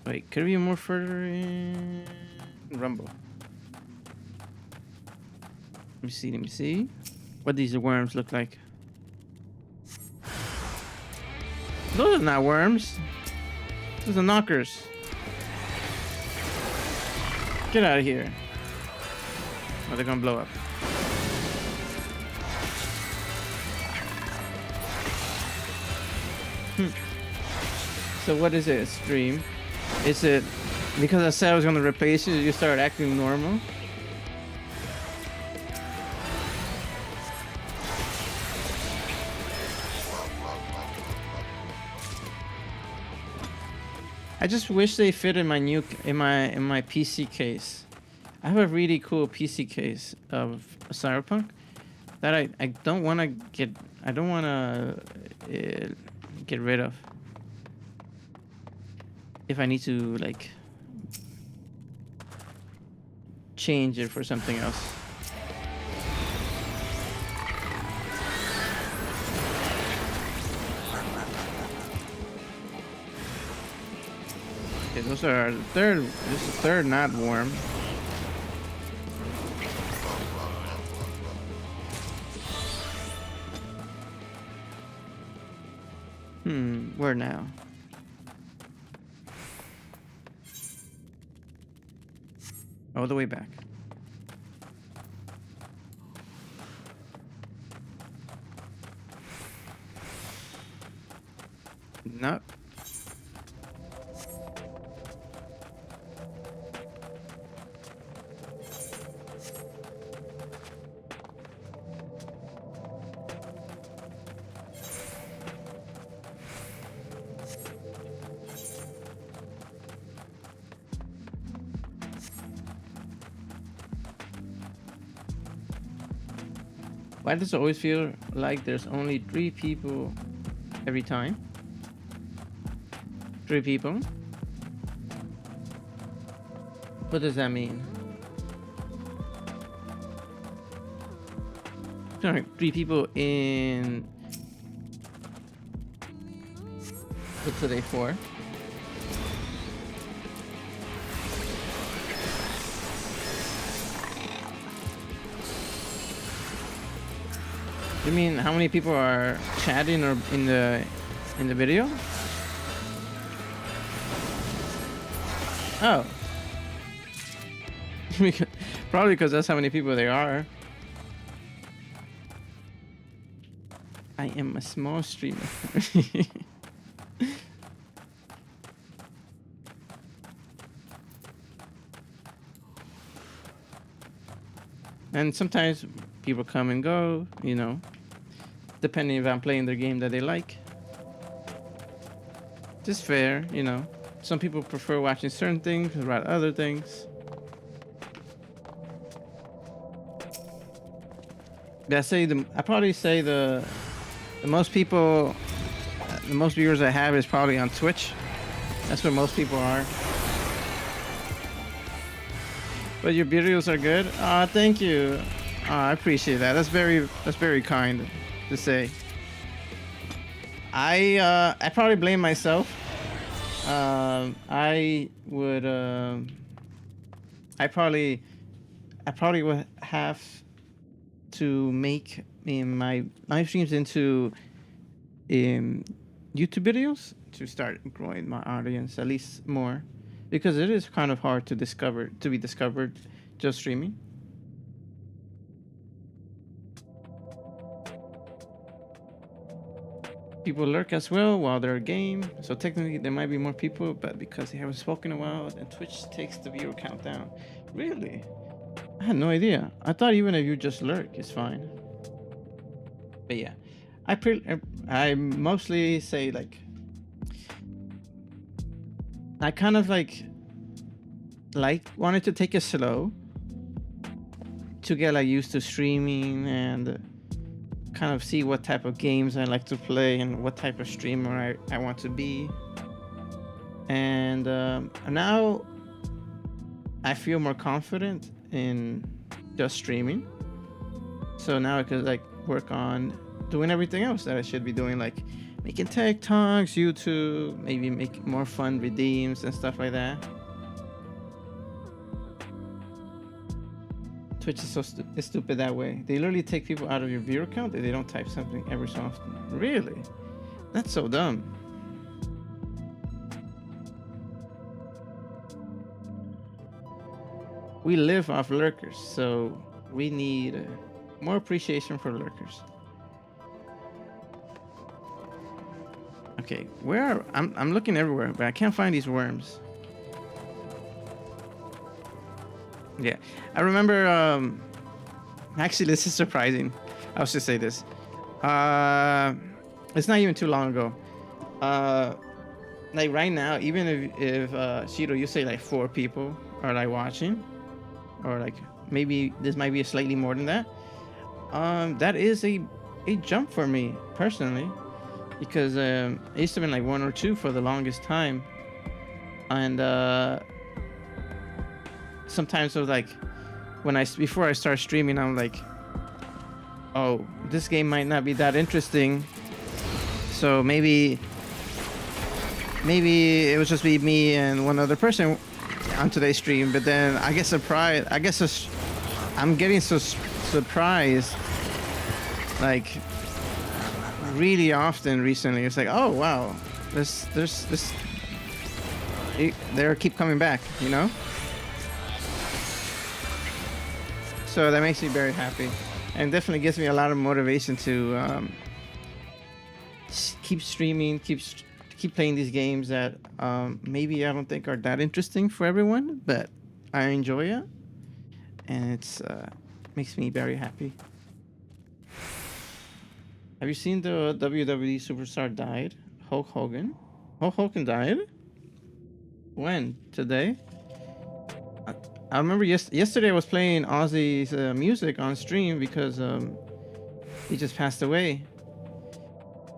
Wait, could it be more further in? Rumble. Let me see. What these worms look like. Those are not worms. Those are knockers. Get out of here. Or they're gonna blow up. So what is it? Stream? Is it because I said I was gonna replace you start acting normal? I just wish they fit in my my PC case. I have a really cool PC case of Cyberpunk that I don't want to get rid of. If I need to like change it for something else. Okay, those are the third. This is the third not warm. Where now? All the way back. No. Why does it always feel like there's only 3 people every time? 3 people? What does that mean? Sorry, 3 people in... What's today for? You mean how many people are chatting or in the video? Oh. Probably because that's how many people there are. I am a small streamer. And sometimes people come and go, you know, depending if I'm playing the game that they like. Just fair, you know. Some people prefer watching certain things rather than other things. I probably say the most people, the most viewers I have is probably on Twitch. That's where most people are. But your videos are good. Thank you. I appreciate that. That's very kind to say. I probably blame myself. I would. I probably would have to make my live streams into YouTube videos to start growing my audience at least more, because it is kind of hard to be discovered just streaming. People lurk as well while they're a game, so technically there might be more people, but because they haven't spoken in a while, and Twitch takes the viewer count down. Really? I had no idea. I thought even if you just lurk, it's fine. But yeah, I mostly say like, I kind of like wanted to take it slow to get like used to streaming and kind of see what type of games I like to play and what type of streamer I want to be. And now I feel more confident in just streaming. So now I could like work on doing everything else that I should be doing, like making TikToks, YouTube, maybe make more fun redeems and stuff like that. Twitch is so stupid that way. They literally take people out of your viewer count if they don't type something every so often. Really? That's so dumb. We live off lurkers, so we need more appreciation for lurkers. Okay, I'm looking everywhere, but I can't find these worms. Yeah, I remember, actually this is surprising. I was just say this. It's not even too long ago. Like right now, even if Shiro, you say like 4 people are like watching, or like maybe this might be slightly more than that. That is a jump for me personally, because it used to be like 1 or 2 for the longest time, and sometimes it was like before I start streaming, I'm like, oh, this game might not be that interesting, so maybe it would just be me and one other person on today's stream. But then I get surprised. I'm getting so surprised, like really often recently. It's like, oh wow, there's they keep coming back, you know. So that makes me very happy, and definitely gives me a lot of motivation to keep streaming, keep playing these games that maybe I don't think are that interesting for everyone, but I enjoy it, and it's makes me very happy. Have you seen the WWE superstar died? Hulk Hogan? Hulk Hogan died? When? Today? I remember yesterday I was playing Ozzy's music on stream because he just passed away.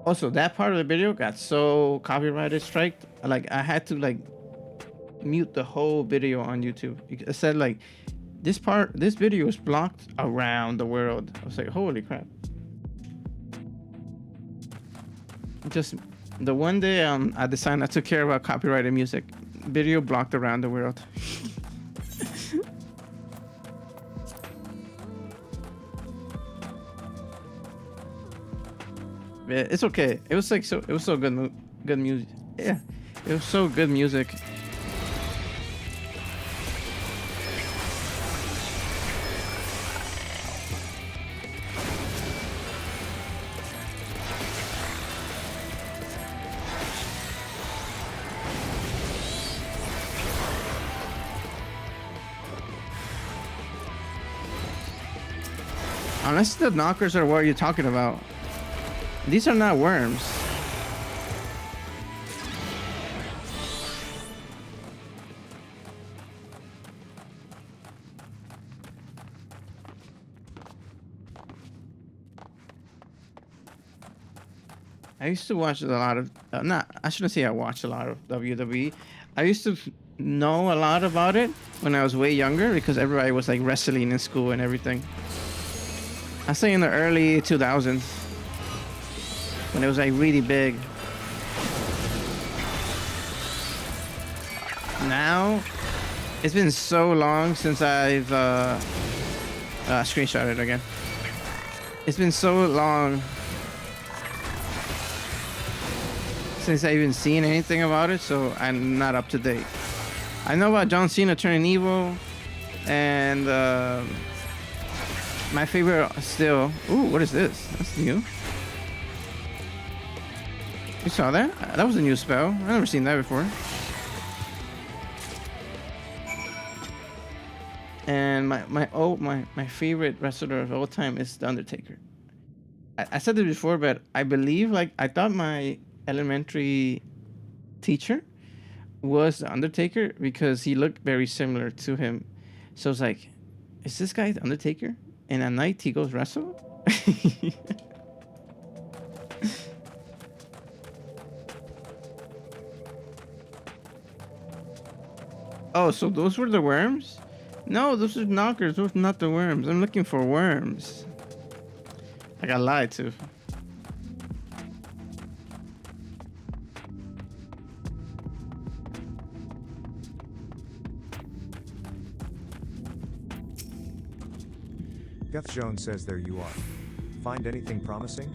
Also, that part of the video got so copyrighted striked, like I had to like mute the whole video on YouTube. It said like this video is blocked around the world. I was like, holy crap. Just the one day I decided not to care about copyrighted music. Video blocked around the world. Yeah, it's okay. It was like so. It was so good. Good music. Yeah, it was so good music. Unless the knockers are what you're talking about. These are not worms. I used to watch a lot of, I shouldn't say I watched a lot of WWE. I used to know a lot about it when I was way younger because everybody was like wrestling in school and everything. I say in the early 2000s. When it was like really big. now. It's been so long since I've screenshot it again. It's been so long since I even seen anything about it, so I'm not up to date. I know about John Cena turning evil, and my favorite still. Ooh, what is this? That's new. You saw that? That was a new spell. I've never seen that before. And my favorite wrestler of all time is The Undertaker. I said this before, but I believe, like, I thought my elementary teacher was The Undertaker because he looked very similar to him. So I was like, is this guy The Undertaker? And at night he goes wrestle? Oh, so those were the worms? No, those are knockers. Those are not the worms. I'm looking for worms. I got lied to. Geth Jones says there you are. Find anything promising?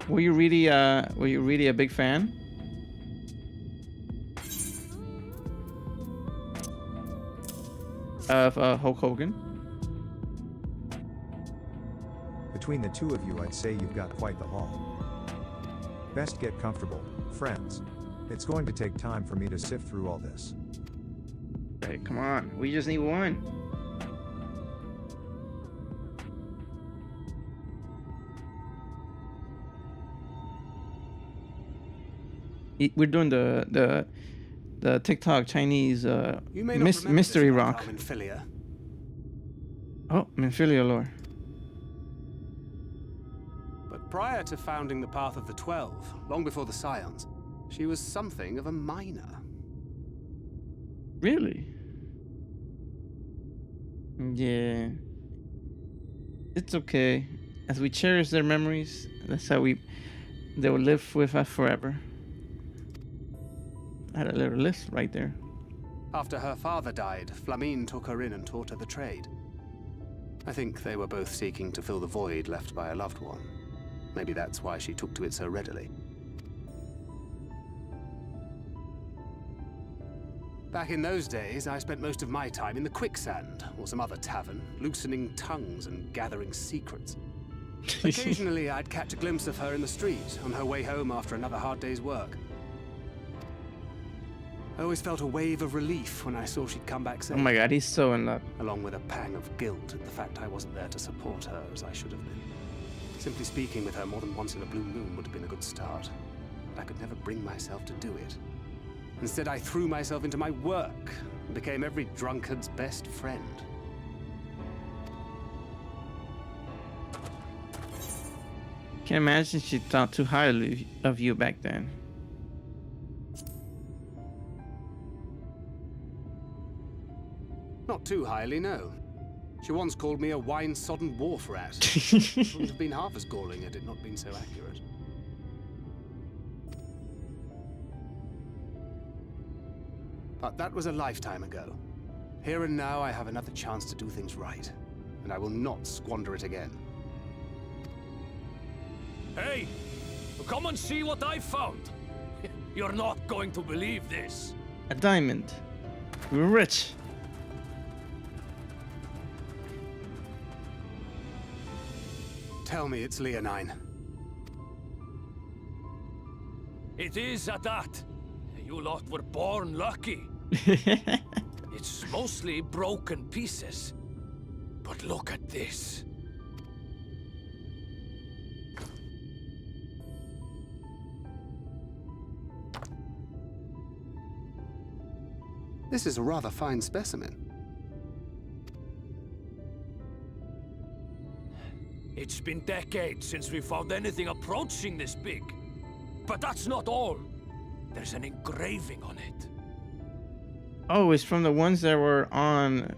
Were you really a big fan? Of Hulk Hogan? Between the two of you, I'd say you've got quite the haul. Best get comfortable, friends. It's going to take time for me to sift through all this. Hey, come on. We just need one. We're doing the TikTok Chinese mystery rock. Oh, Minfilia lore. But prior to founding the Path of the 12, long before the Scions, she was something of a minor. Really? Yeah. It's okay. As we cherish their memories, that's how they will live with us forever. I had a little list right there. After her father died, Flamine took her in and taught her the trade. I think they were both seeking to fill the void left by a loved one. Maybe that's why she took to it so readily. Back in those days, I spent most of my time in the Quicksand, or some other tavern, loosening tongues and gathering secrets. Occasionally, I'd catch a glimpse of her in the street, on her way home after another hard day's work. I always felt a wave of relief when I saw she'd come back safe. Oh my god, he's so in love. Along with a pang of guilt at the fact I wasn't there to support her as I should have been. Simply speaking with her more than once in a blue moon would have been a good start, but I could never bring myself to do it. Instead, I threw myself into my work and became every drunkard's best friend. Can't imagine she thought too highly of you back then. Not too highly, no. She once called me a wine-sodden wharf rat. It wouldn't have been half as galling had it not been so accurate. But that was a lifetime ago. Here and now, I have another chance to do things right, and I will not squander it again. Hey! Come and see what I found! You're not going to believe this. A diamond. We're rich. Tell me it's Leonine. It is at that. You lot were born lucky. It's mostly broken pieces. But look at this. This is a rather fine specimen. It's been decades since we found anything approaching this big. But that's not all. There's an engraving on it. Oh, it's from the ones that were on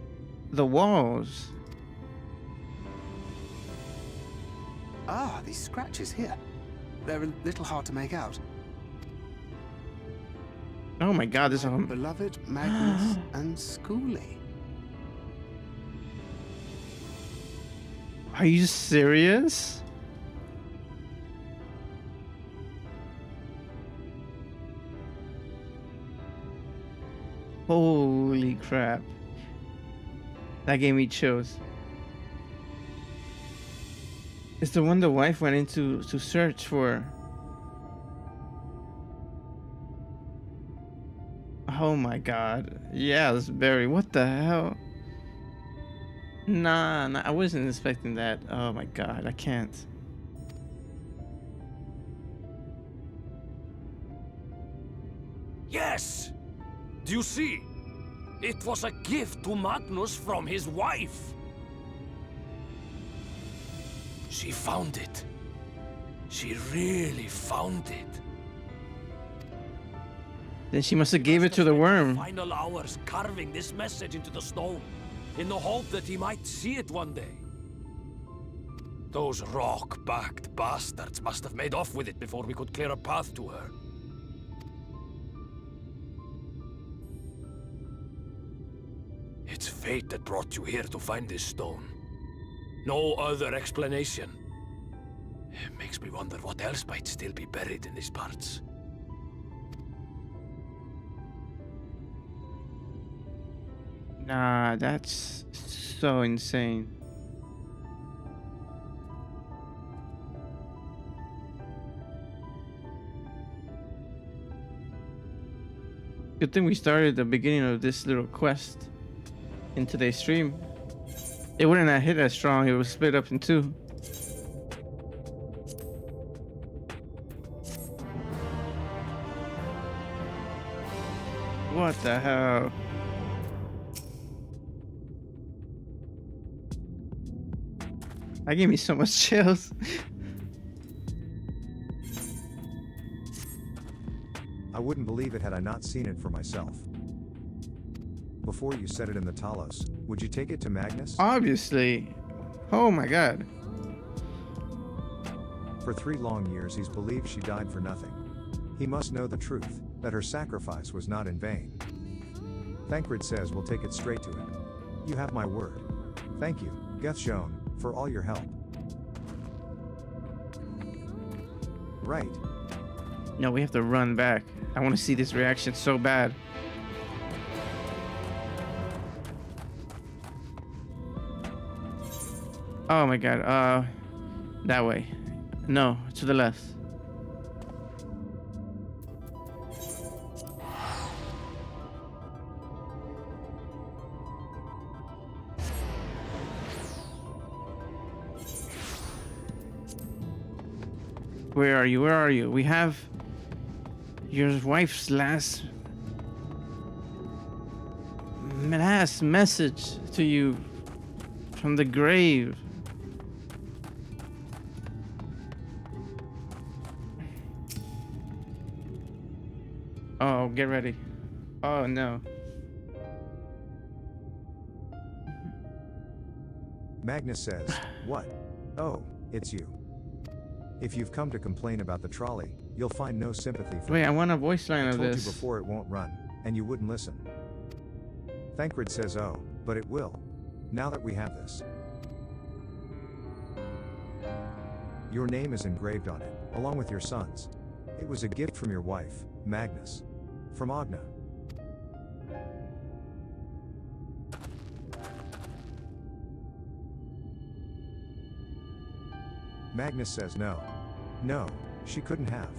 the walls. Ah, these scratches here. they're a little hard to make out. Oh my god, this is Beloved Magnus and Schoolie. Are you serious? Holy crap. That gave me chills. It's the one the wife went into to search for. Oh my god. Yeah, it's Barry. What the hell? Nah, I wasn't expecting that. Oh my god, I can't. Yes! Do you see? It was a gift to Magnus from his wife. She found it. She really found it. Then she must have gave it to the worm. Final hours carving this message into the stone, in the hope that he might see it one day. Those rock-backed bastards must have made off with it before we could clear a path to her. It's fate that brought you here to find this stone. No other explanation. It makes me wonder what else might still be buried in these parts. Nah, that's so insane. Good thing we started the beginning of this little quest in today's stream. It wouldn't have hit as strong. It was split up in two. What the hell? That gave me so much chills. I wouldn't believe it had I not seen it for myself. Before you set it in the Talos, would you take it to Magnus? Obviously. Oh my god. For 3 long years he's believed she died for nothing. He must know the truth, that her sacrifice was not in vain. Thancred says we'll take it straight to him. You have my word. Thank you, Gethshone, for all your help. Right. No, we have to run back. I want to see this reaction so bad. Oh my god. That way. No, to the left. Where are you? Where are you? We have your wife's last message to you from the grave. Oh, get ready. Oh no. Magnus says, what? Oh, it's you. If you've come to complain about the trolley, you'll find no sympathy for Wait, it. I want a voice line of I told this. you before it won't run, and you wouldn't listen. Thancred says oh, but it will. Now that we have this. Your name is engraved on it, along with your son's. It was a gift from your wife, Magnus. From Agna. Magnus says no. No, she couldn't have.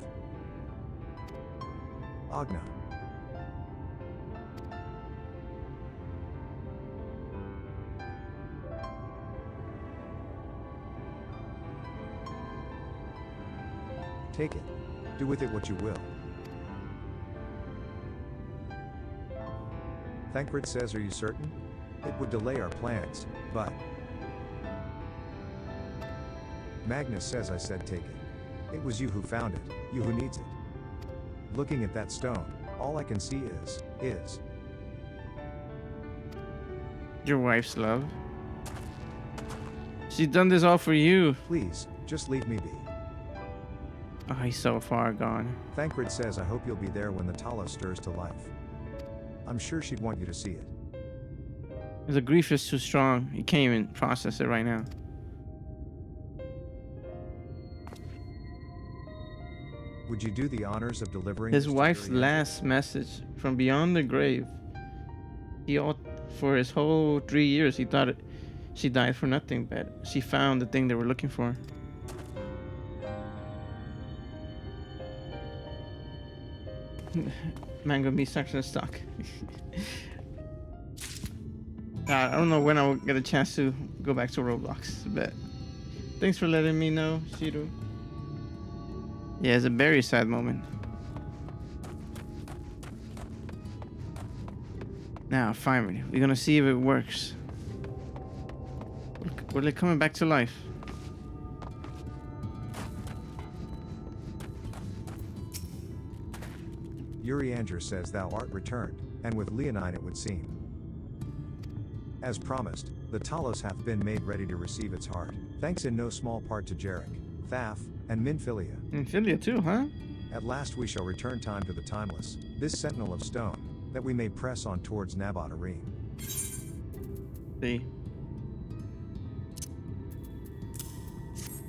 Agna. Take it. Do with it what you will. Thancred says, are you certain? It would delay our plans, but... Magnus says I said take it. It was you who found it, you who needs it. Looking at that stone, all I can see is... Your wife's love. She's done this all for you. Please, just leave me be. Oh, he's so far gone. Thancred says I hope you'll be there when the Talos stirs to life. I'm sure she'd want you to see it. The grief is too strong. He can't even process it right now. Would you do the honors of delivering His this to wife's Yuri? last message from beyond the grave. For his whole 3 years, he thought she died for nothing, but she found the thing they were looking for. Mango meat sucks in stock. I don't know when I will get a chance to go back to Roblox, but thanks for letting me know, Shiru. Yeah, it's a very sad moment. Now, finally, we're gonna see if it works. Were they coming back to life? Yuri Anger says thou art returned, and with Leonine it would seem. As promised, the Talos hath been made ready to receive its heart, thanks in no small part to Jarek, Thaf, and Minfilia. Minfilia too, huh? At last we shall return time to the timeless, this sentinel of stone, that we may press on towards Nabat Arene. See.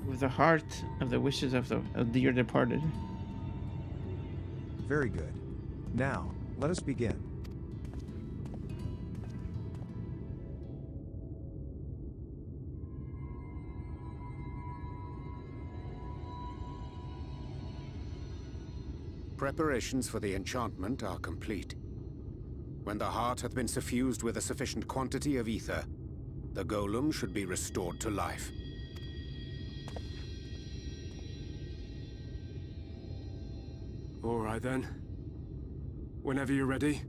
With the heart of the wishes of the dear departed. Very good. Now, let us begin. Preparations for the enchantment are complete. When the heart hath been suffused with a sufficient quantity of ether, the golem should be restored to life. All right then. Whenever you're ready.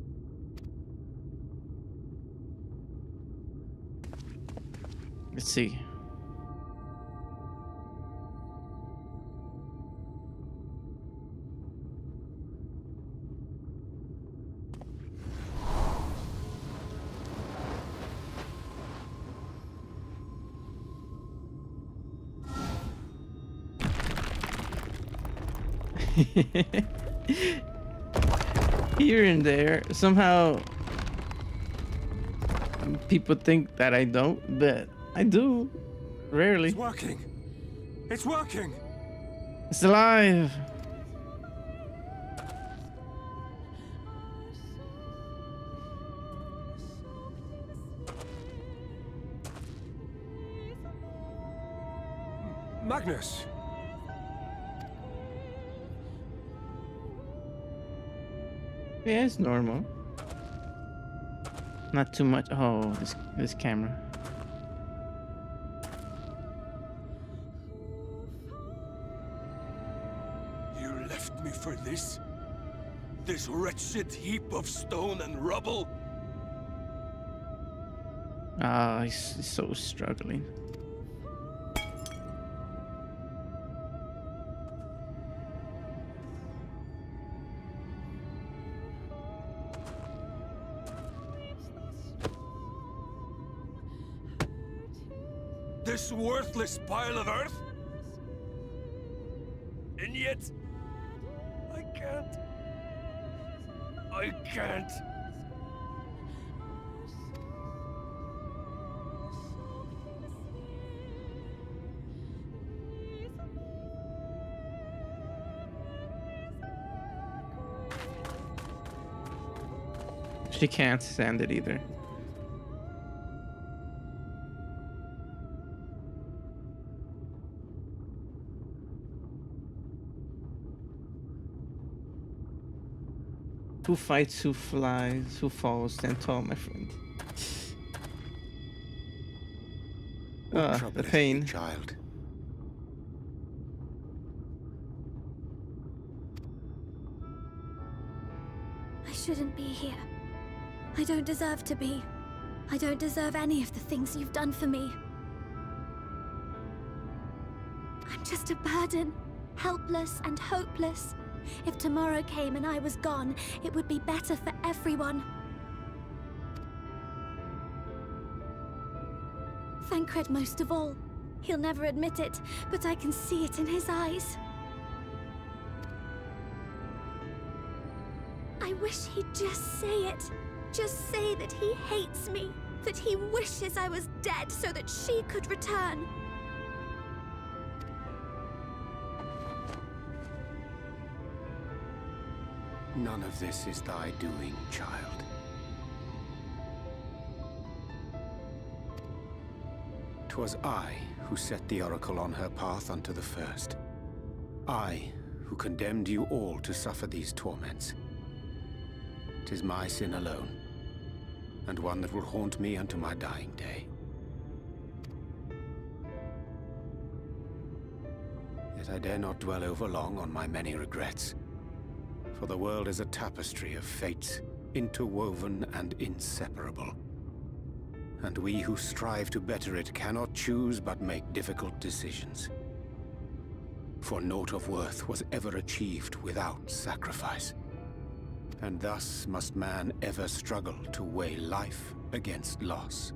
Let's see. Here and there, somehow people think that I don't, but I do. Rarely. It's working. It's working. It's alive. Magnus. Yeah, it's normal. Not too much. Oh, this camera. You left me for this? This wretched heap of stone and rubble? Ah, he's so struggling. This worthless pile of earth? And yet, I can't. I can't. She can't stand it either. Who fights, who flies, who falls, stand tall, my friend. The pain. Child. I shouldn't be here. I don't deserve to be. I don't deserve any of the things you've done for me. I'm just a burden, helpless and hopeless. If tomorrow came and I was gone, it would be better for everyone. Thancred most of all. He'll never admit it, but I can see it in his eyes. wish he'd just say it. Just say that he hates me, that he wishes I was dead so that she could return. None of this is thy doing, child. 'Twas I who set the Oracle on her path unto the first. I who condemned you all to suffer these torments. 'Tis my sin alone, and one that will haunt me unto my dying day. Yet I dare not dwell over long on my many regrets, for the world is a tapestry of fates, interwoven and inseparable. And we who strive to better it cannot choose but make difficult decisions. For naught of worth was ever achieved without sacrifice. And thus must man ever struggle to weigh life against loss.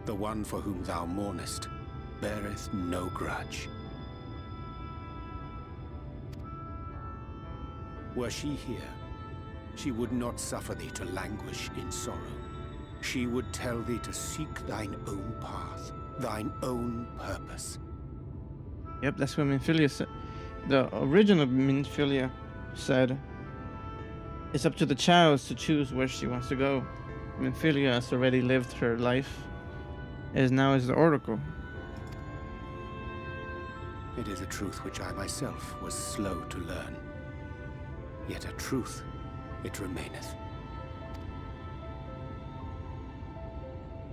The one for whom thou mournest beareth no grudge. Were she here, she would not suffer thee to languish in sorrow. She would tell thee to seek thine own path, thine own purpose. Yep, that's what Minfilia said. The original Minfilia said, it's up to the child to choose where she wants to go. Minfilia has already lived her life, as now is the Oracle. It is a truth which I myself was slow to learn. Yet a truth it remaineth.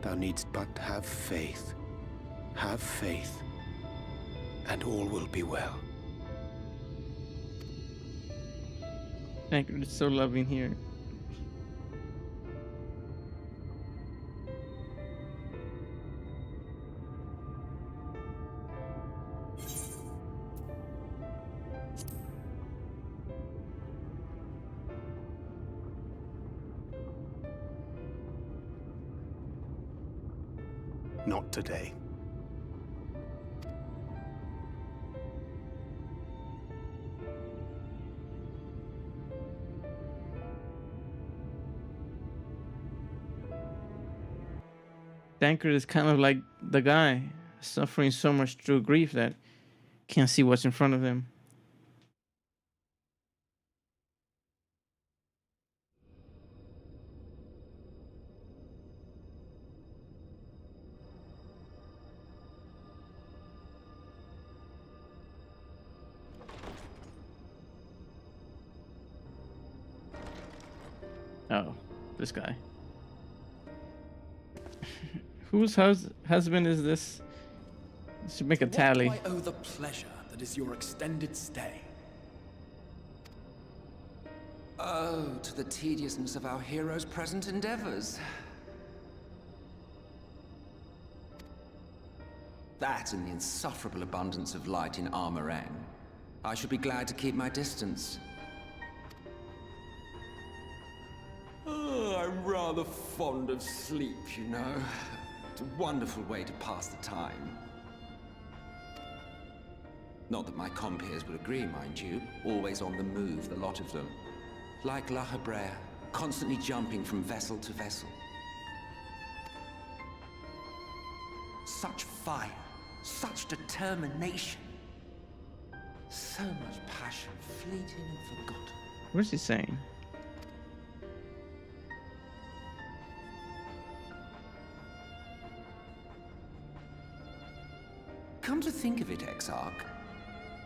Thou needst but have faith, and all will be well. Thank you, it's so loving here. Not today. Tancred is kind of like the guy, suffering so much through grief that can't see what's in front of him. Oh, this guy. Whose husband is this? Should make a tally. What do I owe the pleasure that is your extended stay? Oh, to the tediousness of our hero's present endeavors. That and the insufferable abundance of light in Armorang. I should be glad to keep my distance. Oh, I'm rather fond of sleep, you know. It's a wonderful way to pass the time. Not that my compeers would agree, mind you. Always on the move, the lot of them. Like La Hebrea, constantly jumping from vessel to vessel. Such fire, such determination. So much passion, fleeting and forgotten. What is he saying? Come to think of it, Exarch,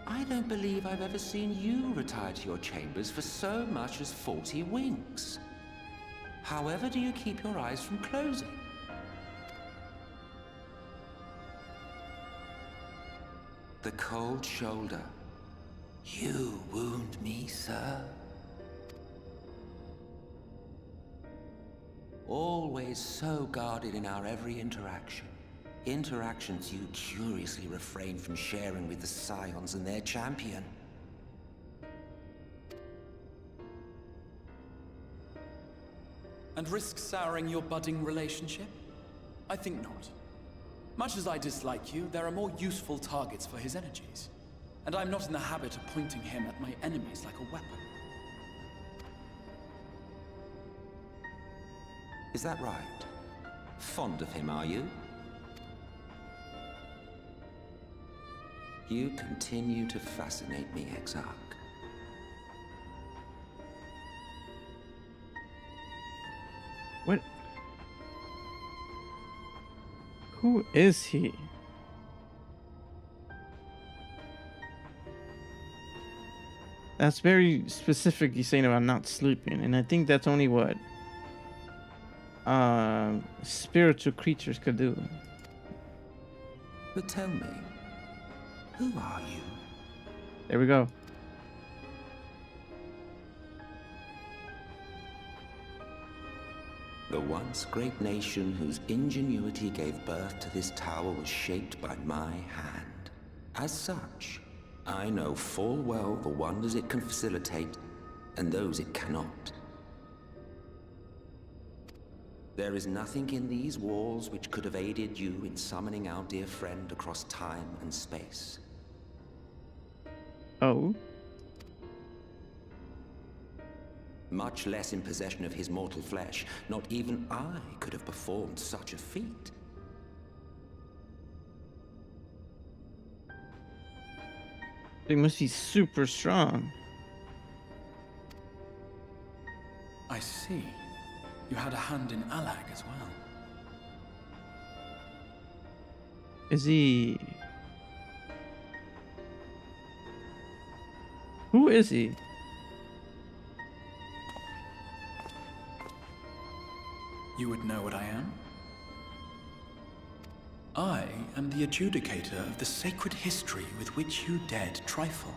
I don't believe I've ever seen you retire to your chambers for so much as 40 winks. However do you keep your eyes from closing? The cold shoulder. You wound me, sir. Always so guarded in our every interaction. Interactions you curiously refrain from sharing with the Scions and their champion. And risk souring your budding relationship? I think not. Much as I dislike you, there are more useful targets for his energies. And I'm not in the habit of pointing him at my enemies like a weapon. Is that right? Fond of him, are you? You continue to fascinate me, Exarch. What? Who is he? That's very specifically saying about not sleeping, and I think that's only what spiritual creatures could do. But tell me, who are you? There we go. The once great nation whose ingenuity gave birth to this tower was shaped by my hand. As such, I know full well the wonders it can facilitate and those it cannot. There is nothing in these walls which could have aided you in summoning our dear friend across time and space. Oh? Much less in possession of his mortal flesh. Not even I could have performed such a feat. They must be super strong. I see. You had a hand in Alag as well. Is he... Who is he? You would know what I am? I am the adjudicator of the sacred history with which you dared trifle.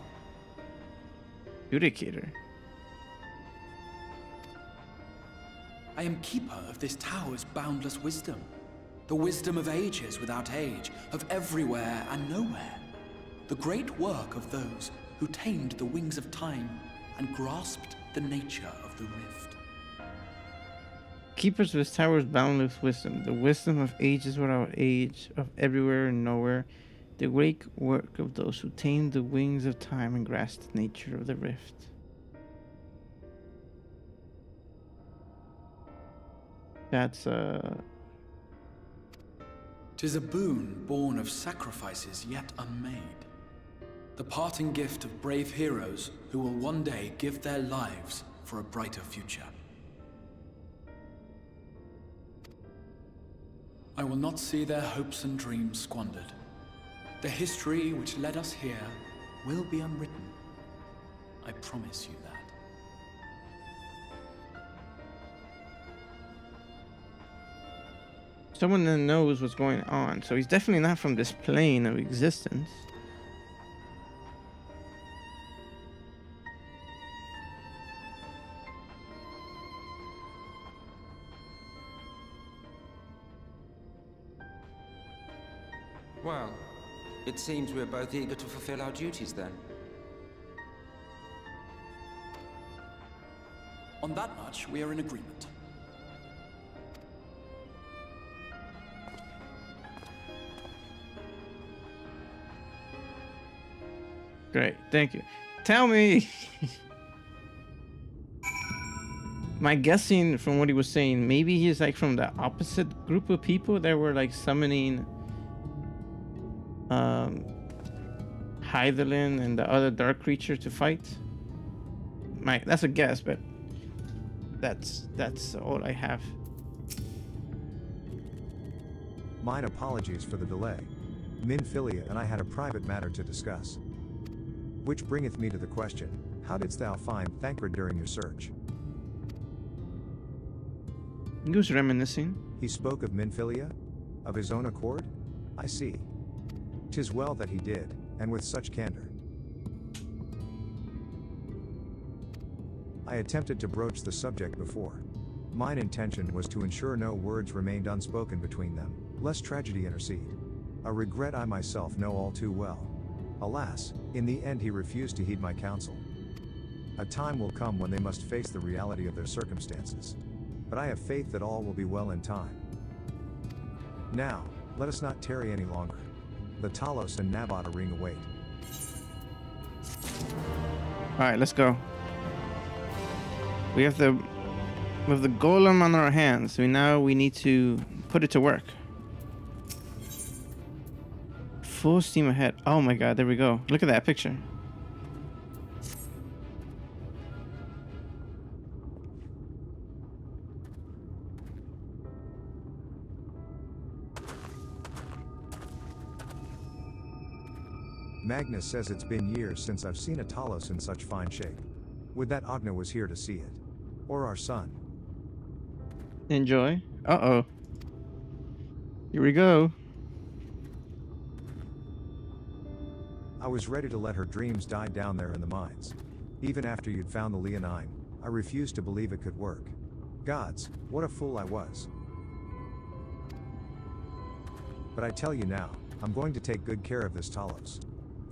Adjudicator? I am keeper of this tower's boundless wisdom. The wisdom of ages without age, of everywhere and nowhere. The great work of those who tamed the wings of time and grasped the nature of the rift. Keepers of this tower's boundless wisdom, the wisdom of ages without age, of everywhere and nowhere, the great work of those who tamed the wings of time and grasped the nature of the rift. That's 'Tis a boon born of sacrifices yet unmade. The parting gift of brave heroes who will one day give their lives for a brighter future. I will not see their hopes and dreams squandered. The history which led us here will be unwritten. I promise you that. someone that knows what's going on, so he's definitely not from this plane of existence. Well, it seems we're both eager to fulfill our duties then. On that much, we are in agreement. Great, thank you. Tell me. My guessing from what he was saying, maybe he's like from the opposite group of people that were like summoning Hydaelyn and the other dark creature to fight. That's a guess, but that's all I have. Mine apologies for the delay. Minfilia and I had a private matter to discuss. Which bringeth me to the question, how didst thou find Thancred during your search? He was reminiscing. He spoke of Minfilia? Of his own accord? I see. 'Tis well that he did, and with such candor. I attempted to broach the subject before. Mine intention was to ensure no words remained unspoken between them, lest tragedy intercede. A regret I myself know all too well. Alas, in the end he refused to heed my counsel. A time will come when they must face the reality of their circumstances. But I have faith that all will be well in time. Now, Let us not tarry any longer. The Talos and Nabata ring await. Alright, let's go. We have the golem on our hands. We need to put it to work. Full steam ahead. Oh my god, there we go. Look at that picture. Magnus says it's been years since I've seen a Talos in such fine shape. Would that Agna was here to see it. Or our son. Enjoy. Uh-oh. Here we go. I was ready to let her dreams die down there in the mines. Even after you'd found the Leonine, I refused to believe it could work. Gods, what a fool I was. But I tell you now, I'm going to take good care of this Talos.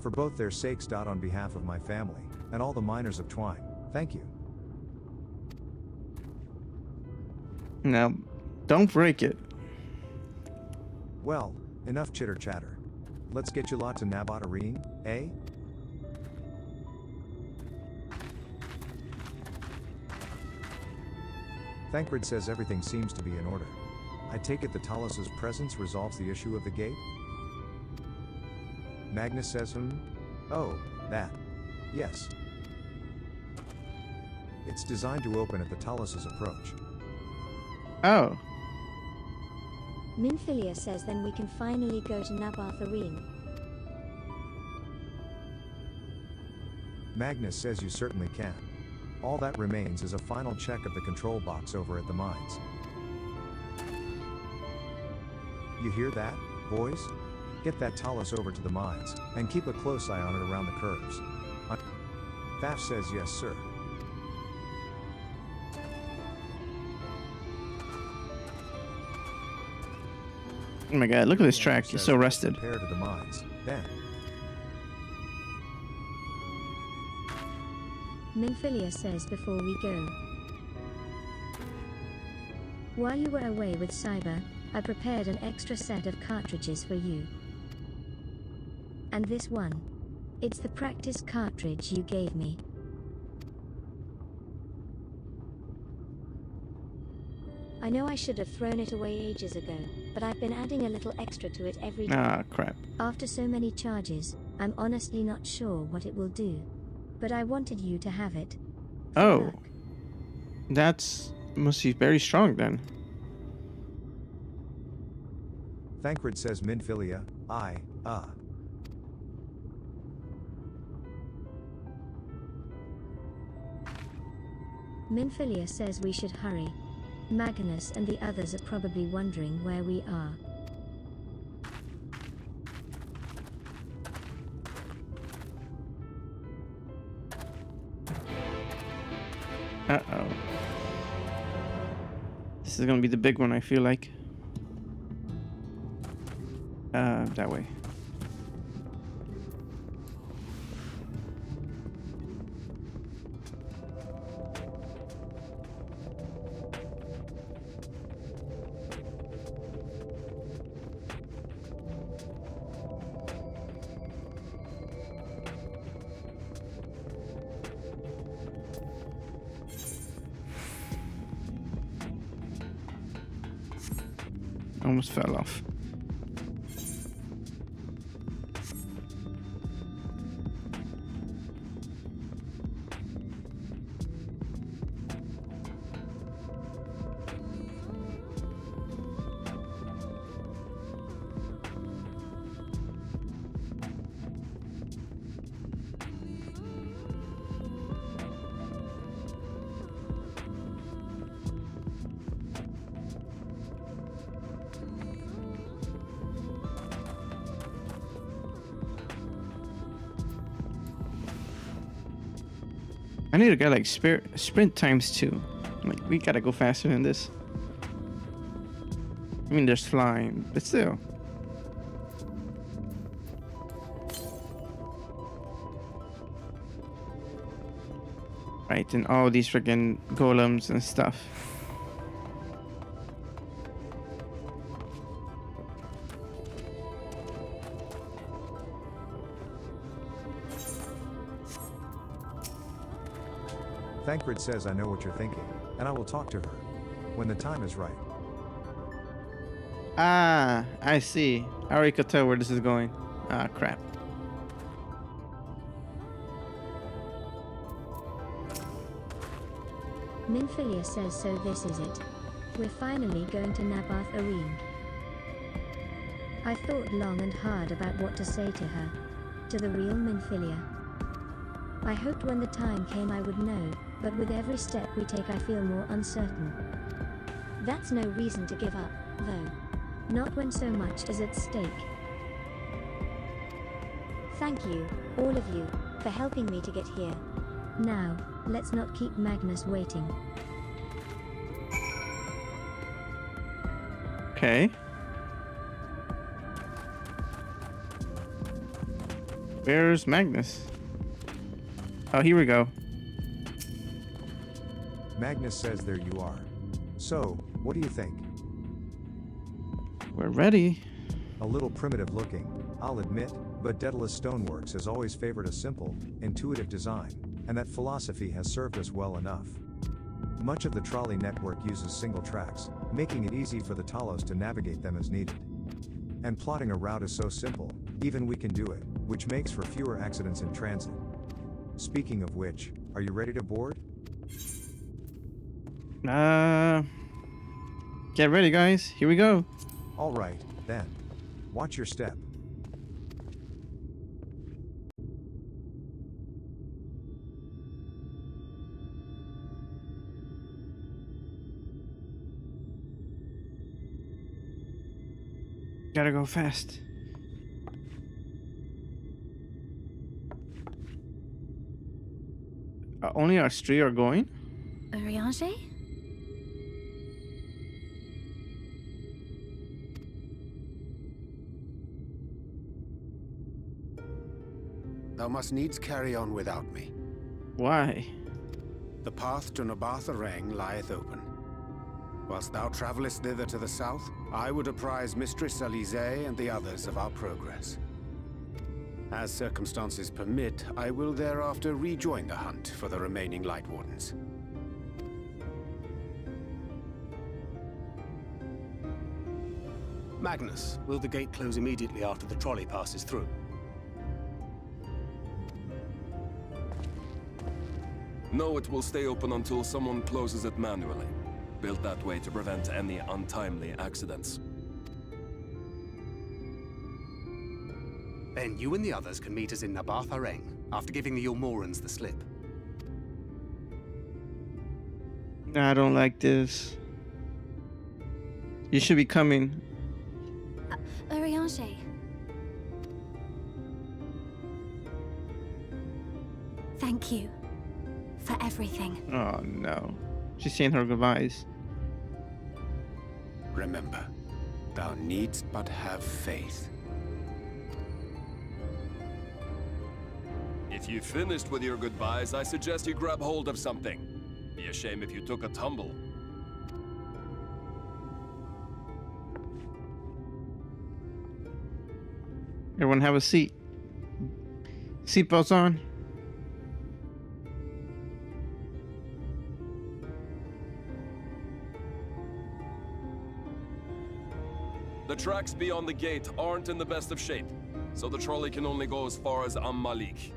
For both their sakes. On behalf of my family, and all the miners of Twine, thank you. Now, don't break it. Well, enough chitter chatter. Let's get you lot to Nabata Ring, eh? Thancred says everything seems to be in order. I take it the Talos' presence resolves the issue of the gate? Magnus says, Oh, that. Yes. It's designed to open at the Talos' approach. Oh. Minfilia says then we can finally go to Nabartharine. Magnus says you certainly can. All that remains is a final check of the control box over at the mines. You hear that, boys? Get that Talos over to the mines, and keep a close eye on it around the curves. Thaf says yes, sir. Oh my god, look at this track. He's so rusted. Prepare to the mines, then. Minfilia says before we go. While you were away with Cyber, I prepared an extra set of cartridges for you. And this one. It's the practice cartridge you gave me. I know I should have thrown it away ages ago, but I've been adding a little extra to it every day. Ah, crap. After so many charges, I'm honestly not sure what it will do. But I wanted you to have it. Oh. That's must be very strong then. Thancred says Minfilia, Minfilia says we should hurry. Magnus and the others are probably wondering where we are. Uh-oh. This is gonna be the big one, I feel like. That way. Almost fell off. I need a guy like sprint times 2. Like, we gotta go faster than this. I mean, there's flying, but still. Right, and all these friggin' golems and stuff. Thancred says I know what you're thinking, and I will talk to her when the time is right. Ah, I see. I already could tell where this is going. Ah, crap. Minfilia says so this is it. We're finally going to Nabath Arene. I thought long and hard about what to say to her. To the real Minfilia. I hoped when the time came I would know, but with every step we take I feel more uncertain. That's no reason to give up, though. Not when so much is at stake. Thank you, all of you, for helping me to get here. Now, let's not keep Magnus waiting. Okay. Where's Magnus? Oh, here we go. Magnus says there you are. So, what do you think? We're ready. A little primitive looking, I'll admit, but Daedalus Stoneworks has always favored a simple, intuitive design, and that philosophy has served us well enough. Much of the trolley network uses single tracks, making it easy for the Talos to navigate them as needed. And plotting a route is so simple, even we can do it, which makes for fewer accidents in transit. Speaking of which, are you ready to board? Get ready, guys. Here we go. All right, then. Watch your step. Gotta go fast. Only our three are going? Urianger? Thou must needs carry on without me. Why? The path to Nabath Areng lieth open. Whilst thou travellest thither to the south, I would apprise Mistress Alize and the others of our progress. As circumstances permit, I will thereafter rejoin the hunt for the remaining Light Wardens. Magnus, will the gate close immediately after the trolley passes through? No, it will stay open until someone closes it manually. Built that way to prevent any untimely accidents. Then you and the others can meet us in Nabath Areng, after giving the Ilmorans the slip. I don't like this. You should be coming. Urianger. Thank you for everything. Oh no. She's saying her goodbyes. Remember, thou needst but have faith. If you've finished with your goodbyes, I suggest you grab hold of something. Be a shame if you took a tumble. Everyone have a seat. Seatbelts on. The tracks beyond the gate aren't in the best of shape, so the trolley can only go as far as Malik.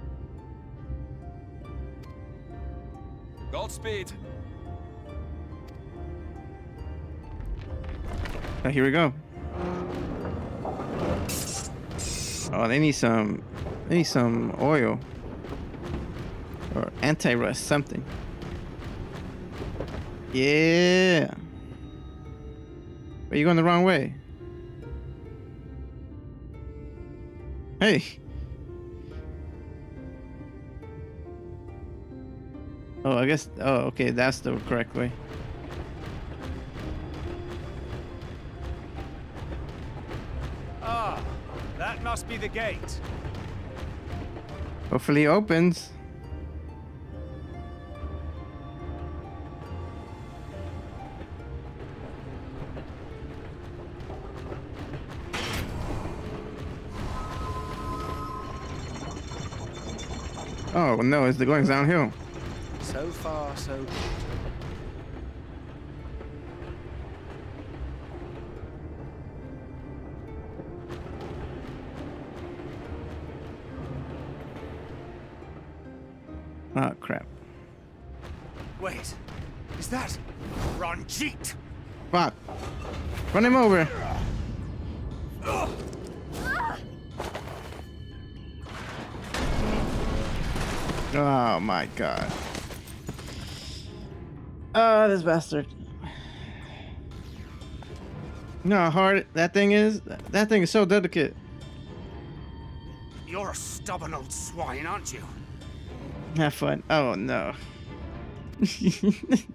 Godspeed! Oh, here we go. Oh, they need some oil or anti-rust something. Yeah. Are you going the wrong way? Hey. Oh, I guess. Oh, okay. That's the correct way. Ah, that must be the gate. Hopefully it opens. Oh no, it's going downhill. So So far, so good. Oh crap. Wait, is that Ranjit? Fuck. Run him over. Oh my god. Oh, this bastard. You know how hard that thing is? That thing is so delicate. You're a stubborn old swine, aren't you? Have fun. Oh no.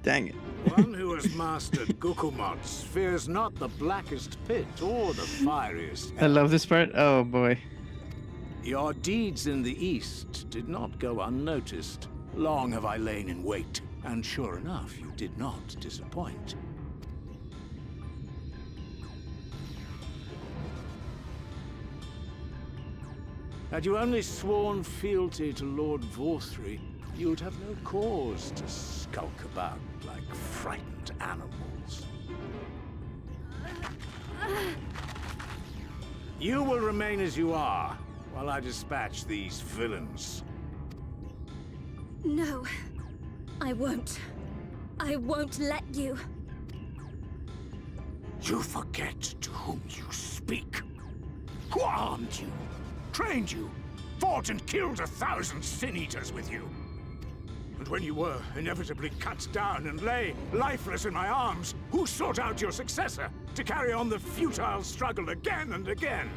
Dang it. One who has mastered Gukumots fears not the blackest pit or the fieriest I love this part. Oh boy. Your deeds in the east did not go unnoticed. Long have I lain in wait, and sure enough, you did not disappoint. Had you only sworn fealty to Lord Vorthry, you'd have no cause to skulk about like frightened animals. You will remain as you are, while I dispatch these villains. No, I won't. I won't let you. You forget to whom you speak. Who armed you, trained you, fought and killed 1,000 sin-eaters with you. And when you were inevitably cut down and lay lifeless in my arms, who sought out your successor to carry on the futile struggle again and again?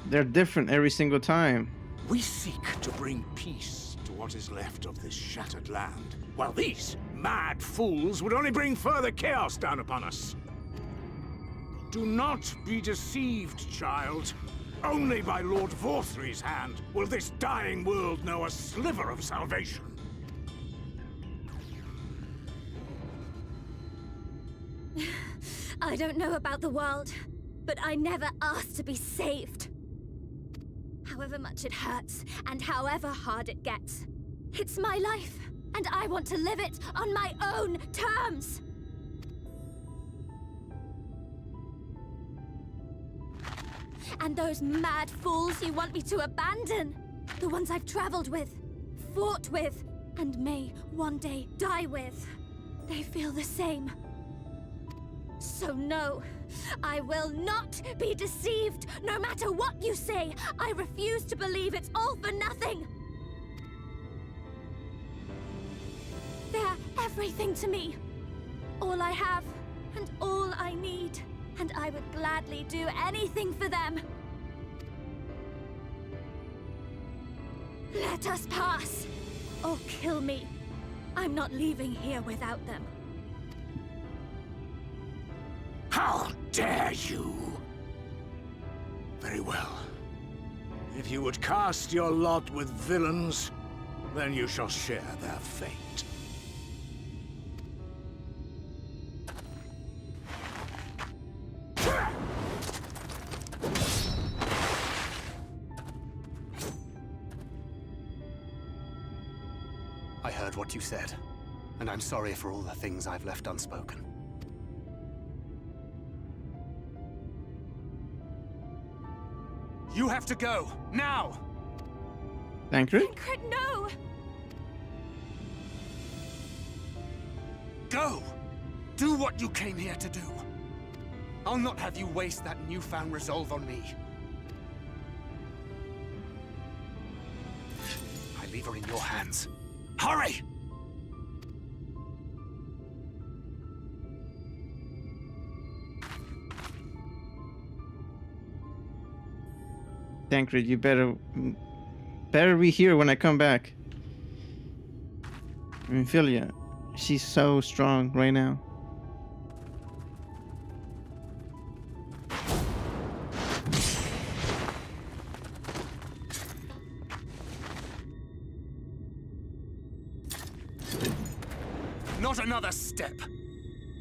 They're different every single time. We seek to bring peace to what is left of this shattered land, while these mad fools would only bring further chaos down upon us. Do not be deceived, child. Only by Lord Vorthry's hand will this dying world know a sliver of salvation. I don't know about the world, but I never asked to be saved. However much it hurts, and however hard it gets, it's my life, and I want to live it on my own terms. And those mad fools you want me to abandon, the ones I've traveled with, fought with, and may one day die with, they feel the same. So no, I will not be deceived, no matter what you say. I refuse to believe it's all for nothing. They're everything to me. All I have, and all I need. And I would gladly do anything for them. Let us pass, or kill me. I'm not leaving here without them. How dare you! Very well. If you would cast your lot with villains, then you shall share their fate. I heard what you said, and I'm sorry for all the things I've left unspoken. You have to go, now! Tancred? Tancred, no! Go! Do what you came here to do. I'll not have you waste that newfound resolve on me. I leave her in your hands. Hurry! Tancred, you better be here when I come back. I mean, Philia, she's so strong right now. Not another step.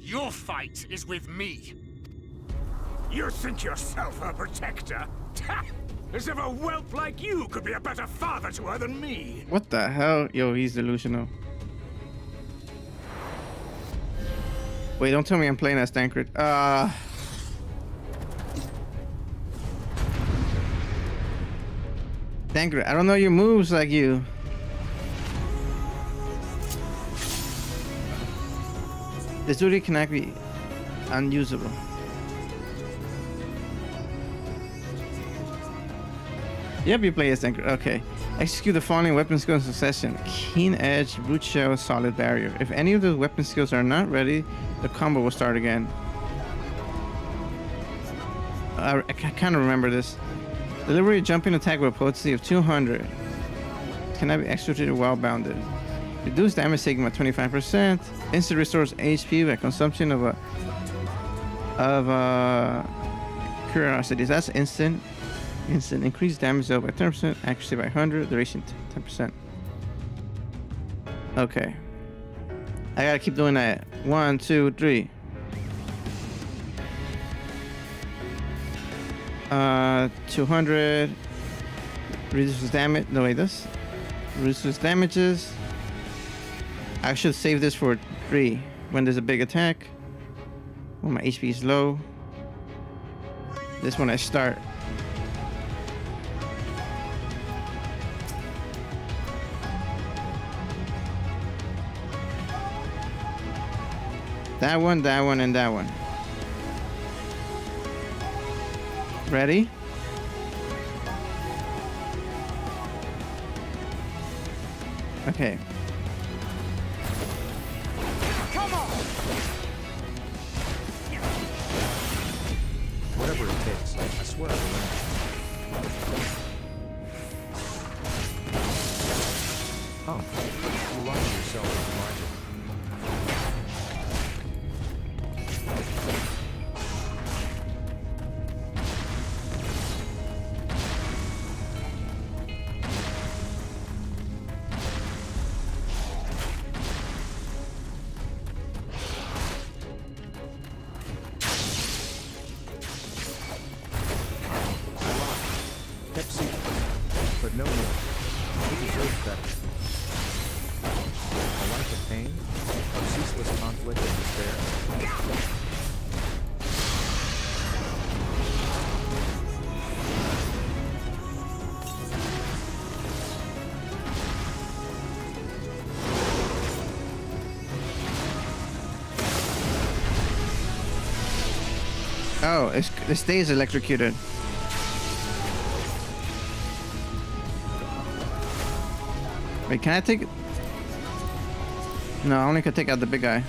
Your fight is with me. You think yourself a protector? As if a whelp like you could be a better father to her than me. What the hell? Yo, he's delusional. Wait, don't tell me I'm playing as Tancred. Tancred, I don't know your moves like you. This duty cannot be unusable. Yep, you play as Tancred. Okay. Execute the following weapon skills in succession. Keen Edge, Root Shell, Solid Barrier. If any of those weapon skills are not ready, the combo will start again. I kind of remember this. Deliver a jumping attack with a potency of 200. Cannot be executed while bounded. Reduce damage taken by 25%. Instant restores HP by consumption of curiosities. That's instant. Instant increase damage dealt by 10%, accuracy by 100, duration 10%. Okay. I gotta keep doing that. 1, 2, 3. 200. Reduces damage. No, wait, this. Reduces damages. I should save this for 3 when there's a big attack. When my HP is low. This one I start. That one, and that one. Ready? Okay. Come on! Whatever it takes, I swear I will win. Oh, you lied to yourself with logic. But no more. He deserves better. A life of pain, of ceaseless conflict and despair. Oh, it stays electrocuted. Wait, can I take it? No, I only can take out the big guy.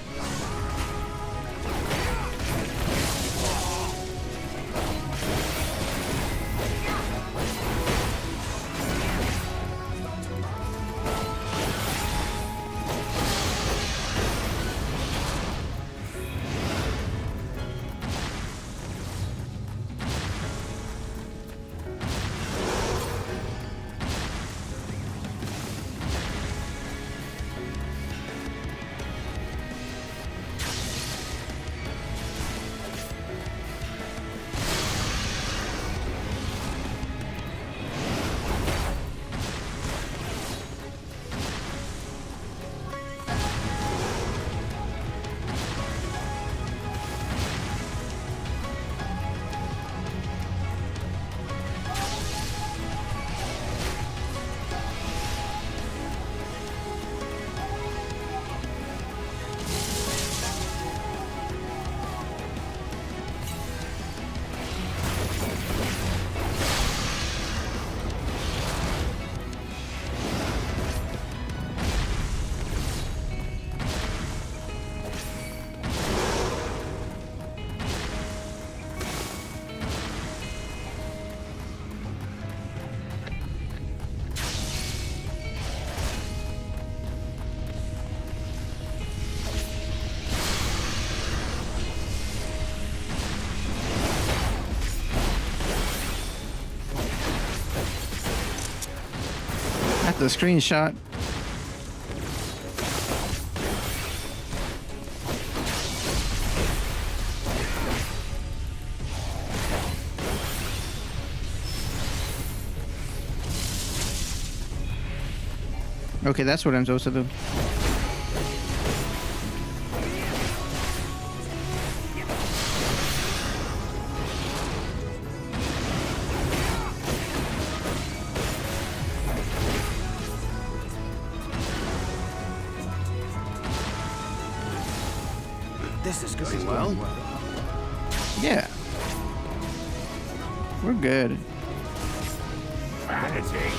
The screenshot. Okay, that's what I'm supposed to do. This is going well. Yeah. We're good. Vanity.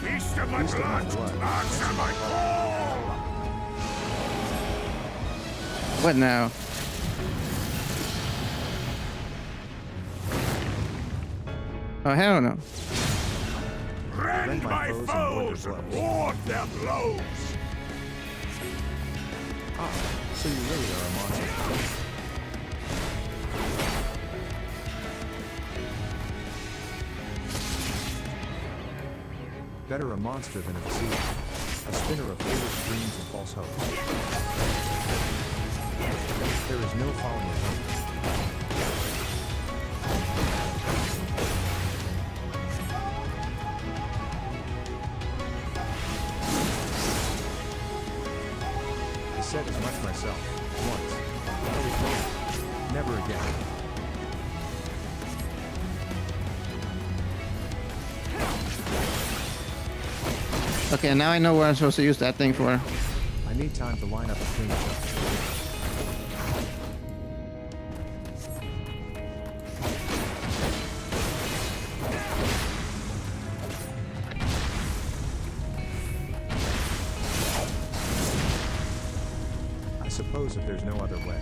Feast of my blood. Answer my call. What now? Oh, hell no. Rend my foes and ward their blows. Ah, so you really are a monster. Better a monster than a deceiver. A spinner of foolish dreams and false hopes. There is no folly in hope. I said as much myself. Once. Never again. Okay, now I know what I'm supposed to use that thing for. I need time to line up a clean shot. I suppose if there's no other way.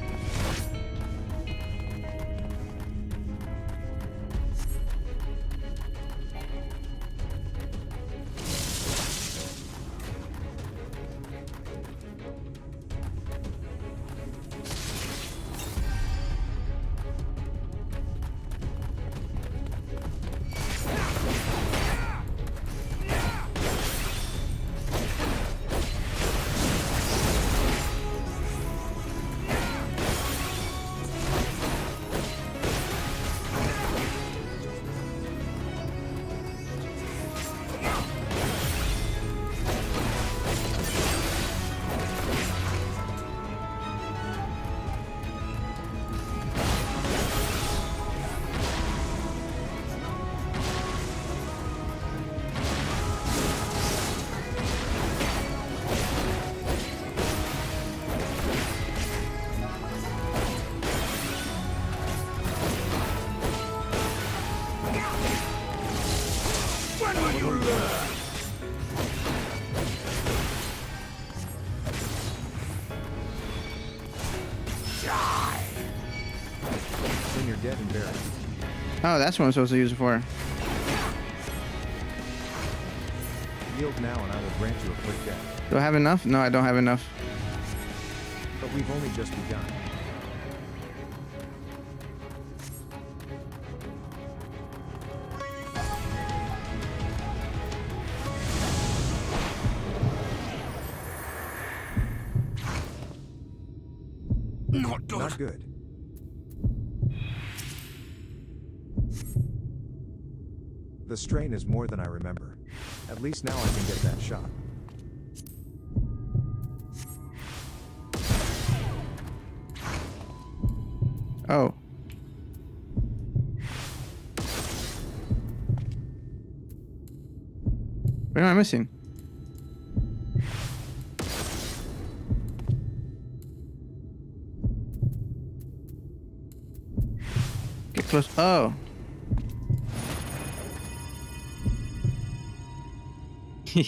Then you're dead and buried. Oh, that's what I'm supposed to use it for. Yield now and I will grant you a quick death. Do I have enough? No, I don't have enough. But we've only just begun. Not good. Not good. The strain is more than I remember. At least now I can get that shot. Oh. What am I missing? Get close. Oh. You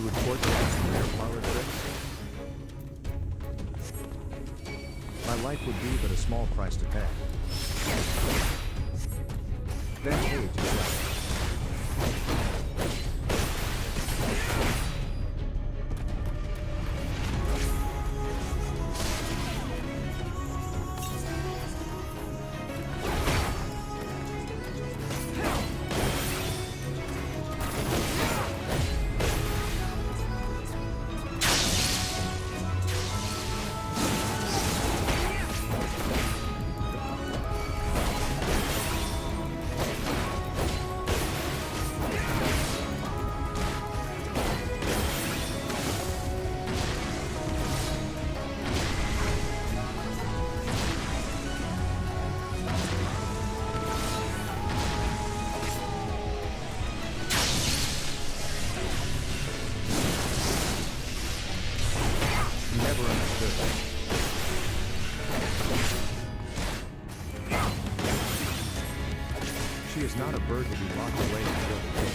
would port that some rare flower tricks? My life would be but a small price to pay. Then age is life. She is not a bird to be locked away until the day.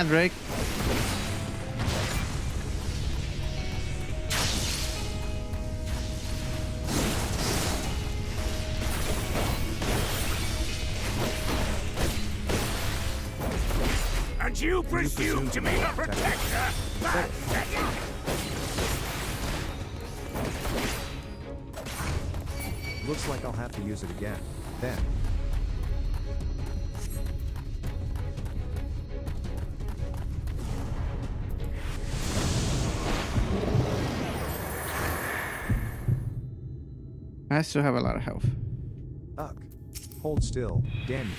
Drake. And you presume to be her protector? Looks like I'll have to use it again. Then. I still have a lot of health. Uck. Hold still, damn you.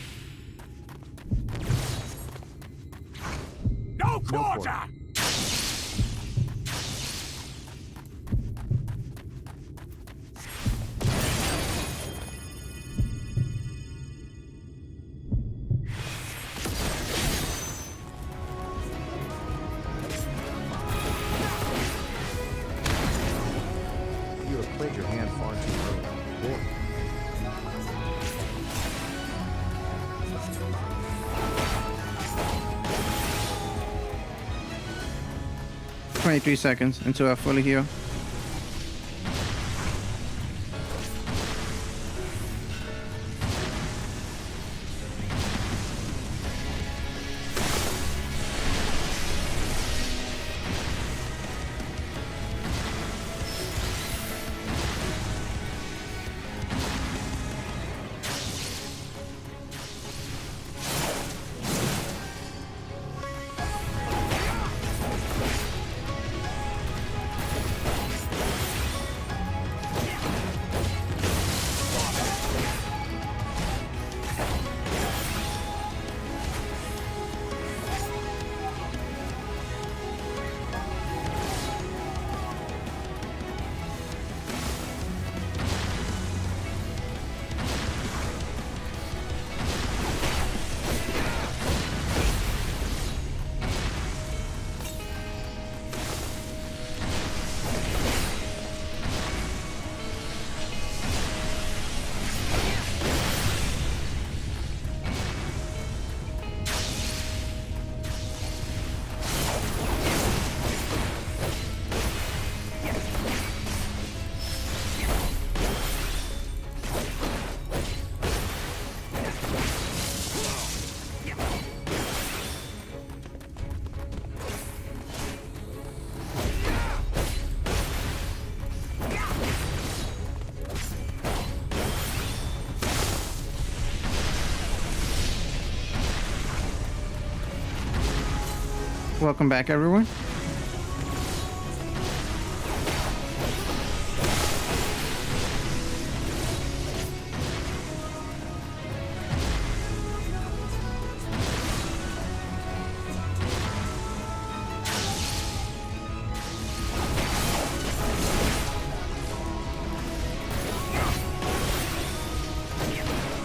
No quarter! You have played your hand far too early. Boy. 23 seconds until I fully heal. Welcome back, everyone.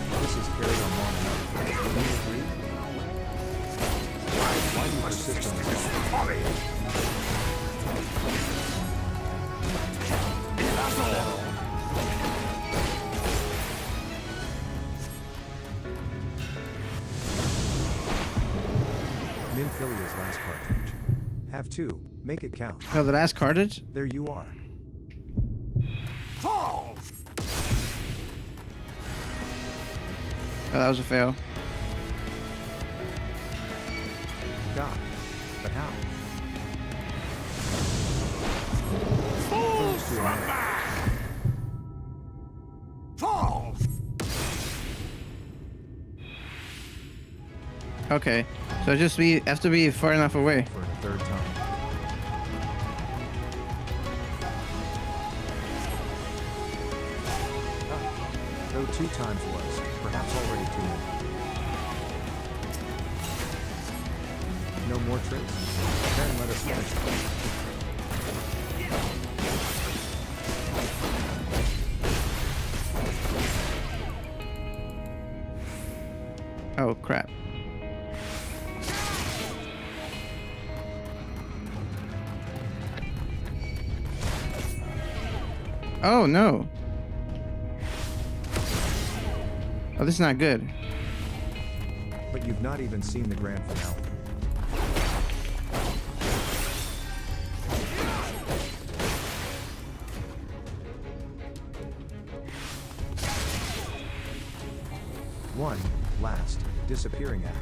This is carried on long enough. Do you agree? Why do you persist on this? Minfilia's last cartridge. Have two. Make it count. Oh, the last cartridge? There you are. Fall! Oh, that was a fail. God. But how? Fools from back! Okay, so just have to be far enough away. For the third time. Though 2 times was, perhaps already too many. No more tricks? Then let us finish this. Oh crap. Oh no. Oh, this is not good. But you've not even seen the grand finale. One last disappearing act.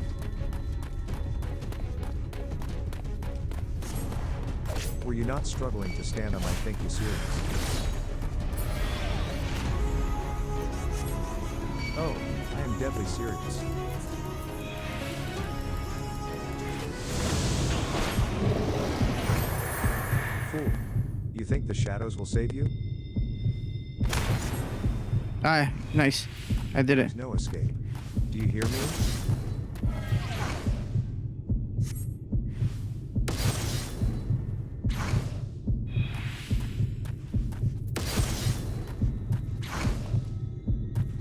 Were you not struggling to stand on my Thank You serious? Oh, I am deadly serious. Fool. You think the shadows will save you? Ah, nice. I did it. There's no escape. Do you hear me?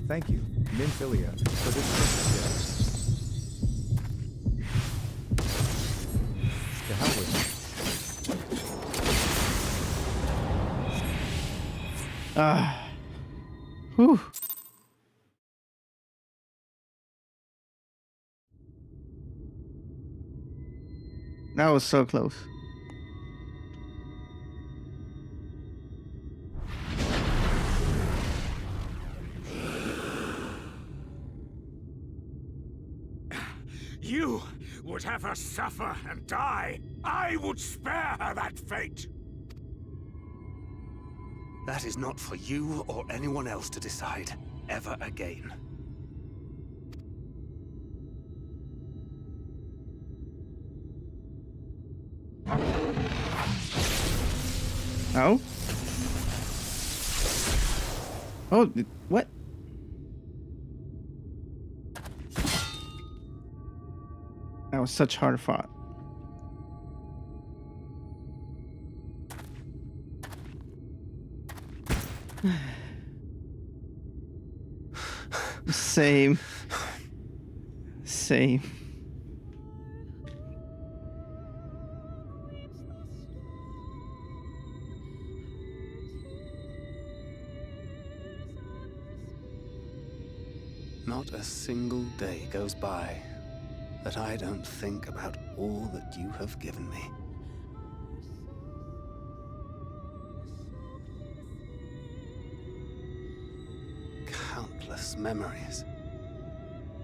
Thank you, Nymphilia, for this precious gift. To hell with you. Ah. Whew. That was so close. You would have her suffer and die. I would spare her that fate. That is not for you or anyone else to decide ever again. Oh? Oh, what? That was such hard fought. Same. Same. Not a single day goes by that I don't think about all that you have given me. Countless memories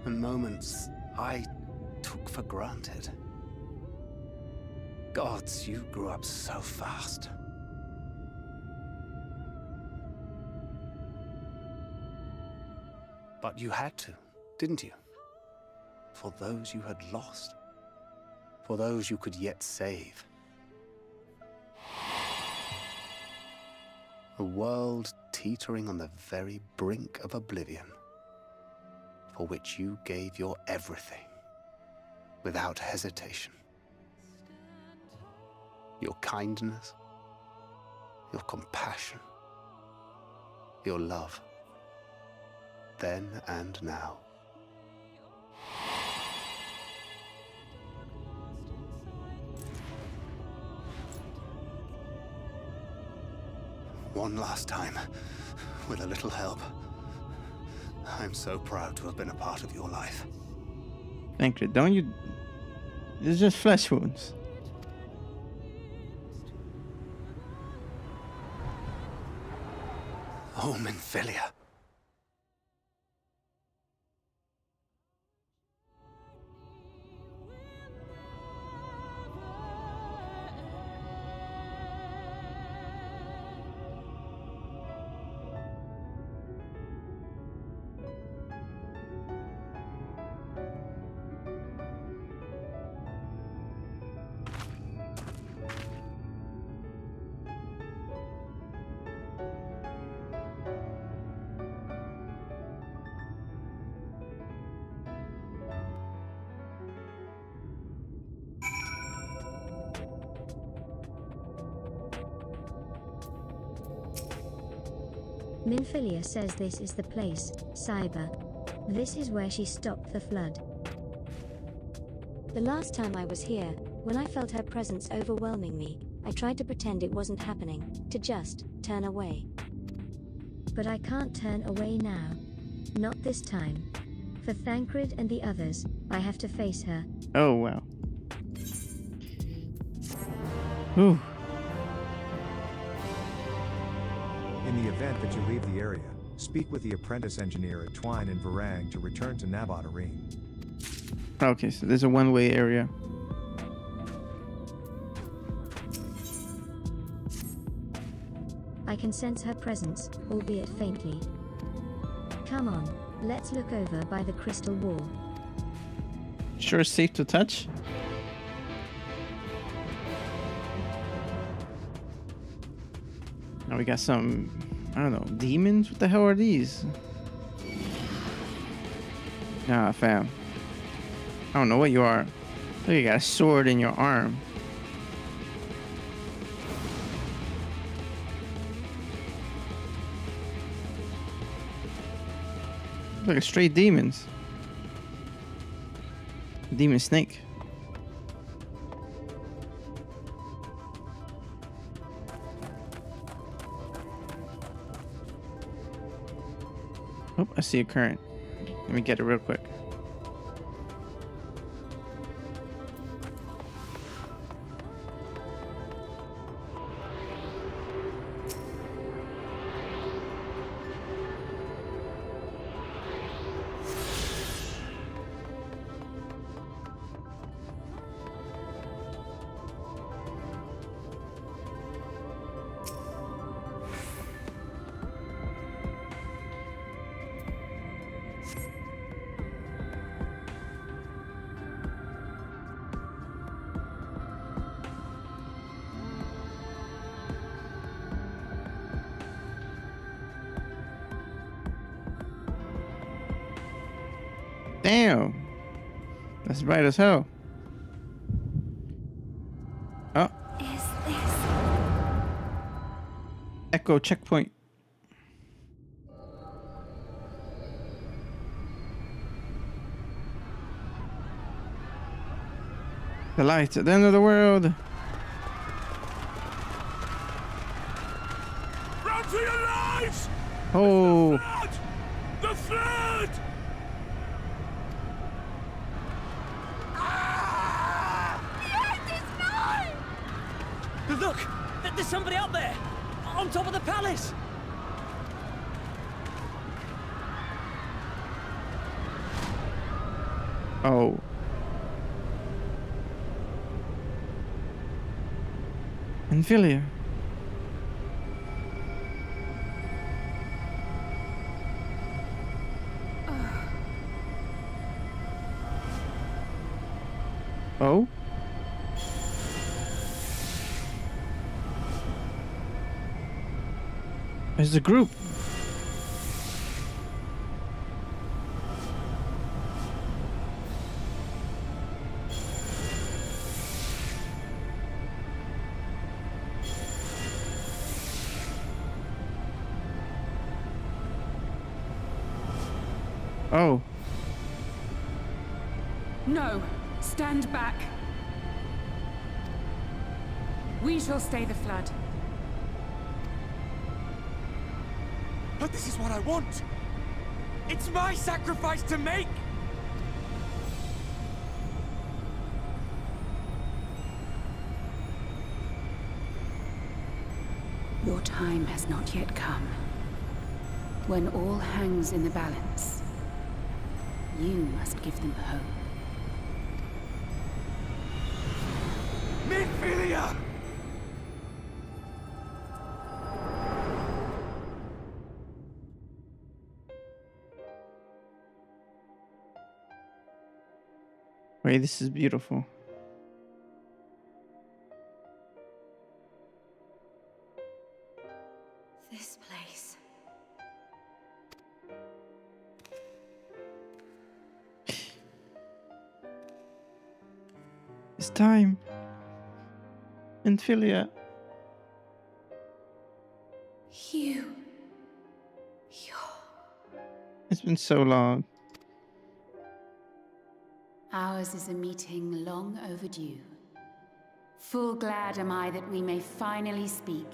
and moments I took for granted. Gods, you grew up so fast. But you had to, didn't you? For those you had lost. For those you could yet save. A world teetering on the very brink of oblivion, for which you gave your everything, without hesitation. Your kindness, your compassion, your love, then and now. One last time, with a little help. I'm so proud to have been a part of your life. Thank you. Don't you? It's just flesh wounds. Oh, Nymphilia. Minfilia says this is the place, Cyber. This is where she stopped the flood. The last time I was here, when I felt her presence overwhelming me, I tried to pretend it wasn't happening, to just turn away. But I can't turn away now. Not this time. For Thancred and the others, I have to face her. Oh, wow. Ooh. In the event that you leave the area, speak with the apprentice engineer at Twine and Varang to return to Nabat Arene. Okay, so there's a one-way area. I can sense her presence, albeit faintly. Come on, let's look over by the crystal wall. Sure, safe to touch. Now we got some, I don't know, demons? What the hell are these? Nah, fam. I don't know what you are. Look, you got a sword in your arm. Look like straight demons. Demon snake. Oh, I see a current. Let me get it real quick. Damn. That's bright as hell. Oh. Is this... Echo checkpoint. The lights at the end of the world. Run for your lives! Oh. The flood! Look! There's somebody up there! On top of the palace! Oh. Minfilia. Oh? There's the group. Oh. No, stand back. We shall stay the flood. But this is what I want! It's my sacrifice to make! Your time has not yet come. When all hangs in the balance, you must give them hope. Minfilia! Wait, this is beautiful. This place. It's time. Minfilia. You. It's been so long. Ours is a meeting long overdue. Full glad am I that we may finally speak.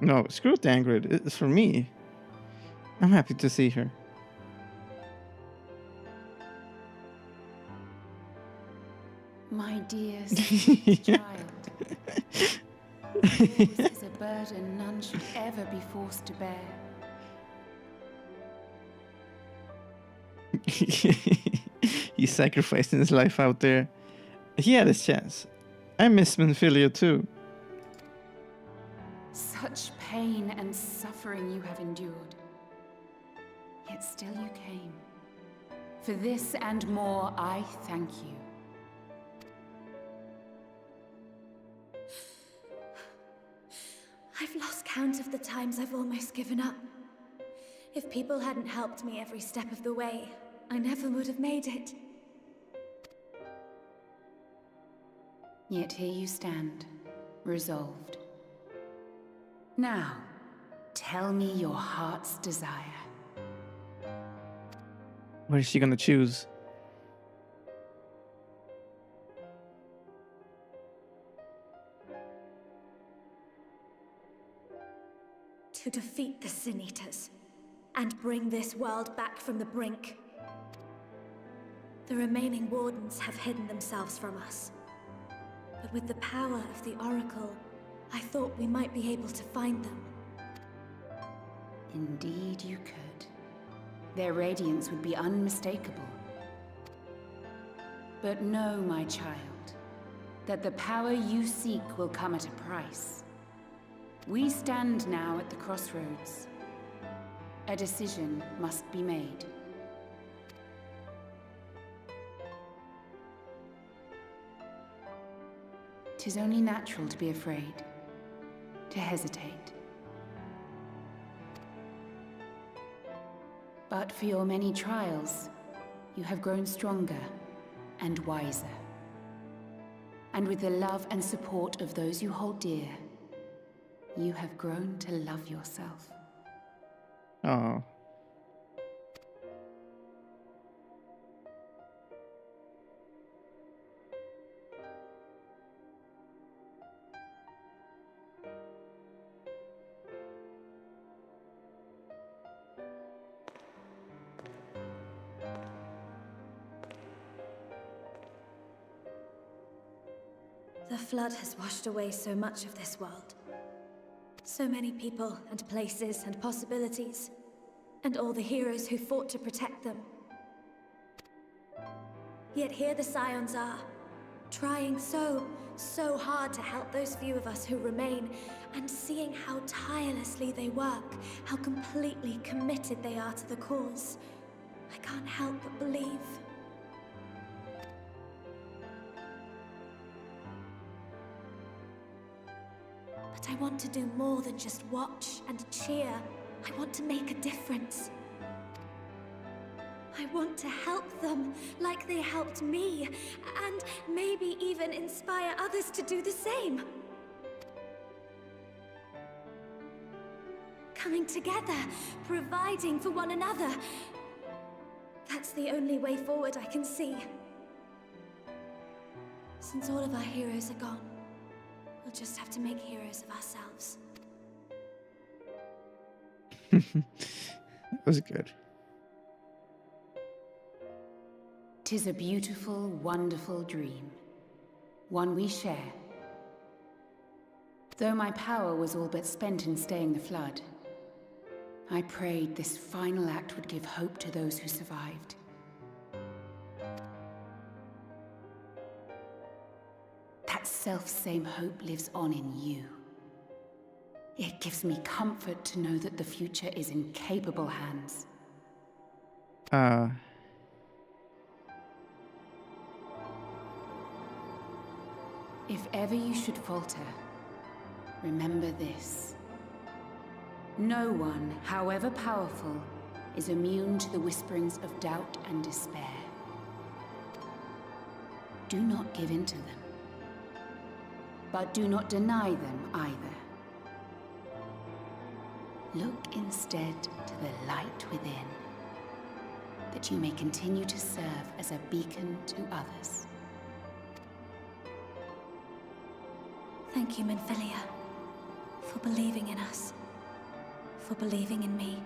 No, screw Dangrid. It's for me. I'm happy to see her. My dear sweet child. Yours is a burden none should ever be forced to bear. He's sacrificing his life out there. He had his chance. I miss Menfilia too. Such pain and suffering you have endured. Yet still you came. For this and more, I thank you. I've lost count of the times I've almost given up. If people hadn't helped me every step of the way, I never would have made it. Yet here you stand, resolved. Now, tell me your heart's desire. What is she gonna choose? To defeat the Sin Eaters and bring this world back from the brink. The remaining Wardens have hidden themselves from us. But with the power of the Oracle, I thought we might be able to find them. Indeed you could. Their radiance would be unmistakable. But know, my child, that the power you seek will come at a price. We stand now at the crossroads. A decision must be made. 'Tis only natural to be afraid, to hesitate. But for your many trials, you have grown stronger and wiser. And with the love and support of those you hold dear, you have grown to love yourself. Oh. The flood has washed away so much of this world. So many people and places and possibilities, and all the heroes who fought to protect them. Yet here the Scions are, trying so hard to help those few of us who remain, and seeing how tirelessly they work, how completely committed they are to the cause. I can't help but believe. But I want to do more than just watch and cheer. I want to make a difference. I want to help them like they helped me, and maybe even inspire others to do the same. Coming together, providing for one another. That's the only way forward I can see. Since all of our heroes are gone, we'll just have to make heroes of ourselves. That was good. 'Tis a beautiful, wonderful dream. One we share. Though my power was all but spent in staying the flood, I prayed this final act would give hope to those who survived. That self-same hope lives on in you. It gives me comfort to know that the future is in capable hands. If ever you should falter, remember this. No one, however powerful, is immune to the whisperings of doubt and despair. Do not give in to them. but do not deny them either. Look instead to the light within, that you may continue to serve as a beacon to others. Thank you, Minfilia, for believing in us, for believing in me.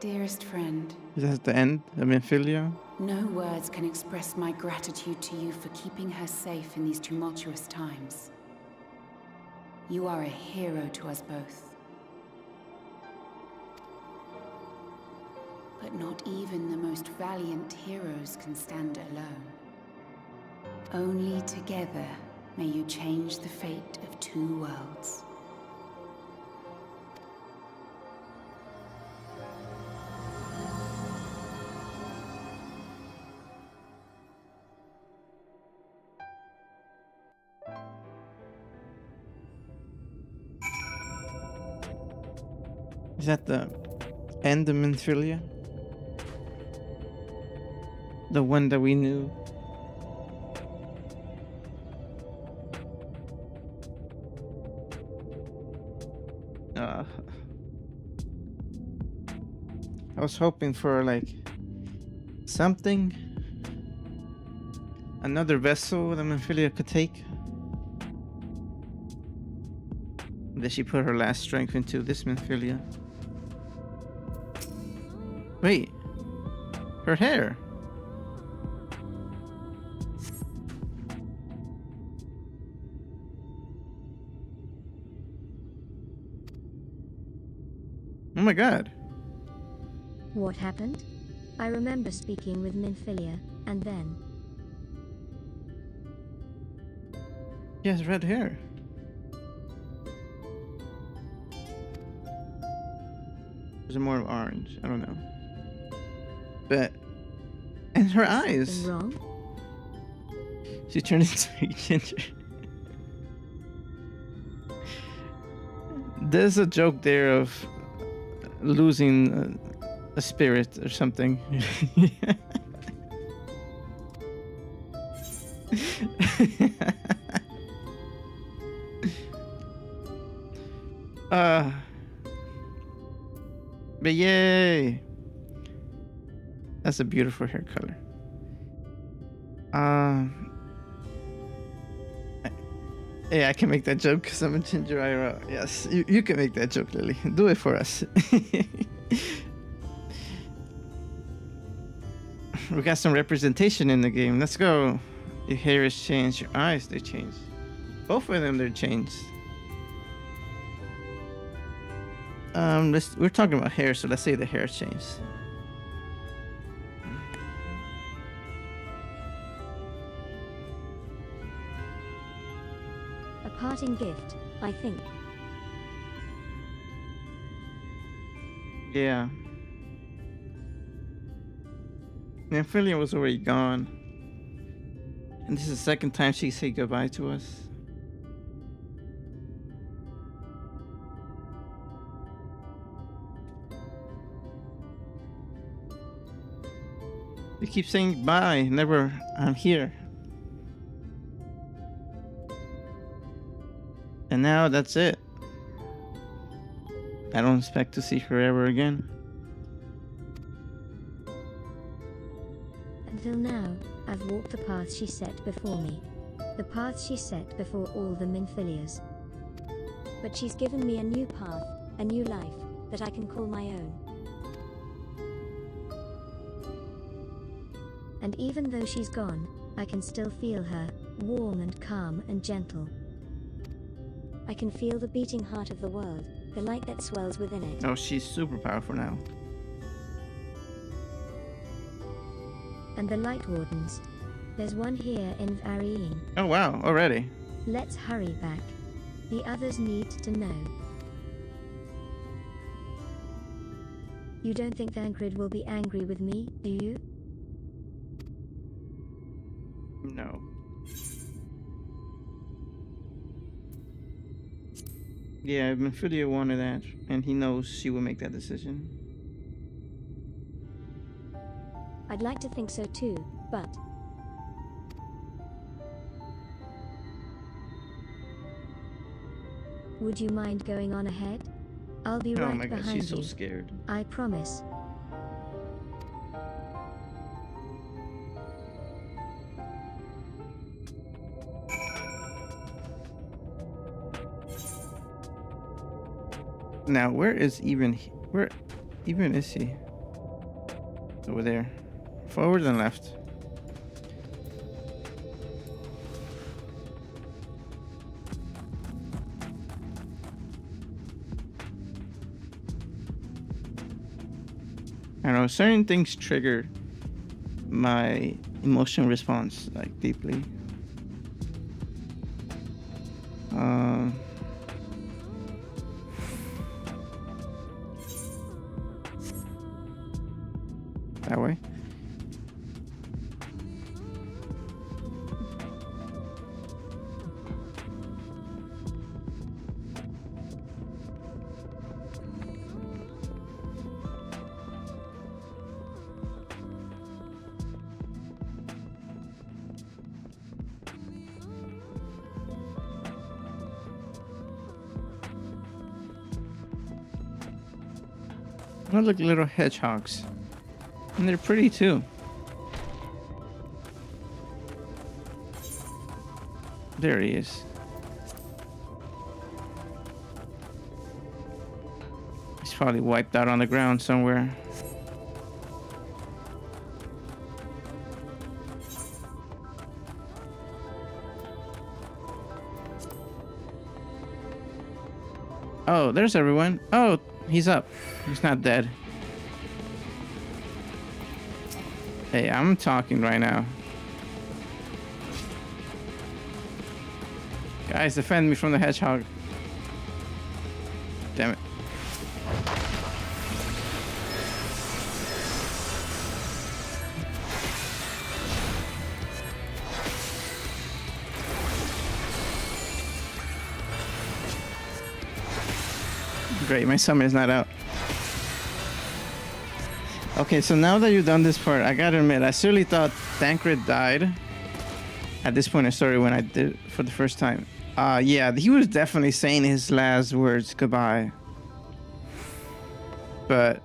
Dearest friend, Is that the end of Minfilia? no words can express my gratitude to you for keeping her safe in these tumultuous times. You are a hero to us both. But not even the most valiant heroes can stand alone. Only together may you change the fate of two worlds. Is that the end of Minfilia? The one that we knew? I was hoping for like something, another vessel that Minfilia could take. That she put her last strength into this Minfilia. Wait, her hair. Oh my god. What happened? I remember speaking with Minfilia, and then... She has red hair. There's more orange. I don't know. But... And her eyes. Wrong? She turned into a ginger. There's a joke there of losing a spirit or something. But yay! That's a beautiful hair color. Yeah, I can make that joke because I'm a ginger IRL. Yes, you can make that joke, Lily. Do it for us. We got some representation in the game. Let's go. Your hair is changed. Your eyes, they changed. Both of them, they're changed. We're talking about hair, so let's say the hair changed. A parting gift, I think. Yeah. Minfilia was already gone. And this is the second time she said goodbye to us. You keep saying bye, never I'm here. And now that's it. I don't expect to see her ever again. Until now, I've walked the path she set before me. The path she set before all the Minfilias. But she's given me a new path, a new life, that I can call my own. And even though she's gone, I can still feel her, warm and calm and gentle. I can feel the beating heart of the world, the light that swells within it. Oh, she's super powerful now. And the Light Wardens. There's one here in Varieen. Oh wow, already. Let's hurry back. The others need to know. You don't think Thancred will be angry with me, do you? No. Yeah, Minfilia wanted that, and he knows she will make that decision. I'd like to think so too, but... Would you mind going on ahead? I'll be Oh right my god, behind she's you. so scared. I promise. Now, where is even is he? Over there. Forward and left. I don't know, certain things trigger my emotion response like deeply. That way. Oh, look, little hedgehogs. And they're pretty too. There he is. He's probably wiped out on the ground somewhere. Oh, there's everyone. Oh, he's up. He's not dead. Hey, I'm talking right now. Guys, defend me from the hedgehog. Damn it. Great, my summon is not out. Okay, so now that you've done this part, I gotta admit, I seriously thought Thancred died at this point in the story when I did it for the first time. Yeah, he was definitely saying his last words goodbye. But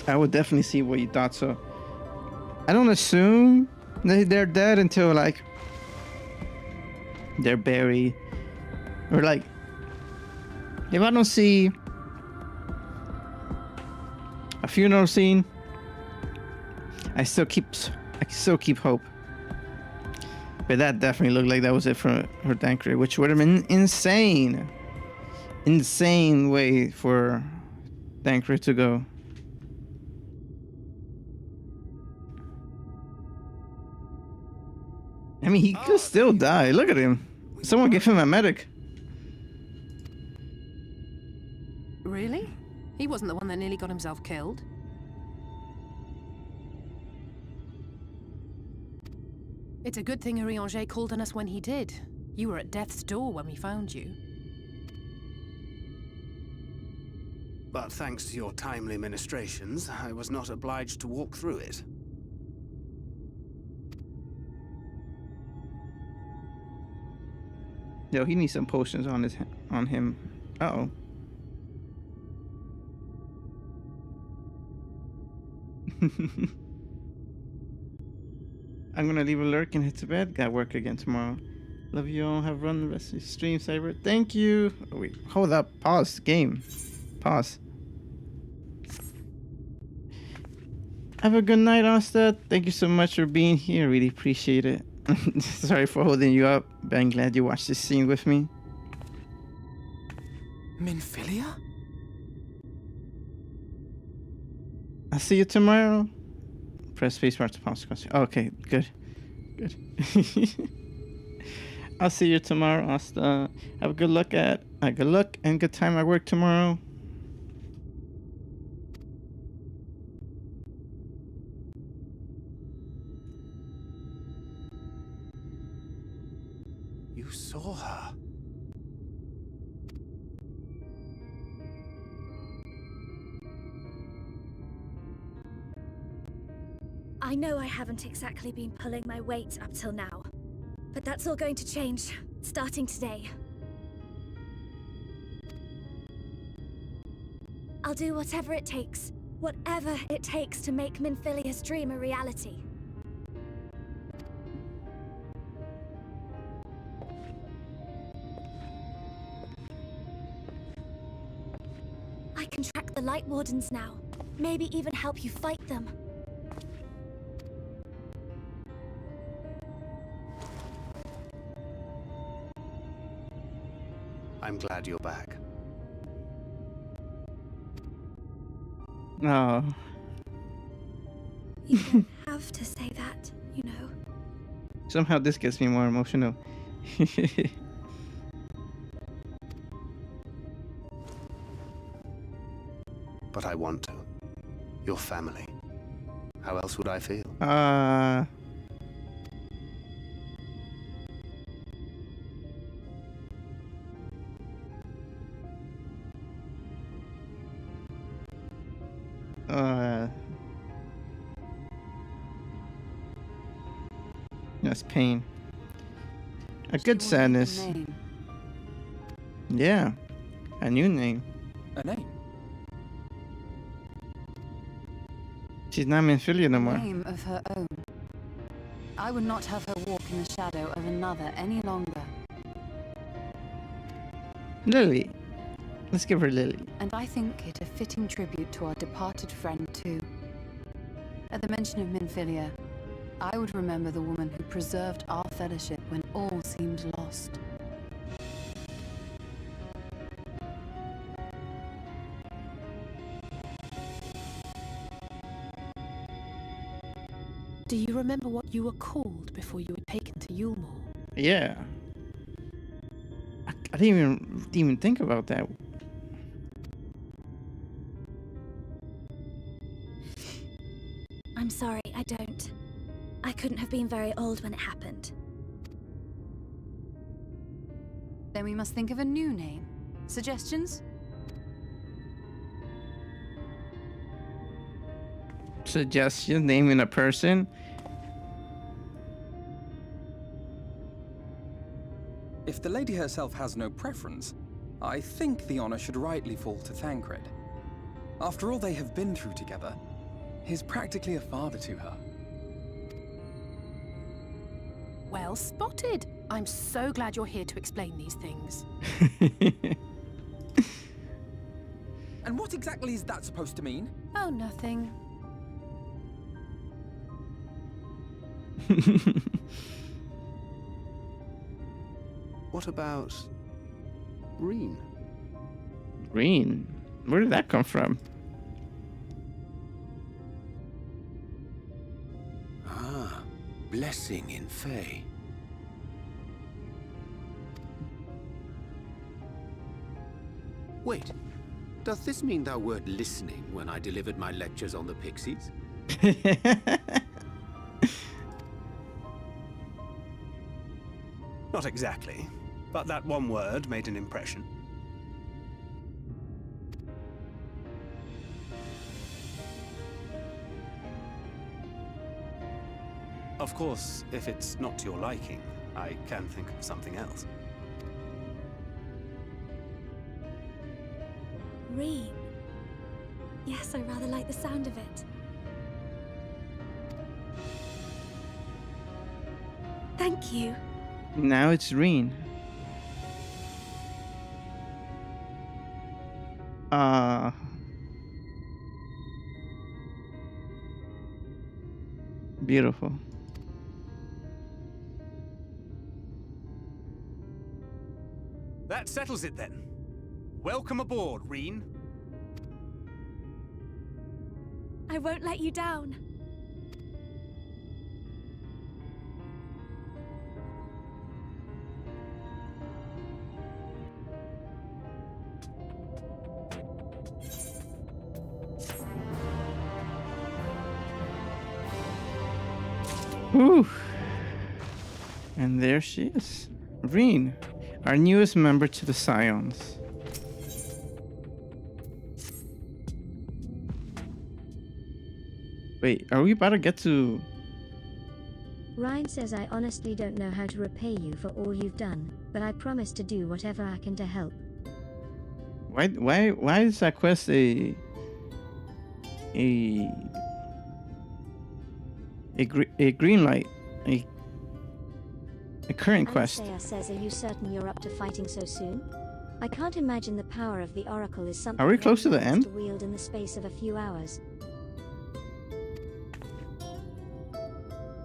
I would definitely see what you thought, so I don't assume that they're dead until like they're buried. Or like, if I don't see a funeral scene, I still keep hope. But that definitely looked like that was it for Thancred, which would have been insane way for Thancred to go. I mean, he could still die. Look at him. Someone give him a medic. Really? He wasn't the one that nearly got himself killed. It's a good thing Urianger called on us when he did. You were at death's door when we found you. But thanks to your timely ministrations, I was not obliged to walk through it. Yo, he needs some potions on him. Uh-oh. I'm gonna leave a lurk and head to bed. Got work again tomorrow. Love you all. Have run the rest of your stream, Cyber. Thank you. Oh, wait, hold up. Pause. Game. Pause. Have a good night, Asta. Thank you so much for being here. Really appreciate it. Sorry for holding you up, but I'm glad you watched this scene with me. Minfilia? I'll see you tomorrow. Press spacebar to pause. Okay, good. Good. I'll see you tomorrow, Asta. Have a good luck and good time at work tomorrow. You saw her. I know I haven't exactly been pulling my weight up till now, but that's all going to change, starting today. I'll do whatever it takes to make Minfilia's dream a reality. I can track the Light Wardens now, maybe even help you fight them. I'm glad you're back. Oh. You don't have to say that, you know. Somehow this gets me more emotional. But I want to. Your family. How else would I feel? That's pain. A good sadness. Yeah. A new name. A name? She's not Minfilia no more. Name of her own. I would not have her walk in the shadow of another any longer. Lily. Let's give her Lily. And I think it a fitting tribute to our departed friend too. At the mention of Minfilia, I would remember the woman who preserved our fellowship when all seemed lost. Do you remember what you were called before you were taken to Yulmore? Yeah. I didn't even think about that. I'm sorry, I don't. I couldn't have been very old when it happened. Then we must think of a new name. Suggestions? Suggestion, naming a person? If the lady herself has no preference, I think the honor should rightly fall to Thancred. After all they have been through together, he's practically a father to her. Well spotted. I'm so glad you're here to explain these things. And what exactly is that supposed to mean? Oh, nothing. What about Reen? Reen? Where did that come from? Ah, blessing in Fae. Wait, does this mean thou wert listening when I delivered my lectures on the Pixies? Not exactly, but that one word made an impression. Of course, if it's not to your liking, I can think of something else. Reen. Yes, I rather like the sound of it. Thank you. Now it's Reen. Beautiful. That settles it then. Welcome aboard, Reen. I won't let you down. Whew. And there she is. Reen, our newest member to the Scions. Wait, are we about to get to... Ryan says I honestly don't know how to repay you for all you've done, but I promise to do whatever I can to help. Why is that quest a green light? A current quest. Anastasia says, are you certain you're up to fighting so soon? I can't imagine the power of the Oracle is something Are we close to the end? to wield in the space of a few hours.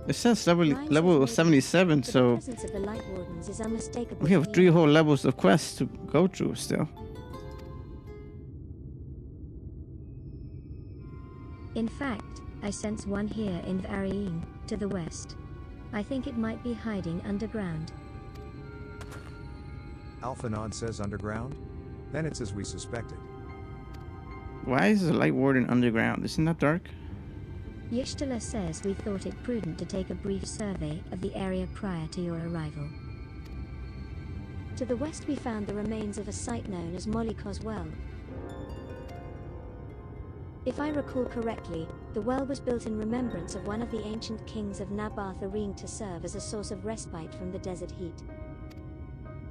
It says level 77, so The presence of the Light Wardens is unmistakable. we have 3 whole levels of quests to go through still. In fact, I sense one here in Varying, to the west. I think it might be hiding underground. Alpha Nod says underground? Then it's as we suspected. Why is the Light Warden underground? Isn't that dark? Yishtala says we thought it prudent to take a brief survey of the area prior to your arrival. To the west we found the remains of a site known as Mollycos Well. If I recall correctly, the well was built in remembrance of one of the ancient kings of Nabarth Aring to serve as a source of respite from the desert heat.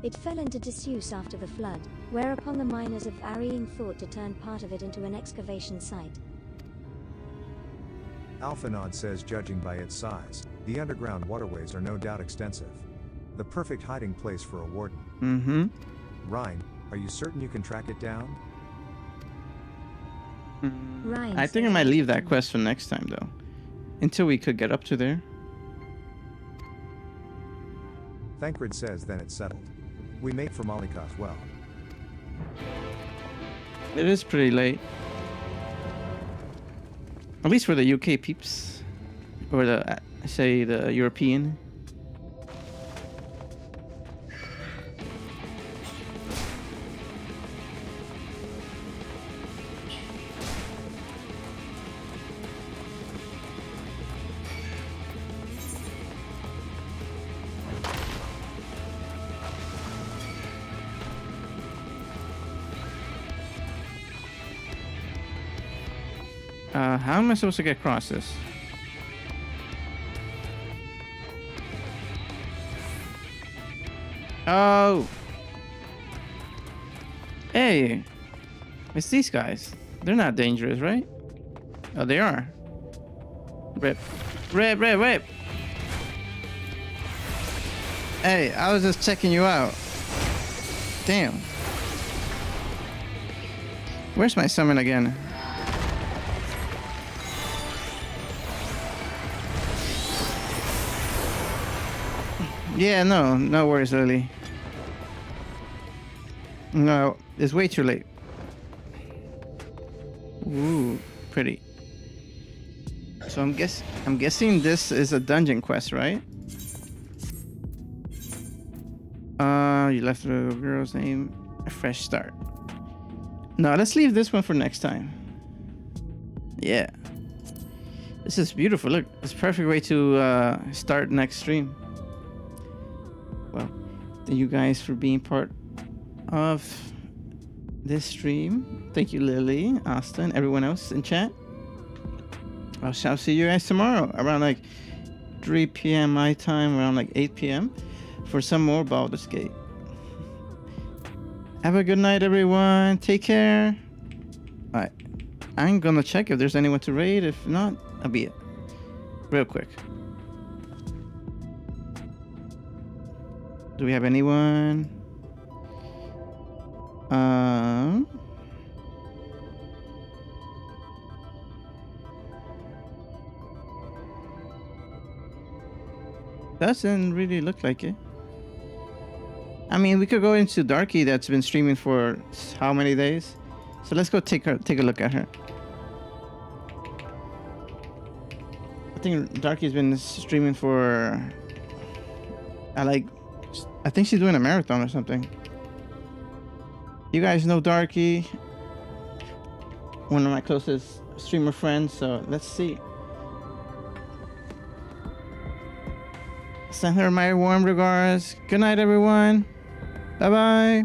It fell into disuse after the flood, whereupon the miners of Arying thought to turn part of it into an excavation site. Alpha Nod says judging by its size, the underground waterways are no doubt extensive. The perfect hiding place for a warden. Mm-hmm. Ryan, are you certain you can track it down? Ryan I think I might leave that quest for next time though. Until we could get up to there. Thancred says then it's settled. We make for Mollycos Well. It is pretty late. At least for the UK peeps. Or the, say, the European. How am I supposed to get across this? Oh! Hey! It's these guys. They're not dangerous, right? Oh, they are. Rip. Rip, rip, rip! Hey, I was just checking you out. Damn. Where's my summon again? Yeah, no worries, Lily. No, it's way too late. Ooh, pretty. So I'm guessing this is a dungeon quest, right? You left the girl's name. A fresh start. No, let's leave this one for next time. Yeah. This is beautiful. Look, it's a perfect way to start next stream. Well, thank you guys for being part of this stream. Thank you, Lily, Austin, everyone else in chat. I shall see you guys tomorrow around like 3 p.m. my time, around like 8 p.m. for some more Baldur's Gate. Have a good night, everyone. Take care. Alright, I'm gonna check if there's anyone to raid. If not, I'll be it. Real quick. Do we have anyone? Doesn't really look like it. I mean, we could go into Darky that's been streaming for how many days? So let's go take a look at her. I think Darky's been streaming for I think she's doing a marathon or something. You guys know Darky, one of my closest streamer friends, so let's see. Send her my warm regards. Good night, everyone. Bye-bye.